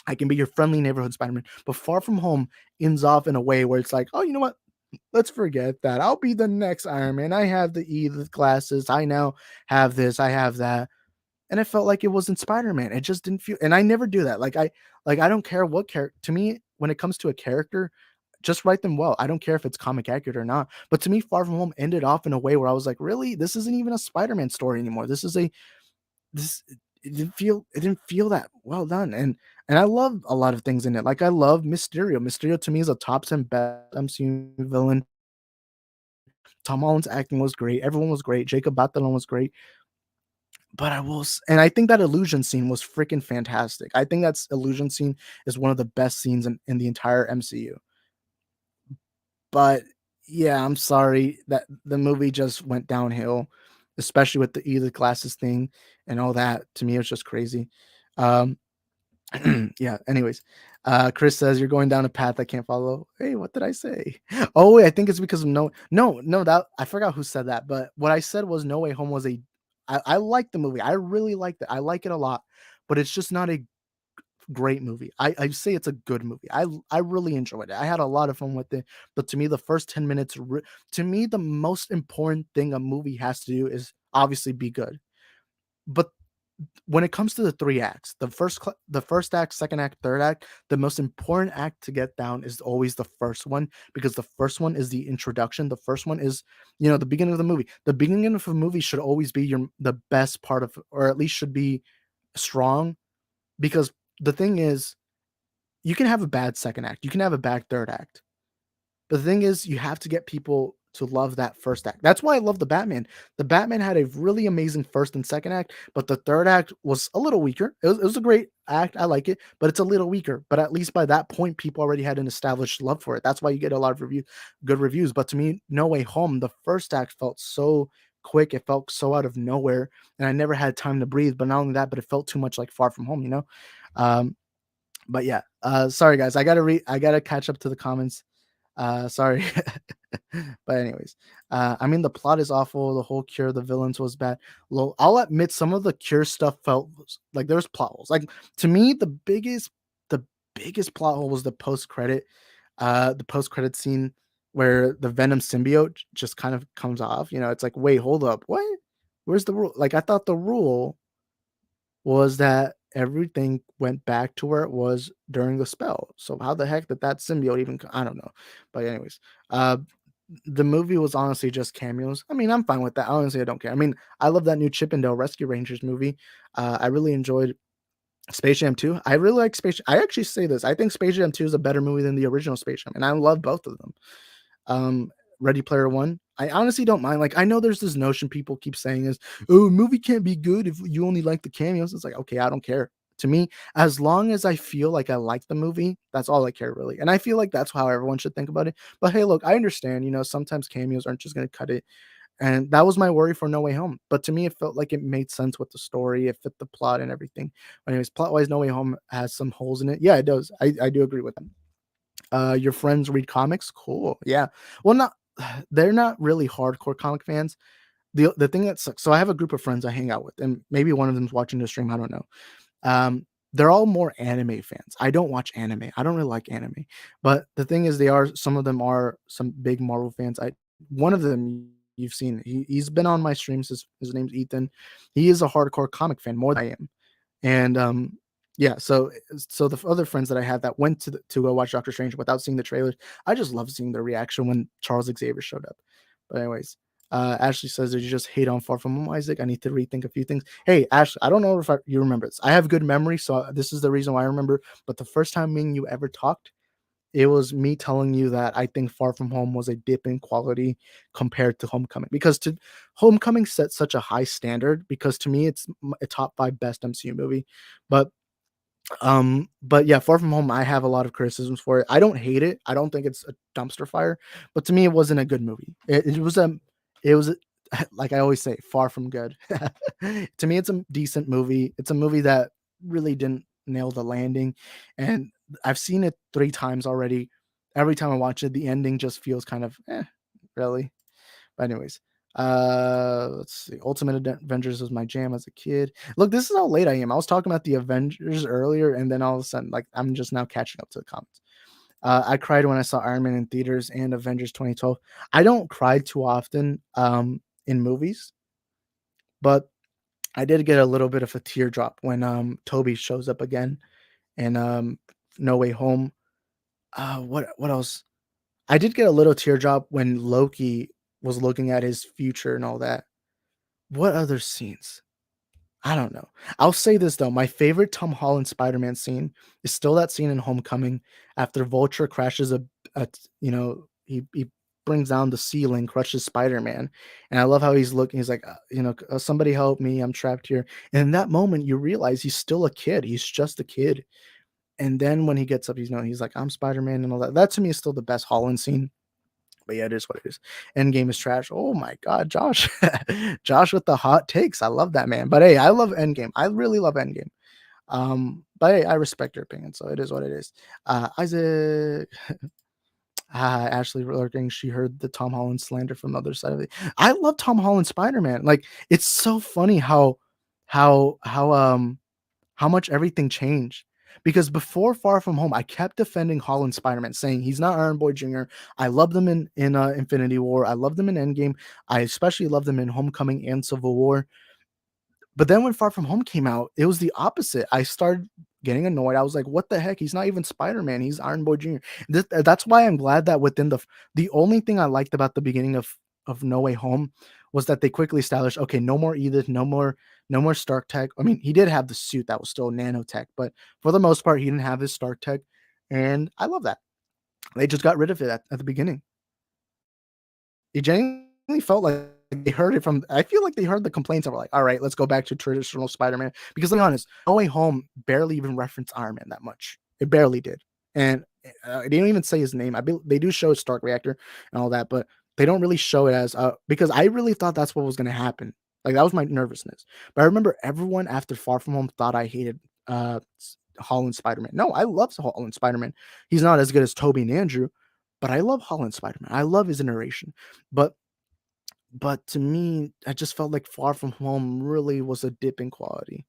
I can be your friendly neighborhood Spider-Man." But Far From Home ends off in a way where it's like, oh, you know what? Let's forget that. I'll be the next Iron Man. I have the glasses. I now have this. I have that. And it felt like it wasn't Spider-Man. It just didn't feel. And I never do that. I don't care what character. To me, when it comes to a character, just write them well. I don't care if it's comic accurate or not. But to me, Far From Home ended off in a way where I was like, really, this isn't even a Spider-Man story anymore. This it didn't feel that well done, and I love a lot of things in it. Like I love Mysterio. Mysterio to me is a top 10 best MCU villain. Tom Holland's acting was great. Everyone was great. Jacob Batalon was great. But and I think that illusion scene was freaking fantastic. I think that illusion scene is one of the best scenes in the entire MCU. But yeah, I'm sorry that the movie just went downhill, especially with the either glasses thing and all that. To me, it was just crazy. Um, yeah. Anyways, Chris says you're going down a path I can't follow. Hey, what did I say? Oh, wait, I think it's because of no. That I forgot who said that, but what I said was No Way Home was a. I like the movie. I really liked it. I like it a lot, but it's just not a great movie. I say it's a good movie. I really enjoyed it. I had a lot of fun with it. But to me, the first 10 minutes, to me, the most important thing a movie has to do is obviously be good. But when it comes to the 3 acts, the first act, second act, third act, the most important act to get down is always the first one because the first one is the introduction. The first one is, the beginning of the movie. The beginning of a movie should always be the best part of, or at least should be strong because the thing is, you can have a bad second act, you can have a bad third act. But the thing is, you have to get people to love that first act. That's why I love the Batman. The Batman had a really amazing first and second act, but the third act was a little weaker. It was a great act. I like it, but it's a little weaker. But at least by that point, people already had an established love for it. That's why you get a lot of good reviews. But to me, No Way Home, the first act felt so quick. It felt so out of nowhere, and I never had time to breathe. But not only that, but it felt too much like Far From Home. Um, but yeah, sorry guys, I gotta catch up to the comments. Sorry. But anyways, I mean the plot is awful. The whole cure of the villains was bad. Well, I'll admit some of the cure stuff felt like there's plot holes. Like to me, the biggest plot hole was the post credit scene where the Venom symbiote just kind of comes off. It's like, wait, hold up, what? Where's the rule? Like I thought the rule was that everything went back to where it was during the spell. So how the heck did that symbiote even I don't know. But anyways, uh the movie was honestly just cameos. I mean, I'm fine with that. Honestly, I don't care. I mean, I love that new Chippendale Rescue Rangers movie. I really enjoyed Space Jam 2. I really like Space. I actually say this. I think Space Jam 2 is a better movie than the original Space Jam, and I love both of them. Um, Ready Player One. I honestly don't mind. Like, I know there's this notion people keep saying is, "Oh, a movie can't be good if you only like the cameos." It's like, okay, I don't care. To me, as long as I feel like I like the movie, that's all I care really. And I feel like that's how everyone should think about it. But hey, look, I understand. Sometimes cameos aren't just gonna cut it, and that was my worry for No Way Home. But to me, it felt like it made sense with the story. It fit the plot and everything. Anyways, plot wise, No Way Home has some holes in it. Yeah, it does. I do agree with them. Your friends read comics? Cool. Yeah. Well, not they're not really hardcore comic fans. The thing that sucks, so I have a group of friends I hang out with, and maybe one of them's watching the stream. I don't know. They're all more anime fans. I don't watch anime. I don't really like anime. But the thing is, some of them are some big Marvel fans. One of them you've seen. He's been on my streams. His name's Ethan. He is a hardcore comic fan more than I am. And yeah, so the other friends that I had that went to go watch Doctor Strange without seeing the trailers, I just love seeing their reaction when Charles Xavier showed up. But anyways, Ashley says, "Did you just hate on Far From Home, Isaac? I need to rethink a few things." Hey, Ashley, I don't know if you remember this. I have good memory, so this is the reason why I remember. But the first time me and you ever talked, it was me telling you that I think Far From Home was a dip in quality compared to Homecoming, because to Homecoming set such a high standard, because to me it's a top 5 best MCU movie. But but yeah, Far From Home, I have a lot of criticisms for it. I don't hate it. I don't think it's a dumpster fire, but to me, it wasn't a good movie. It was like I always say, far from good. To me, it's a decent movie. It's a movie that really didn't nail the landing, and I've seen it 3 times already. Every time I watch it, the ending just feels kind of really. But anyways, let's see. Ultimate Avengers was my jam as a kid. Look, this is how late I am. I was talking about the Avengers earlier, and then all of a sudden, like, I'm just now catching up to the comments. I cried when I saw Iron Man in theaters and Avengers 2012. I don't cry too often in movies, but I did get a little bit of a teardrop when Toby shows up again and No Way Home. What else? I did get a little teardrop when Loki was looking at his future and all that. What other scenes? I don't know. I'll say this though, my favorite Tom Holland Spider-Man scene is still that scene in Homecoming after Vulture crashes he brings down the ceiling, crushes Spider-Man, and I love how he's looking. He's like, somebody help me, I'm trapped here. And in that moment, you realize he's still a kid. He's just a kid. And then when he gets up, he's like, I'm Spider-Man and all that. That to me is still the best Holland scene. But yeah, it is what it is. Endgame is trash. Oh my god, Josh. Josh with the hot takes. I love that, man. But hey, I love Endgame. I really love Endgame. But hey, I respect your opinion, so it is what it is. Isaac. Ashley lurking. She heard the Tom Holland slander from the other side of it. I love Tom Holland Spider-Man. Like, it's so funny how much everything changed. Because before Far From Home, I kept defending Holland Spider-Man, saying he's not Iron Boy Jr. I love them in Infinity War. I love them in Endgame. I especially love them in Homecoming and Civil War. But then when Far From Home came out, it was the opposite. I started getting annoyed. I was like, "What the heck? He's not even Spider-Man. He's Iron Boy Jr." That's why I'm glad that within the only thing I liked about the beginning of No Way Home was that they quickly established, okay, no more Edith, no more Stark Tech. I mean, he did have the suit that was still nanotech, but for the most part, he didn't have his Stark Tech, and I love that. They just got rid of it at the beginning. It genuinely felt like they heard it from. I feel like they heard the complaints and were like, "All right, let's go back to traditional Spider-Man." Because, to be honest, No Way Home barely even referenced Iron Man that much. It barely did, and they didn't even say his name. They do show his Stark reactor and all that, but they don't really show it as because I really thought that's what was going to happen. Like, that was my nervousness. But I remember everyone after Far From Home thought I hated Holland Spider-Man. No, I love Holland Spider-Man. He's not as good as Toby and Andrew, but I love Holland Spider-Man. I love his narration. But to me, I just felt like Far From Home really was a dip in quality.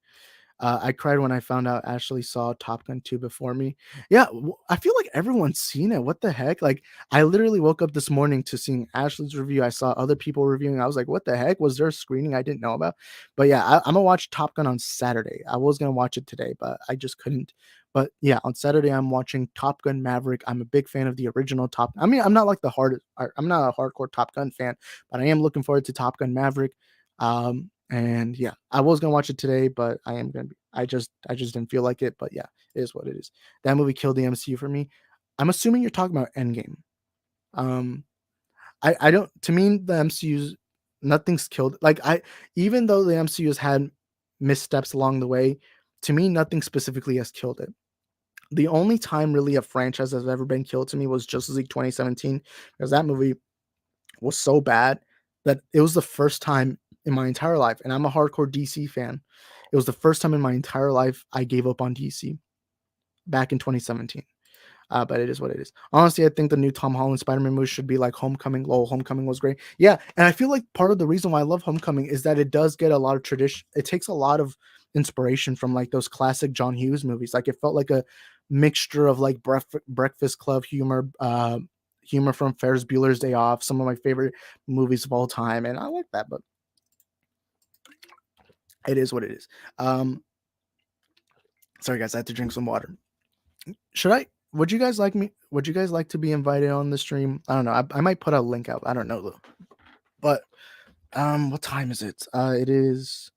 I cried when I found out Ashley saw Top Gun 2 before me. Yeah, I feel like everyone's seen it. What the heck? Like, I literally woke up this morning to seeing Ashley's review. I saw other people reviewing. I was like, what the heck? Was there a screening I didn't know about? But yeah, I'm gonna watch Top Gun on Saturday. I was gonna watch it today, but I just couldn't. But yeah, on Saturday I'm watching Top Gun Maverick. I'm a big fan of the original Top. I mean, I'm not like I'm not a hardcore Top Gun fan, but I am looking forward to Top Gun Maverick. And yeah, I was gonna watch it today, but I am gonna be I just didn't feel like it. But yeah, it is what it is. That movie killed the MCU for me. I'm assuming you're talking about Endgame. Um, I don't. To me, the MCU's nothing's killed. Like even though the MCU has had missteps along the way, to me, nothing specifically has killed it. The only time really a franchise has ever been killed to me was Justice League 2017 because that movie was so bad that it was the first time in my entire life, and I'm a hardcore DC fan. It was the first time in my entire life I gave up on DC back in 2017. But it is what it is. Honestly, I think the new Tom Holland Spider-Man movie should be like Homecoming. Lol, Homecoming was great. Yeah, and I feel like part of the reason why I love Homecoming is that it does get a lot of tradition. It takes a lot of inspiration from like those classic John Hughes movies. Like it felt like a mixture of like Breakfast Club humor, humor from Ferris Bueller's Day Off, some of my favorite movies of all time, and I like that. But it is what it is. Sorry guys, I had to drink some water. Should I? Would you guys like me? Would you guys like to be invited on the stream? I don't know. I might put a link out. I don't know though. But what time is it? It is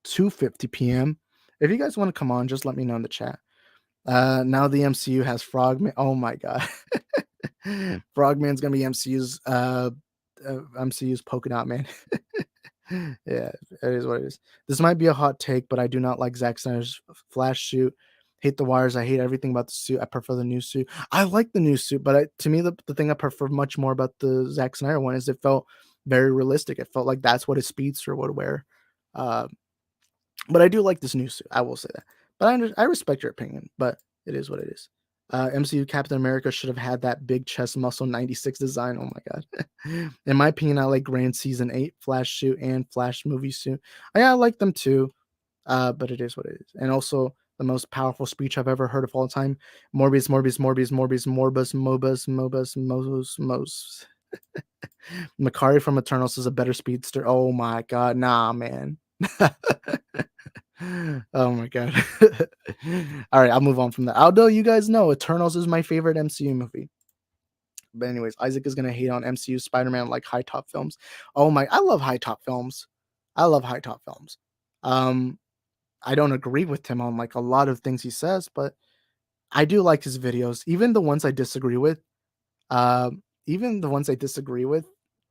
2:50 p.m. If you guys want to come on, just let me know in the chat. Now the MCU has Frogman. Oh my god, Frogman's gonna be MCU's polka dot man. Yeah, it is what it is. This might be a hot take, but I do not like Zack Snyder's Flash suit. Hate the wires. I hate everything about the suit. I prefer the new suit. I like the new suit, but to me, the thing I prefer much more about the Zack Snyder one is it felt very realistic. It felt like that's what a speedster would wear. Uh, but I do like this new suit. I will say that. But I respect your opinion, but it is what it is. MCU Captain America should have had that big chest muscle 96 design. Oh my god. In my opinion, I like Grand Season 8 Flash suit and Flash movie suit. Yeah, I like them too. But it is what it is. And also the most powerful speech I've ever heard of all time. Morbius, Morbius, Morbius, Morbius, Morbus, Mobus, Mobus, Mos. Makari from Eternals is a better speedster. Oh my god, nah, man. Oh my god. All right, I'll move on from that. Although you guys know Eternals is my favorite MCU movie. But anyways, Isaac is gonna hate on MCU Spider-Man like high top films. Oh my, I love high top films. I love high top films. I don't agree with him on like a lot of things he says, but I do like his videos. Even the ones I disagree with, even the ones I disagree with,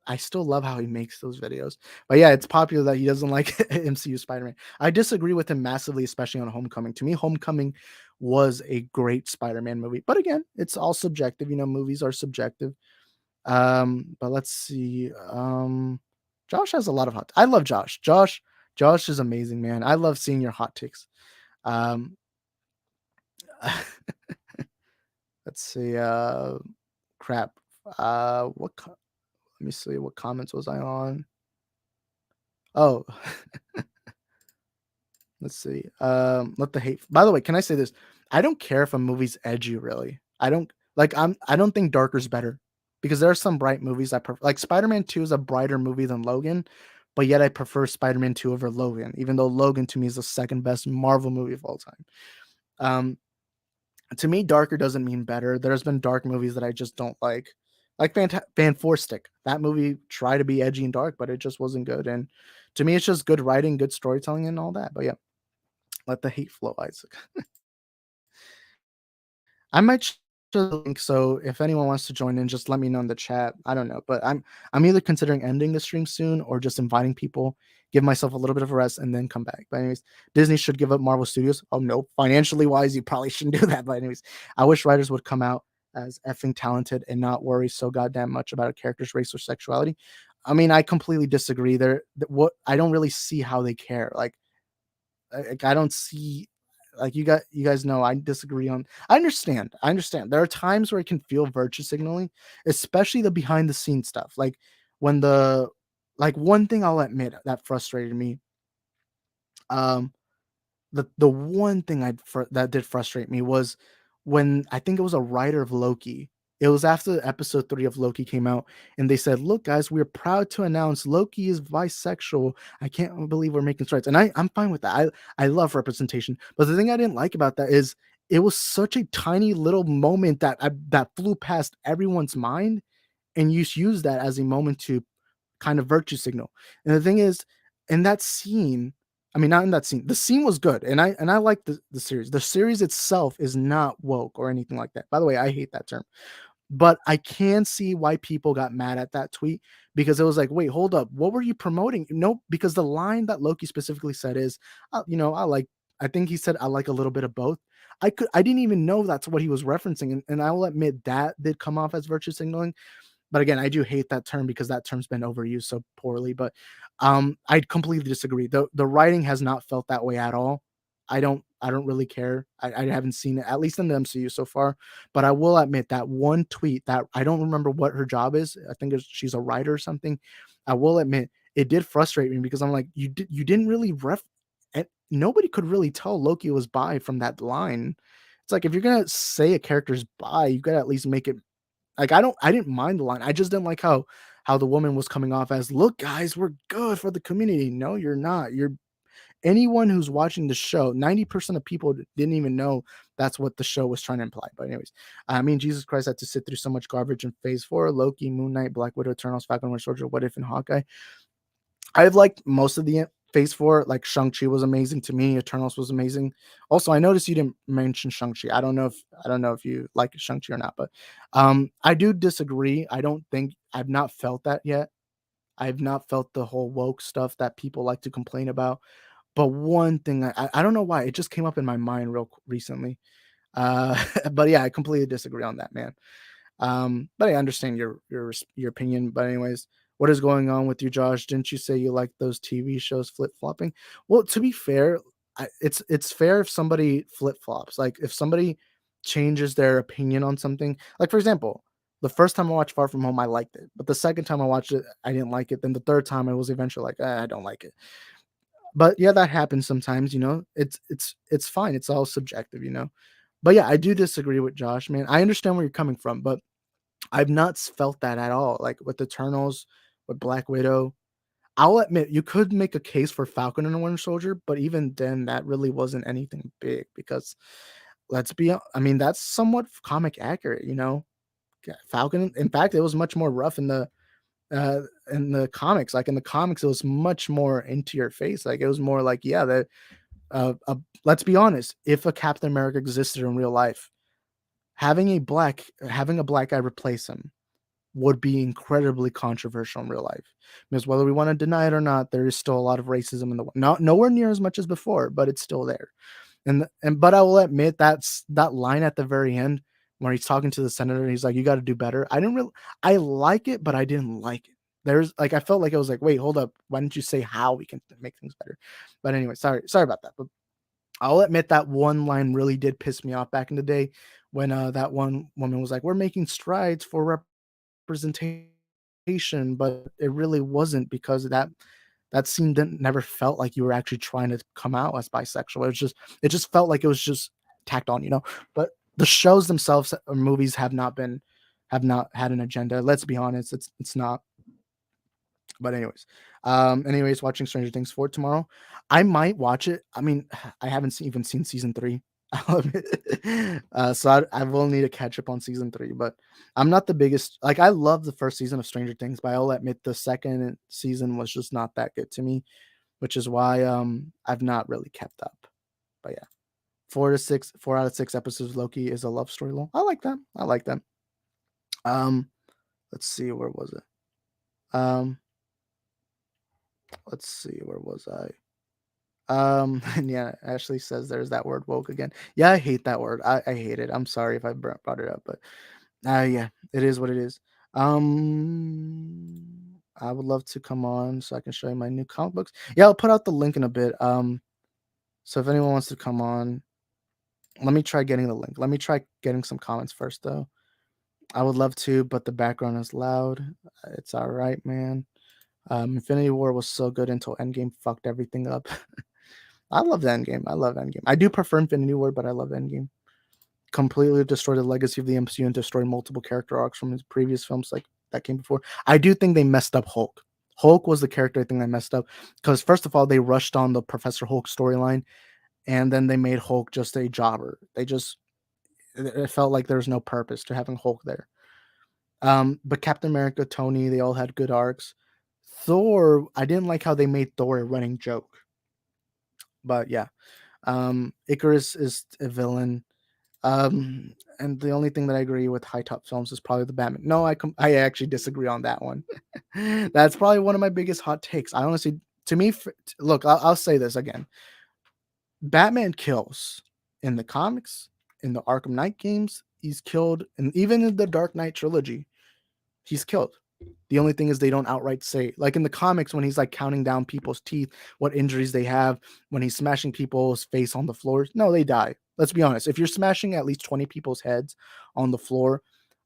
I still love how he makes those videos. But yeah, it's popular that he doesn't like MCU Spider-Man. I disagree with him massively, especially on Homecoming. To me, Homecoming was a great Spider-Man movie. But again, it's all subjective. You know, movies are subjective. But let's see. Josh has a lot of hot. I love Josh. Josh is amazing, man. I love seeing your hot takes. Um, let's see. Crap. Let me see. What comments was I on? Oh, let's see. Let the hate. By the way, can I say this? I don't care if a movie's edgy. Really, I don't like. I don't think Darker's better because there are some bright movies I prefer. Like Spider-Man 2 is a brighter movie than Logan, but yet I prefer Spider-Man 2 over Logan, even though Logan to me is the second best Marvel movie of all time. To me, darker doesn't mean better. There's been dark movies that I just don't like Fan Four Stick. That movie tried to be edgy and dark, but it just wasn't good. And to me, it's just good writing, good storytelling, and all that. But yeah, let the hate flow, Isaac. I might share the link, so if anyone wants to join in, just let me know in the chat. I don't know, but I'm either considering ending the stream soon or just inviting people, give myself a little bit of a rest, and then come back. But anyways, Disney should give up Marvel Studios. Oh no, financially wise, you probably shouldn't do that. But anyways, I wish writers would come out as effing talented and not worry so goddamn much about a character's race or sexuality. I mean, I completely disagree. What I don't really see how they care. Like I don't see like you guys know I disagree on I understand. There are times where it can feel virtue signaling, especially the behind the scenes stuff. Like when the like one thing I'll admit that frustrated me. Um the one thing that did frustrate me was when I think it was a writer of Loki. It was after episode 3 of Loki came out, and they said, "Look, guys, we're proud to announce Loki is bisexual. I can't believe we're making strides." And I'm fine with that. I love representation, but the thing I didn't like about that is it was such a tiny little moment that flew past everyone's mind, and you use that as a moment to kind of virtue signal. And the thing is, in that scene, I mean, not in that scene. The scene was good, and I like the series. The series itself is not woke or anything like that. By the way, I hate that term. But I can see why people got mad at that tweet because it was like, wait, hold up, what were you promoting? No, because the line that Loki specifically said is, I like. I think he said I like a little bit of both. I didn't even know that's what he was referencing, and I will admit that did come off as virtue signaling. But again, I do hate that term because that term's been overused so poorly. But I completely disagree. The writing has not felt that way at all. I don't really care. I haven't seen it, at least in the MCU so far. But I will admit that one tweet that I don't remember what her job is. I think she's a writer or something. I will admit it did frustrate me because I'm like, you didn't really and nobody could really tell Loki was bi from that line. It's like if you're gonna say a character's bi, you gotta at least make it like, I didn't mind the line. I just didn't like how the woman was coming off as, "Look, guys, we're good for the community." No, you're not. You're anyone who's watching the show, 90% of people didn't even know that's what the show was trying to imply. But anyways, I mean, Jesus Christ had to sit through so much garbage in Phase 4, Loki, Moon Knight, Black Widow, Eternals, Falcon Winter Soldier, What If, and Hawkeye. I've liked most of the Phase 4. Like Shang-Chi was amazing to me. Eternals was amazing. Also, I noticed you didn't mention Shang-Chi. I don't know if you like Shang-Chi or not, but I do disagree. I've not felt that yet. I've not felt the whole woke stuff that people like to complain about. But one thing I don't know why it just came up in my mind recently. But yeah, I completely disagree on that, man. But I understand your opinion. But anyways, what is going on with you, Josh? Didn't you say you like those TV shows flip flopping? Well, to be fair, it's fair if somebody flip flops. Like if somebody changes their opinion on something. Like for example, the first time I watched Far From Home, I liked it, but the second time I watched it, I didn't like it. Then the third time, I was eventually like, I don't like it. But yeah, that happens sometimes. It's fine. It's all subjective. But yeah, I do disagree with Josh, man. I understand where you're coming from, but I've not felt that at all. Like with Eternals, with Black Widow. I'll admit you could make a case for Falcon and the Winter Soldier, but even then, that really wasn't anything big because I mean, that's somewhat comic accurate. Falcon, in fact, it was much more rough in the comics. Like in the comics, it was much more into your face. Like it was more like, yeah, that let's be honest, if a Captain America existed in real life, having a black guy replace him would be incredibly controversial in real life. Because whether we want to deny it or not, there is still a lot of racism in the world. Not nowhere near as much as before, but it's still there. But I will admit that's that line at the very end when he's talking to the senator, he's like, "You got to do better." I like it, but I didn't like it. There's like I felt like I was like, "Wait, hold up. Why didn't you say how we can make things better?" But anyway, sorry about that. But I'll admit that one line really did piss me off back in the day when that one woman was like, "We're making strides for representation," but it really wasn't because that scene didn't never felt like you were actually trying to come out as bisexual. It just felt like it was just tacked on. But the shows themselves or movies have not had an agenda. Let's be honest, it's not. But anyways, watching Stranger Things 4 tomorrow. I might watch it. I mean, I haven't even seen season 3. I'll admit. So I will need to catch up on season 3, but I'm not the biggest like I love the first season of Stranger Things, but I'll admit the second season was just not that good to me, which is why I've not really kept up. But yeah. 4 out of 6 episodes of Loki is a love story. I like that. I like that. Um, let's see, where was it? Um, let's see, where was I? And yeah, Ashley says there's that word woke again. Yeah, I hate that word. I hate it. I'm sorry if I brought it up, but yeah, it is what it is. I would love to come on so I can show you my new comic books. Yeah, I'll put out the link in a bit. So if anyone wants to come on, let me try getting the link. Let me try getting some comments first, though. I would love to, but the background is loud. It's all right, man. Infinity War was so good until Endgame fucked everything up. I love the Endgame. I love Endgame. I do prefer Infinity War, but I love Endgame. Completely destroyed the legacy of the MCU and destroyed multiple character arcs from his previous films like that came before. I do think they messed up Hulk. Hulk was the character I think they messed up because first of all, they rushed on the Professor Hulk storyline, and then they made Hulk just a jobber. It felt like there was no purpose to having Hulk there. But Captain America, Tony, they all had good arcs. Thor, I didn't like how they made Thor a running joke. But yeah, Icarus is a villain. And the only thing that I agree with High Top Films is probably the Batman. No, I actually disagree on that one. That's probably one of my biggest hot takes. I honestly, to me, look, I'll say this again. Batman kills in the comics, in the Arkham Knight games. He's killed, and even in the Dark Knight trilogy, he's killed. The only thing is they don't outright say, like in the comics, when he's like counting down people's teeth, what injuries they have, when he's smashing people's face on the floor. No, they die. Let's be honest. If you're smashing at least 20 people's heads on the floor,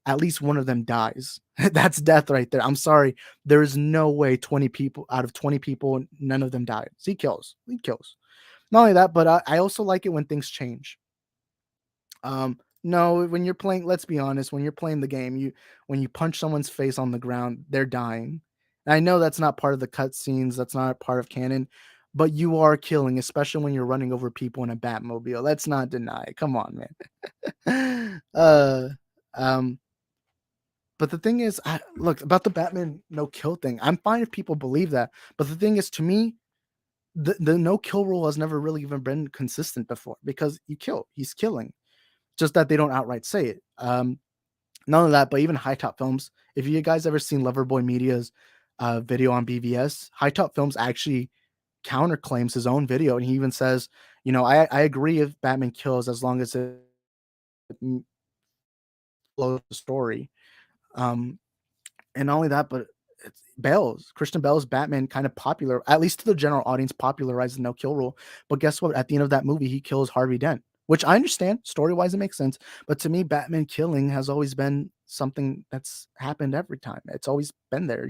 at least one of them dies. That's death right there. I'm sorry. There is no way 20 people out of 20 people, none of them died. He kills. He kills. Not only that, but I also like it when things change. No, when you're playing, let's be honest, when you're playing the game, when you punch someone's face on the ground, they're dying. And I know that's not part of the cutscenes, that's not part of canon, but you are killing, especially when you're running over people in a Batmobile. Let's not deny it. Come on, man. Um, but the thing is, look about the Batman no kill thing. I'm fine if people believe that, but the thing is, to me, the no kill rule has never really even been consistent before because you kill, he's killing, just that they don't outright say it. None of that, but even High Top Films. If you guys ever seen Loverboy Media's video on BVS, High Top Films actually counterclaims his own video, and he even says, I agree if Batman kills as long as it follows the story. Um, and not only that, but Christian Bale's Batman kind of popular, at least to the general audience, popularized the no kill rule. But guess what? At the end of that movie, he kills Harvey Dent, which I understand story wise, it makes sense. But to me, Batman killing has always been something that's happened every time. It's always been there,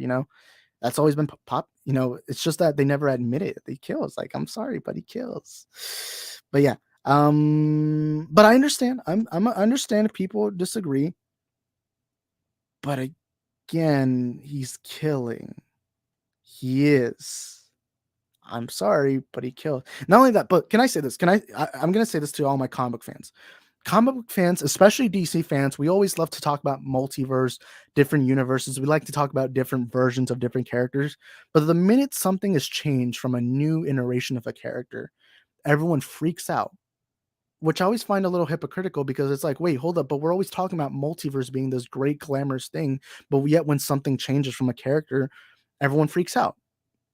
That's always been pop. It's just that they never admit it. He kills. Like, I'm sorry, but he kills. But yeah, but I understand. I understand if people disagree. But again, he's killing. He is. I'm sorry, but he killed. Not only that, but can I say this? I'm going to say this to all my comic book fans. Comic book fans, especially DC fans, we always love to talk about multiverse, different universes. We like to talk about different versions of different characters. But the minute something has changed from a new iteration of a character, everyone freaks out, which I always find a little hypocritical because it's like, wait, hold up, but we're always talking about multiverse being this great glamorous thing, but yet when something changes from a character, everyone freaks out.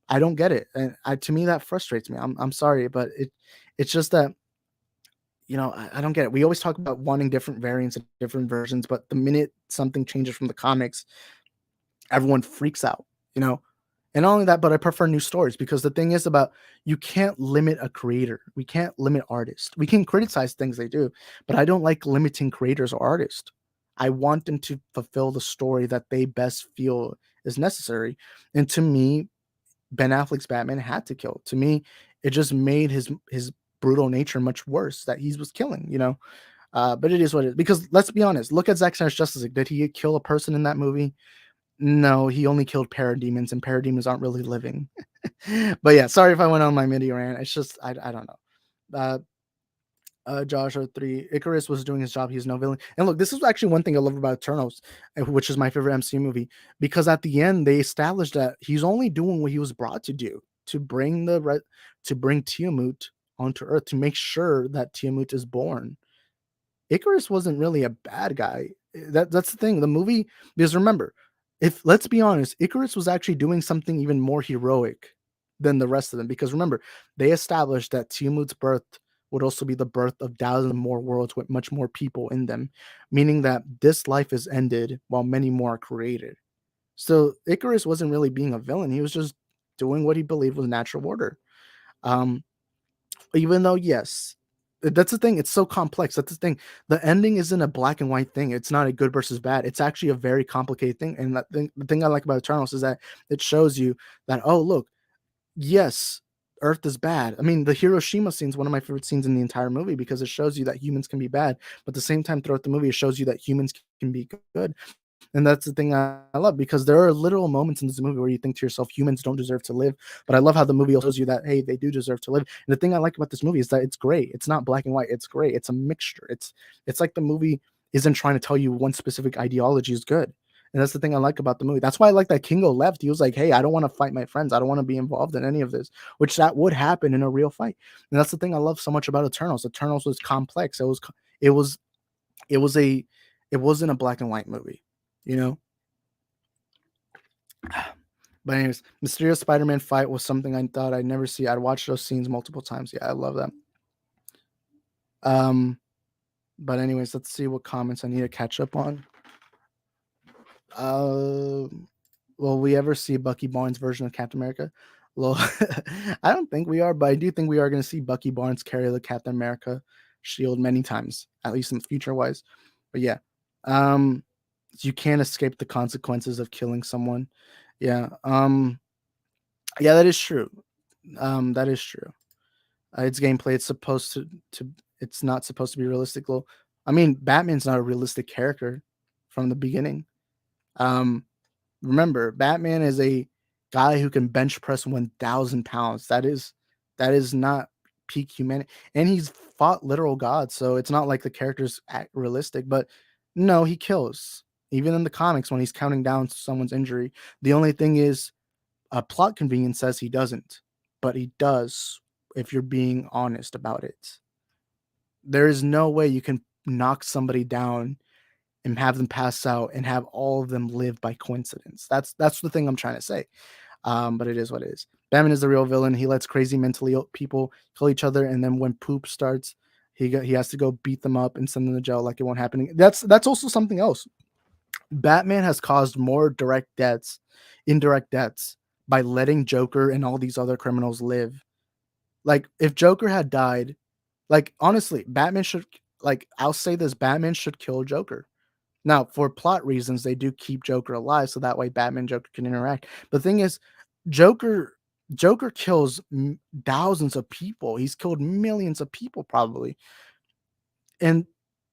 I don't get it, and to me that frustrates me. I'm sorry, but it's just that I don't get it. We always talk about wanting different variants and different versions, but the minute something changes from the comics, everyone freaks out. And not only that, but I prefer new stories because the thing is about you can't limit a creator. We can't limit artists. We can criticize things they do, but I don't like limiting creators or artists. I want them to fulfill the story that they best feel is necessary. And to me, Ben Affleck's Batman had to kill. To me, it just made his brutal nature much worse that he was killing. But it is what it is. Because let's be honest, look at Zack Snyder's Justice League. Did he kill a person in that movie? No, he only killed parademons, and parademons aren't really living. But yeah, sorry if I went on my mini rant. It's just I don't know. Joshua 3, Icarus was doing his job. He's no villain. And look, this is actually one thing I love about Eternals, which is my favorite MCU movie, because at the end they established that he's only doing what he was brought to do, to bring Tiamut onto Earth, to make sure that Tiamut is born. Icarus wasn't really a bad guy. That's the thing. The movie, because remember, let's be honest, Icarus was actually doing something even more heroic than the rest of them. Because remember, they established that Tiamut's birth would also be the birth of thousands more worlds with much more people in them, meaning that this life is ended while many more are created. So Icarus wasn't really being a villain. He was just doing what he believed was natural order. Um, Even though, yes, that's the thing. It's so complex. That's the thing. The ending isn't a black and white thing. It's not a good versus bad. It's actually a very complicated thing. And the thing I like about Eternals is that it shows you that, oh, look, yes, Earth is bad. I mean, the Hiroshima scene is one of my favorite scenes in the entire movie because it shows you that humans can be bad. But at the same time, throughout the movie, it shows you that humans can be good. And that's the thing I love, because there are literal moments in this movie where you think to yourself, humans don't deserve to live. But I love how the movie also shows you that, hey, they do deserve to live. And the thing I like about this movie is that it's gray. It's not black and white. It's gray. It's a mixture. It's like the movie isn't trying to tell you one specific ideology is good. And that's the thing I like about the movie. That's why I like that Kingo left. He was like, hey, I don't want to fight my friends. I don't want to be involved in any of this, which that would happen in a real fight. And that's the thing I love so much about Eternals. Eternals was complex. It was, it was a, it wasn't a black and white movie, you know? But anyways, Mysterio Spider-Man fight was something I thought I'd never see. I'd watch those scenes multiple times. Yeah, I love that. But anyways, let's see what comments I need to catch up on. Will we ever see Bucky Barnes' version of Captain America? Well, I don't think we are, but I do think we are going to see Bucky Barnes carry the Captain America shield many times, at least in the future wise. But yeah, you can't escape the consequences of killing someone. Yeah, yeah, that is true. That is true. It's gameplay. It's supposed to. It's not supposed to be realistic. Well, I mean, Batman's not a realistic character from the beginning. Remember, Batman is a guy who can bench press 1,000 pounds. That is not peak humanity, and he's fought literal gods. So it's not like the character's realistic. But no, he kills. Even in the comics, when he's counting down someone's injury, the only thing is a plot convenience says he doesn't, but he does if you're being honest about it. There is no way you can knock somebody down and have them pass out and have all of them live by coincidence. That's the thing I'm trying to say. But it is what it is. Batman is the real villain. He lets crazy mentally ill people kill each other, and then when poop starts, he has to go beat them up and send them to jail like it won't happen. That's also something else. Batman has caused more indirect deaths by letting Joker and all these other criminals live. Like if Joker had died, like honestly, Batman should I'll say this, Batman should kill Joker. Now, for plot reasons, they do keep Joker alive so that way Batman and Joker can interact. But the thing is, Joker kills thousands of people. He's killed millions of people probably. And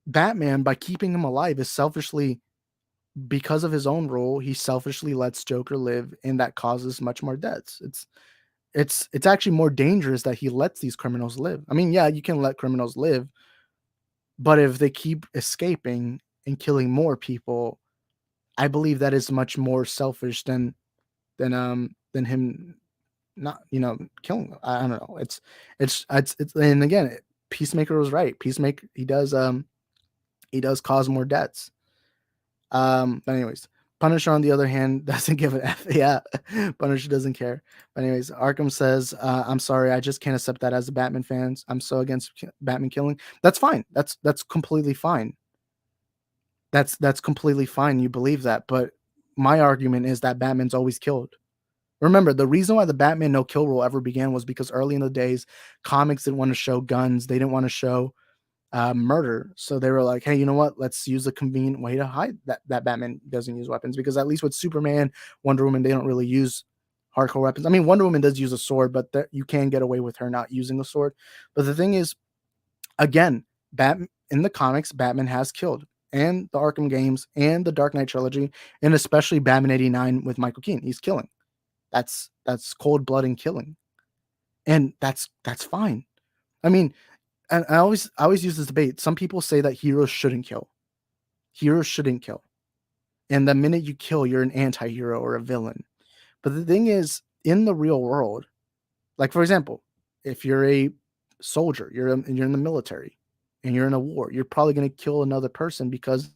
Batman, by keeping him alive, is selfishly, because of his own role, he selfishly lets Joker live, and that causes much more deaths. It's actually more dangerous that he lets these criminals live. I mean, yeah, you can let criminals live, but if they keep escaping and killing more people, I believe that is much more selfish than him not, killing. I don't know. It's and again, Peacemaker was right. Peacemaker, he does cause more deaths. But anyways, Punisher on the other hand doesn't give an F. Yeah, Punisher doesn't care. But anyways, Arkham says, "I'm sorry, I just can't accept that as a Batman fans. I'm so against Batman killing. That's fine. That's completely fine. That's completely fine. You believe that, but my argument is that Batman's always killed. Remember, the reason why the Batman no kill rule ever began was because early in the days, comics didn't want to show guns. They didn't want to show murder. So they were like, hey, you know what? Let's use a convenient way to hide that Batman doesn't use weapons, because at least with Superman, Wonder Woman, they don't really use hardcore weapons. I mean, Wonder Woman does use a sword, but you can get away with her not using a sword. But the thing is, again, Batman in the comics, Batman has killed, and the Arkham games and the Dark Knight trilogy, and especially Batman 89 with Michael Keaton. He's killing. That's cold blood and killing. And that's fine. I mean, and I always use this debate. Some people say that heroes shouldn't kill. Heroes shouldn't kill. And the minute you kill, you're an anti-hero or a villain. But the thing is, in the real world, like for example, if you're a soldier, you're in the military and you're in a war, you're probably going to kill another person because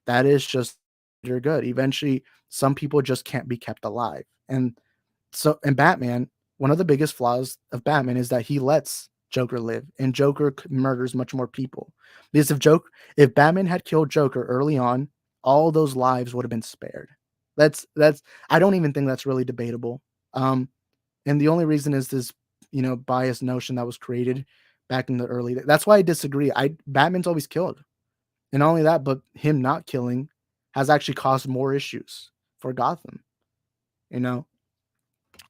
that is just you're good. Eventually, some people just can't be kept alive. And so, in Batman, one of the biggest flaws of Batman is that he lets Joker live, and Joker murders much more people. Because if Batman had killed Joker early on, all those lives would have been spared. That's I don't even think that's really debatable. And the only reason is this, biased notion that was created back in the early days. That's why I disagree. Batman's always killed. And not only that, but him not killing has actually caused more issues for Gotham, you know?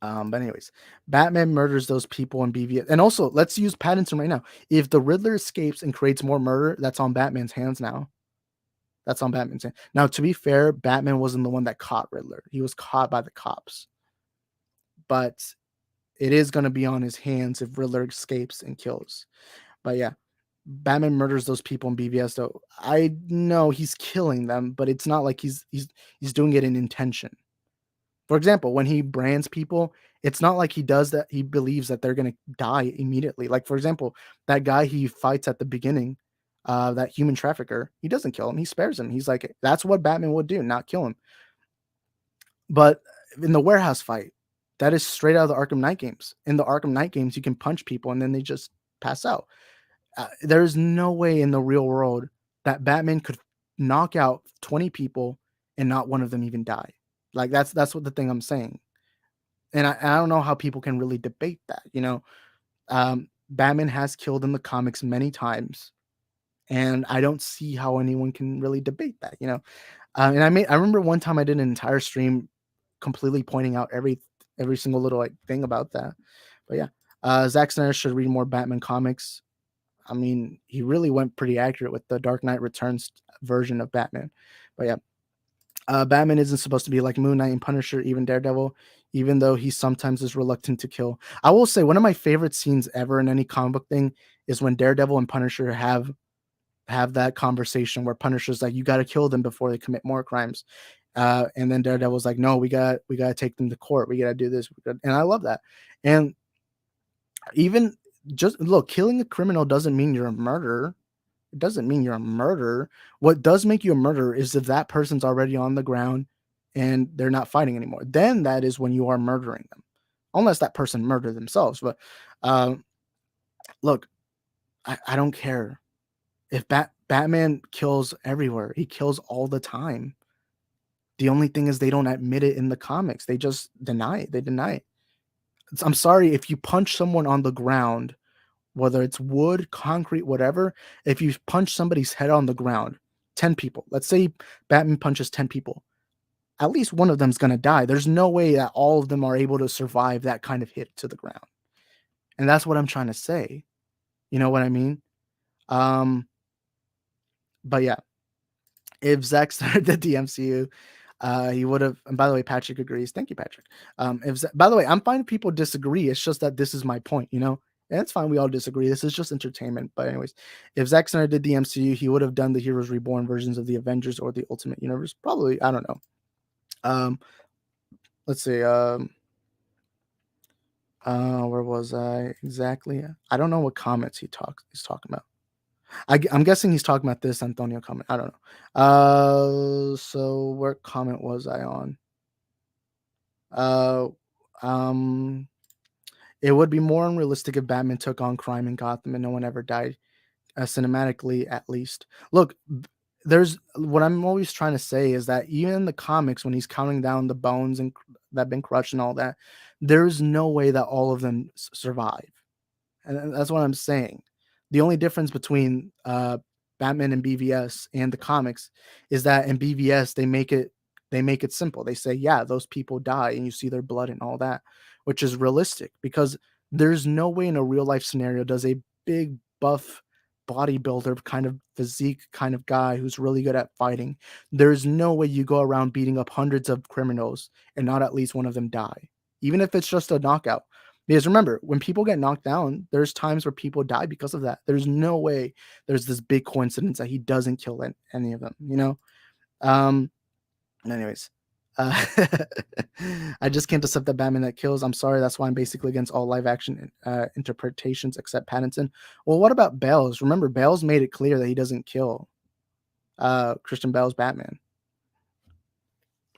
But anyways, Batman murders those people in BVS. And also, let's use Pattinson right now. If the Riddler escapes and creates more murder, that's on Batman's hands now. That's on Batman's hands. Now, to be fair, Batman wasn't the one that caught Riddler. He was caught by the cops. But it is going to be on his hands if Riddler escapes and kills. But yeah. Batman murders those people in BVS, though. I know he's killing them, but it's not like he's doing it in intention. For example, when he brands people, it's not like he does that. He believes that they're gonna die immediately. Like, for example, that guy he fights at the beginning, that human trafficker, he doesn't kill him. He spares him. He's like, that's what Batman would do, not kill him. But in the warehouse fight, that is straight out of the Arkham Knight games. In the Arkham Knight games, you can punch people and then they just pass out. There is no way in the real world that Batman could knock out 20 people and not one of them even die. Like that's what the thing I'm saying. And I don't know how people can really debate that. Batman has killed in the comics many times, and I don't see how anyone can really debate that. And I remember one time I did an entire stream completely pointing out every single little like thing about that. But yeah, Zack Snyder should read more Batman comics. I mean, he really went pretty accurate with the Dark Knight Returns version of Batman. But yeah, Batman isn't supposed to be like Moon Knight and Punisher, even Daredevil, even though he sometimes is reluctant to kill. I will say one of my favorite scenes ever in any comic book thing is when Daredevil and Punisher have that conversation where Punisher's like, "You got to kill them before they commit more crimes," and then Daredevil's like, "No, we got to take them to court. We got to do this," and I love that. And even just look, killing a criminal doesn't mean you're a murderer. It doesn't mean you're a murderer. What does make you a murderer is if that person's already on the ground and they're not fighting anymore. Then that is when you are murdering them, unless that person murdered themselves. But look, I don't care if Batman kills everywhere. He kills all the time. The only thing is they don't admit it in the comics. They just deny it. They deny it. I'm sorry, if you punch someone on the ground, whether it's wood, concrete, whatever, if you punch somebody's head on the ground, 10 people, let's say Batman punches 10 people, at least one of them's going to die. There's no way that all of them are able to survive that kind of hit to the ground. And that's what I'm trying to say. You know what I mean? But yeah, if Zack Snyder did the MCU, he would have. And by the way, Patrick agrees. Thank you, Patrick. By the way, I'm fine if people disagree. It's just that this is my point, And it's fine. We all disagree. This is just entertainment. But anyways, if Zack Snyder did the MCU, he would have done the Heroes Reborn versions of the Avengers or the Ultimate Universe. Probably. I don't know. Let's see. Where was I exactly? I don't know what comments he's talking about. I'm guessing he's talking about this Antonio comment. I don't know. So where comment was I on? It would be more unrealistic if Batman took on crime in Gotham and no one ever died, cinematically at least. Look, there's what I'm always trying to say is that even in the comics, when he's counting down the bones and that have been crushed and all that, there's no way that all of them survive. And that's what I'm saying. The only difference between Batman and BVS and the comics is that in BVS they make it simple. They say, yeah, those people die and you see their blood and all that, which is realistic because there's no way in a real life scenario does a big buff bodybuilder kind of physique kind of guy who's really good at fighting. There's no way you go around beating up hundreds of criminals and not at least one of them die, even if it's just a knockout. Because remember, when people get knocked down, there's times where people die because of that. There's no way there's this big coincidence that he doesn't kill any of them, Anyways, I just can't accept that Batman that kills. I'm sorry. That's why I'm basically against all live action interpretations except Pattinson. Well, what about Bale's? Remember, Bale's made it clear that he doesn't kill Christian Bale's Batman.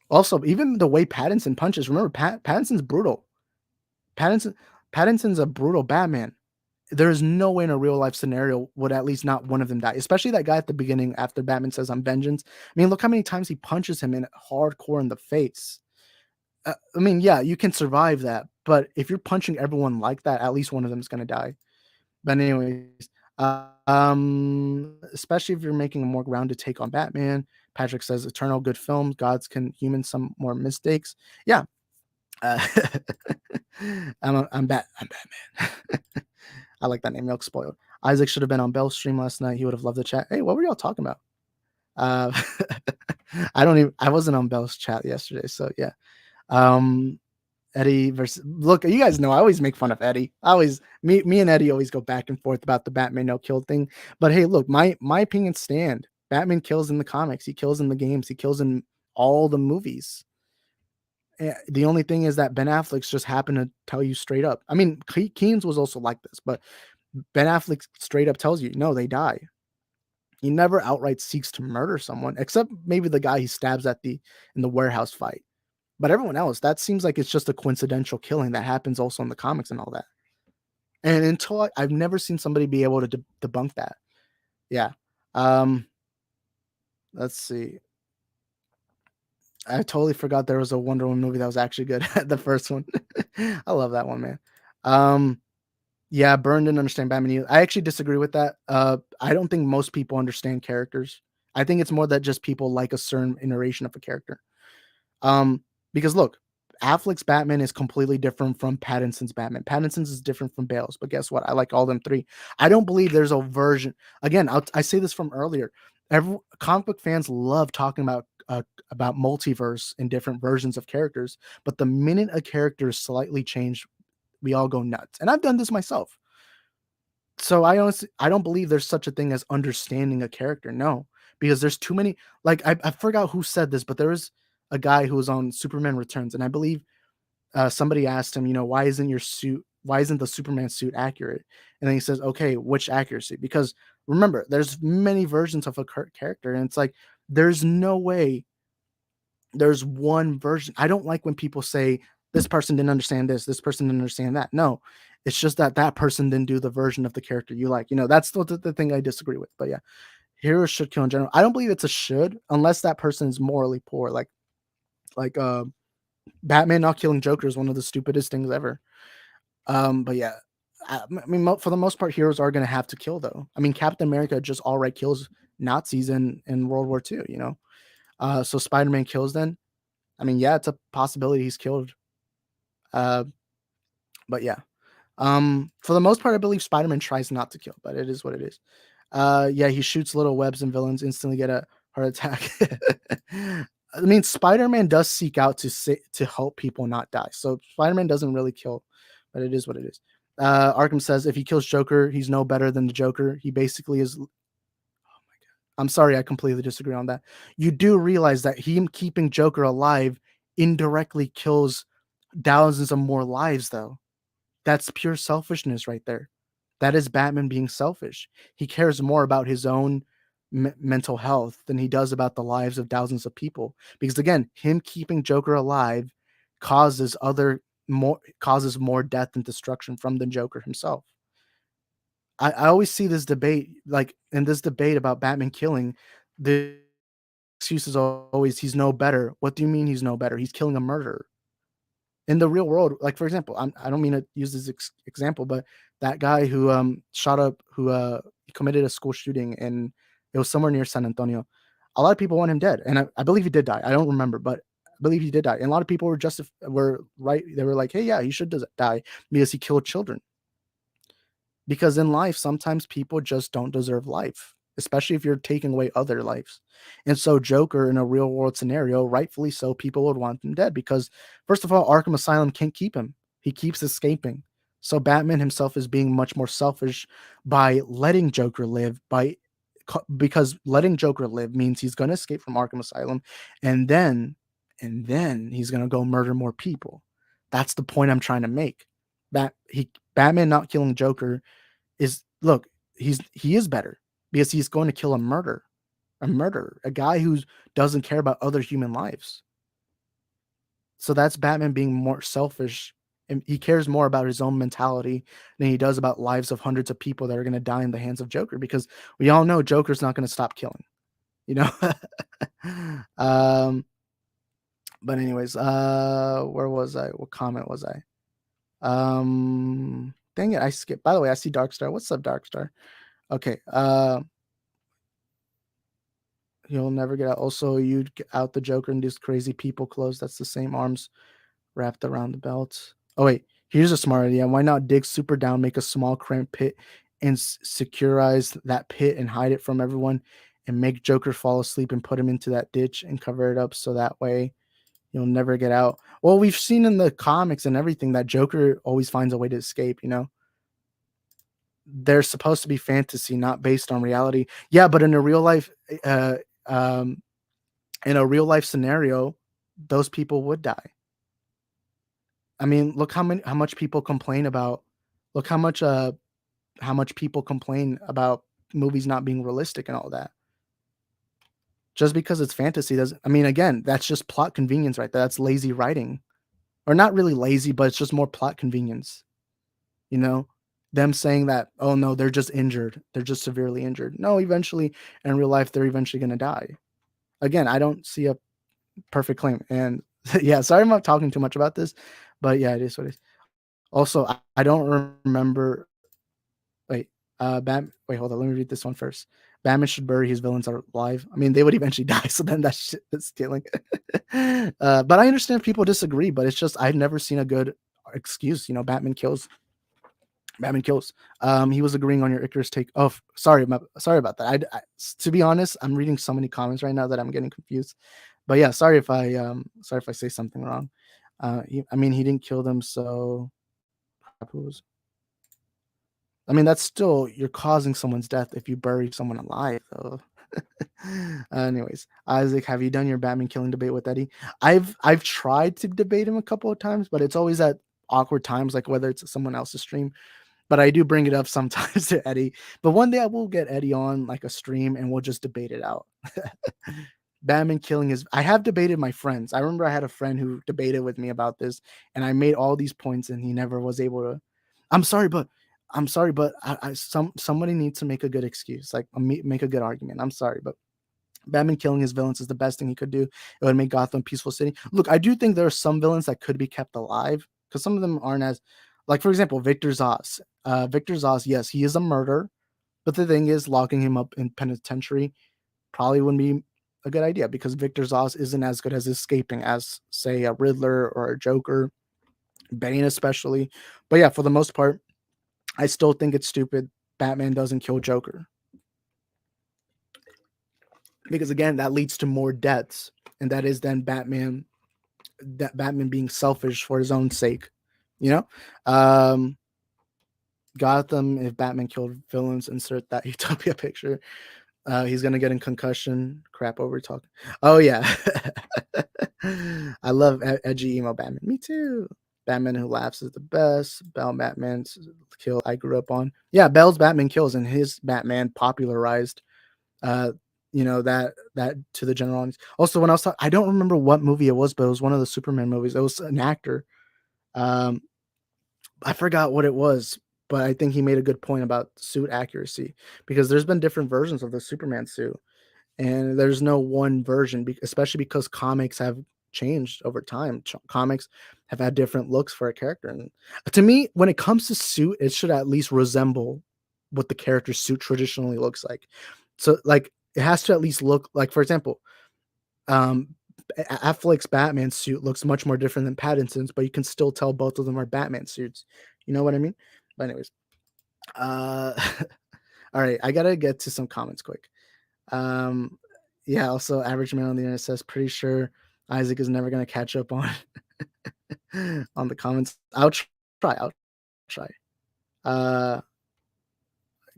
Also, even the way Pattinson punches, remember, Pattinson's brutal. Pattinson's a brutal Batman. There is no way in a real life scenario would at least not one of them die, especially that guy at the beginning after Batman says, "I'm vengeance." I mean, look how many times he punches him in hardcore in the face. I mean, yeah, you can survive that, but if you're punching everyone like that, at least one of them is going to die. But anyways, especially if you're making a more grounded take on Batman. Patrick says, "Eternal good films, gods can human some more mistakes." Yeah. I'm Batman. I like that name. Milk spoiled. Isaac should have been on Bell's stream last night. He would have loved the chat. Hey, what were y'all talking about? I wasn't on Bell's chat yesterday, so yeah. Eddie versus look, you guys know I always make fun of Eddie. I always me and Eddie always go back and forth about the Batman no kill thing. But hey, look, my opinions stand. Batman kills in the comics, he kills in the games, he kills in all the movies. The only thing is that Ben Affleck's just happened to tell you straight up. I mean, Keynes was also like this, but Ben Affleck straight up tells you, no, they die. He never outright seeks to murder someone, except maybe the guy he stabs in the warehouse fight. But everyone else, that seems like it's just a coincidental killing that happens also in the comics and all that. And I've never seen somebody be able to debunk that. Yeah. Um, let's see. I totally forgot there was a Wonder Woman movie that was actually good. The first one. I love that one, man. Yeah, Byrne didn't understand Batman either. I actually disagree with that. I don't think most people understand characters. I think it's more that just people like a certain iteration of a character. Because look, Affleck's Batman is completely different from Pattinson's Batman. Pattinson's is different from Bale's, but guess what? I like all them three. I don't believe there's a version. Again, I say this from earlier. Comic book fans love talking about multiverse and different versions of characters, but the minute a character is slightly changed, we all go nuts. And I've done this myself. So I don't believe there's such a thing as understanding a character. No, because there's too many. Like I forgot who said this, but there was a guy who was on Superman Returns, and I believe somebody asked him, why isn't the Superman suit accurate? And then he says, okay, which accuracy? Because remember, there's many versions of a character, and it's like there's no way there's one version. I don't like when people say this person didn't understand this person didn't understand that. No, it's just that person didn't do the version of the character you like. That's the thing I disagree with. But yeah, heroes should kill in general. I don't believe it's a should unless that person is morally poor. Like Batman not killing Joker is one of the stupidest things ever. But yeah, I mean, for the most part, heroes are going to have to kill though. I mean, Captain America just outright kills Nazis in World War II, so Spider-Man kills then. I mean, yeah, it's a possibility he's killed. But yeah. For the most part, I believe Spider-Man tries not to kill, but it is what it is. Yeah, he shoots little webs and villains instantly get a heart attack. I mean, Spider-Man does seek out to help people not die. So Spider-Man doesn't really kill, but it is what it is. Arkham says if he kills Joker, he's no better than the Joker. He basically is. I'm sorry, I completely disagree on that. You do realize that him keeping Joker alive indirectly kills thousands of more lives, though. That's pure selfishness right there. That is Batman being selfish. He cares more about his own mental health than he does about the lives of thousands of people. Because again, him keeping Joker alive causes more death and destruction from the Joker himself. I always see this debate, like in this debate about Batman killing, the excuse is always he's no better. What do you mean he's no better? He's killing a murderer. In the real world, like for example, I don't mean to use this example, but that guy who committed a school shooting and it was somewhere near San Antonio. A lot of people want him dead, and I believe he did die. I don't remember, but I believe he did die. And a lot of people were right. They were like, "Hey, yeah, he should die because he killed children." Because in life, sometimes people just don't deserve life, especially if you're taking away other lives. And so Joker in a real world scenario, rightfully so, people would want him dead because first of all, Arkham Asylum can't keep him. He keeps escaping. So Batman himself is being much more selfish by letting Joker live because letting Joker live means he's going to escape from Arkham Asylum and then he's going to go murder more people. That's the point I'm trying to make. Batman not killing Joker is look, he is better because he's going to kill a murderer, a guy who doesn't care about other human lives. So that's Batman being more selfish, and he cares more about his own mentality than he does about lives of hundreds of people that are going to die in the hands of Joker, because we all know Joker's not going to stop killing, you know. But anyways, where was I? What comment was I? Dang it, I skipped. By the way, I see Darkstar. What's up, Darkstar? Okay. You'll never get out. Also, you'd get out the Joker and these crazy people clothes. That's the same arms wrapped around the belt. Oh wait, here's a smart idea. Why not dig super down, make a small cramped pit, and securize that pit and hide it from everyone, and make Joker fall asleep and put him into that ditch and cover it up so that way He'll never get out. Well, we've seen in the comics and everything that Joker always finds a way to escape, you know? They're supposed to be fantasy, not based on reality. Yeah, but uh, um, in a real life scenario, those people would die. I mean, look how much people complain about look how much people complain about movies not being realistic and all that. Just because it's fantasy doesn't I mean, again, that's just plot convenience right there. That's lazy writing. Or not really lazy, but it's just more plot convenience, you know? Them saying that, "Oh, no, they're just injured. They're just severely injured." No, eventually, in real life, they're eventually gonna die. Again, I don't see a perfect claim, and yeah, sorry I'm not talking too much about this, but yeah, it is what it is. Also, I don't remember wait, wait, hold on, let me read this one first. Batman should bury his villains alive. I mean, they would eventually die, so then that shit is killing. But I understand people disagree, but it's just I've never seen a good excuse, you know, Batman kills. He was agreeing on your Icarus take. Oh, sorry about that. To be honest, I'm reading so many comments right now that I'm getting confused. But yeah, sorry if I say something wrong. I mean, he didn't kill them, so who was I mean, that's still you're causing someone's death if you bury someone alive, though. Anyways, Isaac, have you done your Batman killing debate with Eddie? I've tried to debate him a couple of times, but it's always at awkward times, like whether it's someone else's stream. But I do bring it up sometimes to Eddie. But one day I will get Eddie on like a stream and we'll just debate it out. Batman killing his I have debated my friends. I remember I had a friend who debated with me about this, and I made all these points and he never was able to. I'm sorry, but somebody needs to make a good excuse, like make a good argument. I'm sorry, but Batman killing his villains is the best thing he could do. It would make Gotham a peaceful city. Look, I do think there are some villains that could be kept alive because some of them aren't as, like for example, Victor Zos. Victor Zos, yes, he is a murderer, but the thing is, locking him up in penitentiary probably wouldn't be a good idea because Victor Zos isn't as good as escaping as, say, a Riddler or a Joker, Bane especially. But yeah, for the most part, I still think it's stupid Batman doesn't kill Joker. Because again, that leads to more deaths. And that is then Batman being selfish for his own sake. You know? Gotham, if Batman killed villains, insert that Utopia picture. He's gonna get in concussion. Crap over talking. Oh yeah. I love edgy emo Batman. Me too. Batman who laughs is the best. Bell Batman's kill I grew up on. Yeah, Bell's Batman kills and his Batman popularized that to the general audience. Also, when I was talking, I don't remember what movie it was, but it was one of the Superman movies. It was an actor. Um, I forgot what it was, but I think he made a good point about suit accuracy because there's been different versions of the Superman suit, and there's no one version, especially because comics have changed over time. Comics have had different looks for a character, and to me, when it comes to suit, it should at least resemble what the character's suit traditionally looks like. So, like, it has to at least look like, for example, um, Affleck's Batman suit looks much more different than Pattinson's, but you can still tell both of them are Batman suits. You know what I mean? But anyways, uh, all right, I gotta get to some comments quick. Um, yeah, also average man on the internet says pretty sure Isaac is never gonna catch up on on the comments. I'll try. Uh,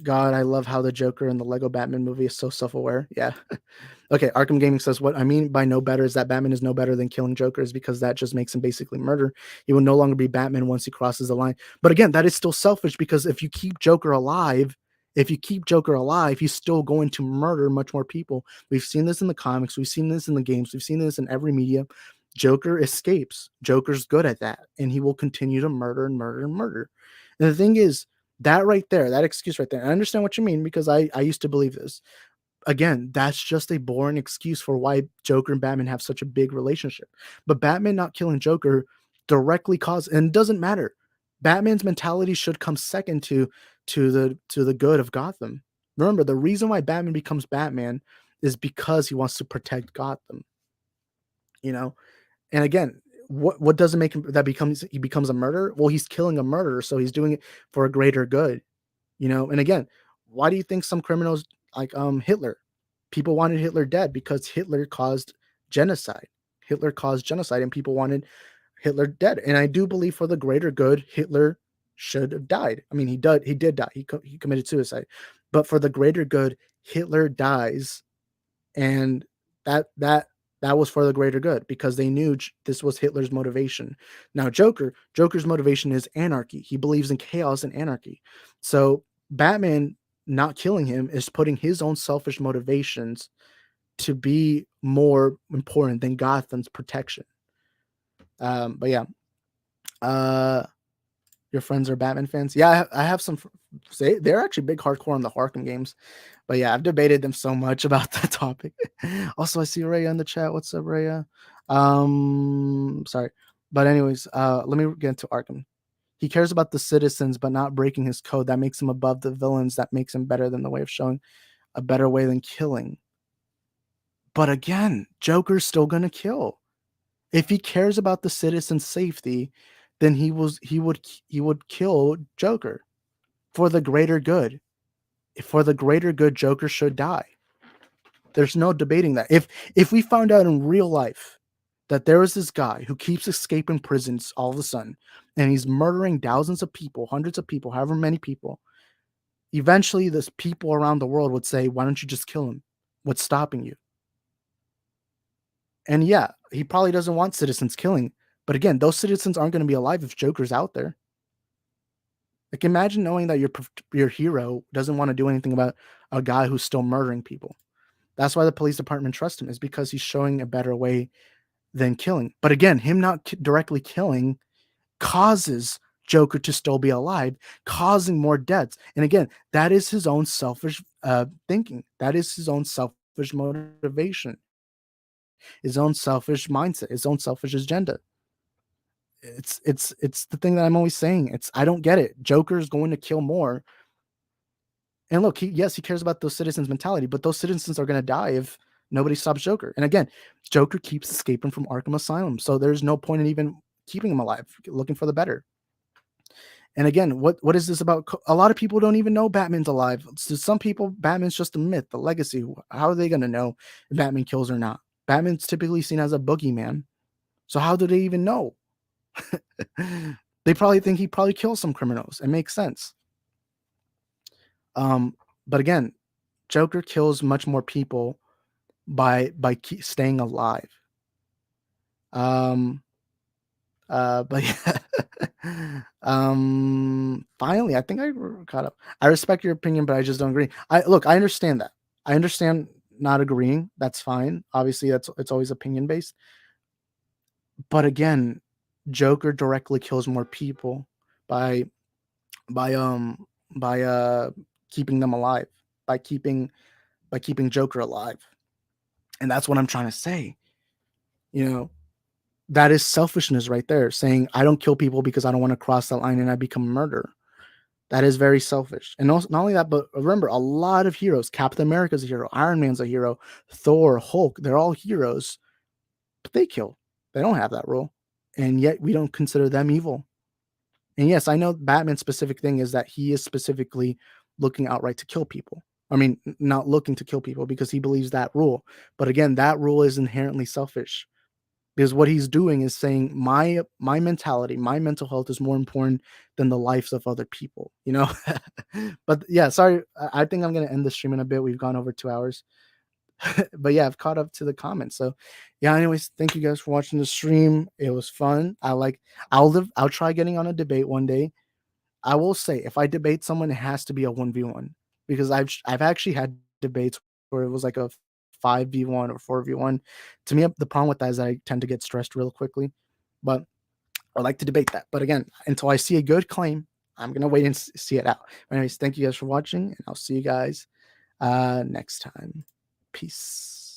God, I love how the Joker in the Lego Batman movie is so self-aware. Yeah. Okay, Arkham Gaming says, what I mean by no better is that Batman is no better than killing Jokers because that just makes him basically murder. He will no longer be Batman once he crosses the line. But again, that is still selfish because if you keep Joker alive, he's still going to murder much more people. We've seen this in the comics. We've seen this in the games. We've seen this in every media. Joker escapes. Joker's good at that. And he will continue to murder and murder and murder. And the thing is, that right there, that excuse right there, I understand what you mean because I used to believe this. Again, that's just a boring excuse for why Joker and Batman have such a big relationship. But Batman not killing Joker directly causes, and it doesn't matter. Batman's mentality should come second to the good of Gotham. Remember, the reason why Batman becomes Batman is because he wants to protect Gotham. You know, and again, what doesn't make him he becomes a murderer? Well, he's killing a murderer, so he's doing it for a greater good. You know, and again, why do you think some criminals like Hitler? People wanted Hitler dead because Hitler caused genocide. Hitler caused genocide and people wanted Hitler dead. And I do believe for the greater good, Hitler should have died. I mean, he did die. He committed suicide. But for the greater good, Hitler dies, and that was for the greater good because they knew this was Hitler's motivation. Now Joker's motivation is anarchy. He believes in chaos and anarchy. So Batman not killing him is putting his own selfish motivations to be more important than Gotham's protection. But yeah, your friends are Batman fans. Yeah, I have some. Say they're actually big hardcore on the Arkham games. But yeah, I've debated them so much about that topic. Also, I see Raya in the chat. What's up, Raya? Sorry. But anyways, let me get into Arkham. He cares about the citizens, but not breaking his code. That makes him above the villains. That makes him better than the way of showing a better way than killing. But again, Joker's still gonna kill. If he cares about the citizens' safety, then he would kill Joker for the greater good. For the greater good, Joker should die. There's no debating that. If we found out in real life that there is this guy who keeps escaping prisons all of a sudden, and he's murdering thousands of people, hundreds of people, however many people, eventually this people around the world would say, why don't you just kill him? What's stopping you? And yeah, he probably doesn't want citizens killing. But again, those citizens aren't going to be alive if Joker's out there. Like, imagine knowing that your hero doesn't want to do anything about a guy who's still murdering people. That's why the police department trusts him, is because he's showing a better way than killing. But again, him not directly killing causes Joker to still be alive, causing more deaths. And again, that is his own selfish thinking. That is his own selfish motivation, his own selfish mindset, his own selfish agenda. It's the thing that I'm always saying. I don't get it. Joker is going to kill more. And look, he cares about those citizens' mentality, but those citizens are going to die if nobody stops Joker. And again, Joker keeps escaping from Arkham Asylum, so there's no point in even keeping him alive, looking for the better. And again, what is this about? A lot of people don't even know Batman's alive. To some people, Batman's just a myth, a legacy. How are they going to know if Batman kills or not? Batman's typically seen as a boogeyman. So how do they even know? They probably think he probably kills some criminals. It makes sense. But again, Joker kills much more people by staying alive. But yeah. Finally, I think I caught up. I respect your opinion, but I just don't agree. I understand that. I understand not agreeing. That's fine. Obviously, it's always opinion based. But again, Joker directly kills more people by keeping them alive, by keeping Joker alive. And that's what I'm trying to say. That is selfishness right there, saying I don't kill people because I don't want to cross that line and I become a murderer. That is very selfish. And also, not only that, but remember, a lot of heroes, Captain America's a hero, Iron Man's a hero, Thor, Hulk, they're all heroes, but they kill. They don't have that role. And yet we don't consider them evil. And yes, I know Batman's specific thing is that he is specifically looking outright to kill people. I mean, not looking to kill people because he believes that rule. But again, that rule is inherently selfish because what he's doing is saying my mentality, my mental health is more important than the lives of other people, But yeah, sorry. I think I'm going to end the stream in a bit. We've gone over 2 hours. But yeah, I've caught up to the comments. So yeah, anyways, thank you guys for watching the stream. It was fun. I'll try getting on a debate one day. I will say if I debate someone, it has to be a 1v1 because I've actually had debates where it was like a 5v1 or 4v1. To me, the problem with that is I tend to get stressed real quickly, but I like to debate that. But again, until I see a good claim, I'm going to wait and see it out. But anyways, thank you guys for watching, and I'll see you guys next time. Peace.